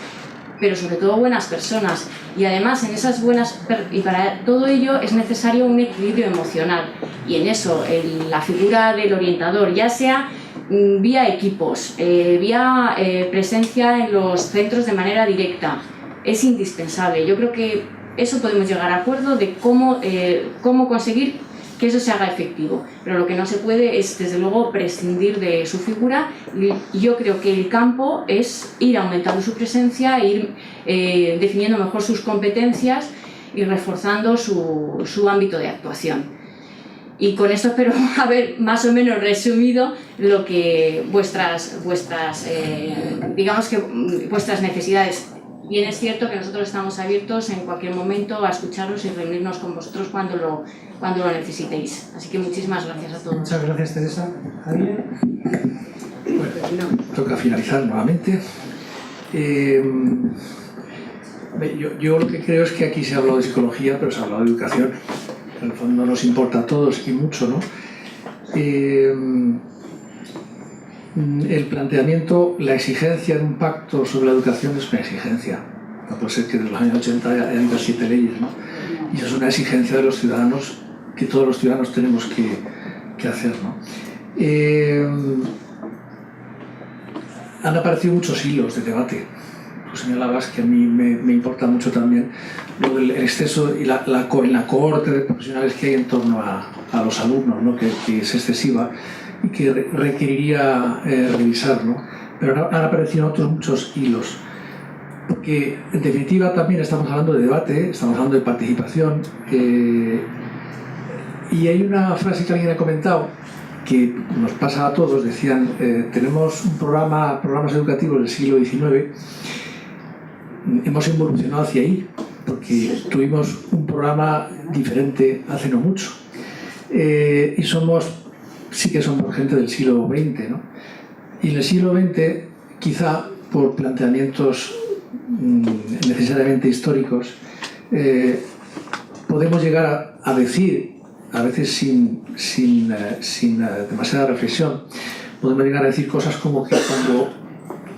pero sobre todo buenas personas. Y además, en esas buenas, y para todo ello es necesario un equilibrio emocional. Y en eso, la figura del orientador, ya sea vía equipos, vía presencia en los centros de manera directa, es indispensable. Yo creo que eso podemos llegar a acuerdo de cómo conseguir que eso se haga efectivo, pero lo que no se puede es, desde luego, prescindir de su figura. Y yo creo que el campo es ir aumentando su presencia, ir definiendo mejor sus competencias y reforzando su ámbito de actuación. Y con esto espero haber más o menos resumido lo que vuestras necesidades. Bien, es cierto que nosotros estamos abiertos en cualquier momento a escucharos y reunirnos con vosotros cuando lo necesitéis. Así que muchísimas gracias a todos. Muchas gracias, Teresa. Javier. Bueno, toca finalizar nuevamente. Yo lo que creo es que aquí se ha hablado de psicología, pero se ha hablado de educación. En el fondo nos importa a todos y mucho, ¿no? El planteamiento, la exigencia de un pacto sobre la educación es una exigencia. No puede ser que desde los años 80 hayan 7 leyes, ¿no? Y eso es una exigencia de los ciudadanos, que todos los ciudadanos tenemos que hacer, ¿no? Han aparecido muchos hilos de debate. Tú señalabas que a mí me importa mucho también lo del exceso y la cohorte de profesionales que hay en torno a los alumnos, ¿no? que es excesiva y que requeriría revisar, ¿no? Pero han aparecido otros muchos hilos, porque en definitiva también estamos hablando de debate, estamos hablando de participación, y hay una frase que alguien ha comentado que nos pasa a todos. Decían, tenemos programas educativos del siglo XIX, hemos evolucionado hacia ahí, porque tuvimos un programa diferente hace no mucho, y sí que somos gente del siglo XX, ¿no? Y en el siglo XX, quizá por planteamientos necesariamente históricos, podemos llegar a decir, a veces sin demasiada reflexión, podemos llegar a decir cosas como que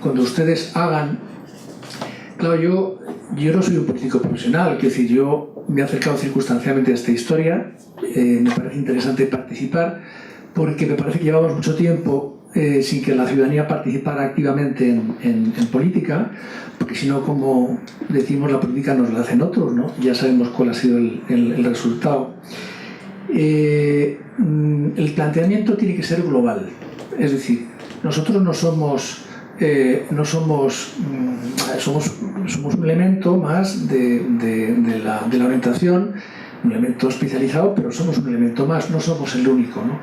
cuando ustedes hagan... Claro, yo no soy un político profesional, es decir, yo me he acercado circunstancialmente a esta historia, me parece interesante participar, porque me parece que llevamos mucho tiempo sin que la ciudadanía participara activamente en política, porque si no, como decimos, la política nos la hacen otros, ¿no? Ya sabemos cuál ha sido el resultado. El planteamiento tiene que ser global, es decir, nosotros somos un elemento más de la orientación, un elemento especializado, pero somos un elemento más, no somos el único, ¿no?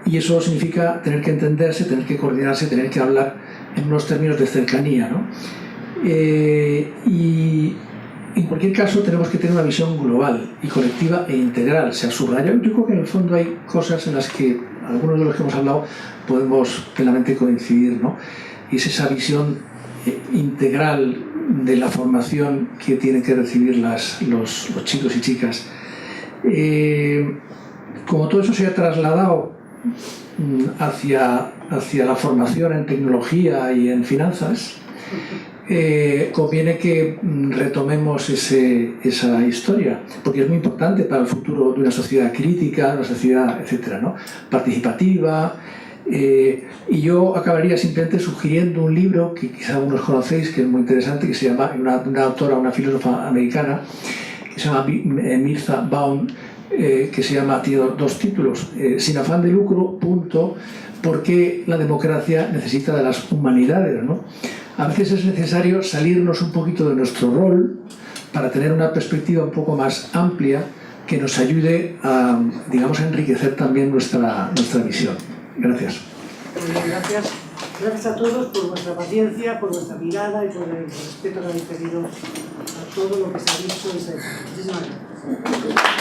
Y eso significa tener que entenderse, tener que coordinarse, tener que hablar en unos términos de cercanía, ¿no? Y en cualquier caso tenemos que tener una visión global y colectiva e integral. Se ha subrayado. Yo creo que en el fondo hay cosas en las que algunos de los que hemos hablado podemos plenamente coincidir, ¿no? Y es esa visión integral de la formación que tienen que recibir los chicos y chicas. Como todo eso se ha trasladado hacia la formación en tecnología y en finanzas, conviene que retomemos esa historia, porque es muy importante para el futuro de una sociedad crítica, una sociedad, etcétera, ¿no? Participativa. Y yo acabaría simplemente sugiriendo un libro que quizá algunos conocéis, que es muy interesante, que se llama, una autora, una filósofa americana, que se llama Mirza Baum, que se llama, tiene 2 títulos, Sin afán de lucro, ¿por qué la democracia necesita de las humanidades, ¿no? A veces es necesario salirnos un poquito de nuestro rol para tener una perspectiva un poco más amplia que nos ayude a, digamos, a enriquecer también nuestra visión. Gracias. Gracias a todos por vuestra paciencia, por vuestra mirada y por el respeto que habéis tenido a todo lo que se ha dicho y se ha hecho. Muchísimas gracias.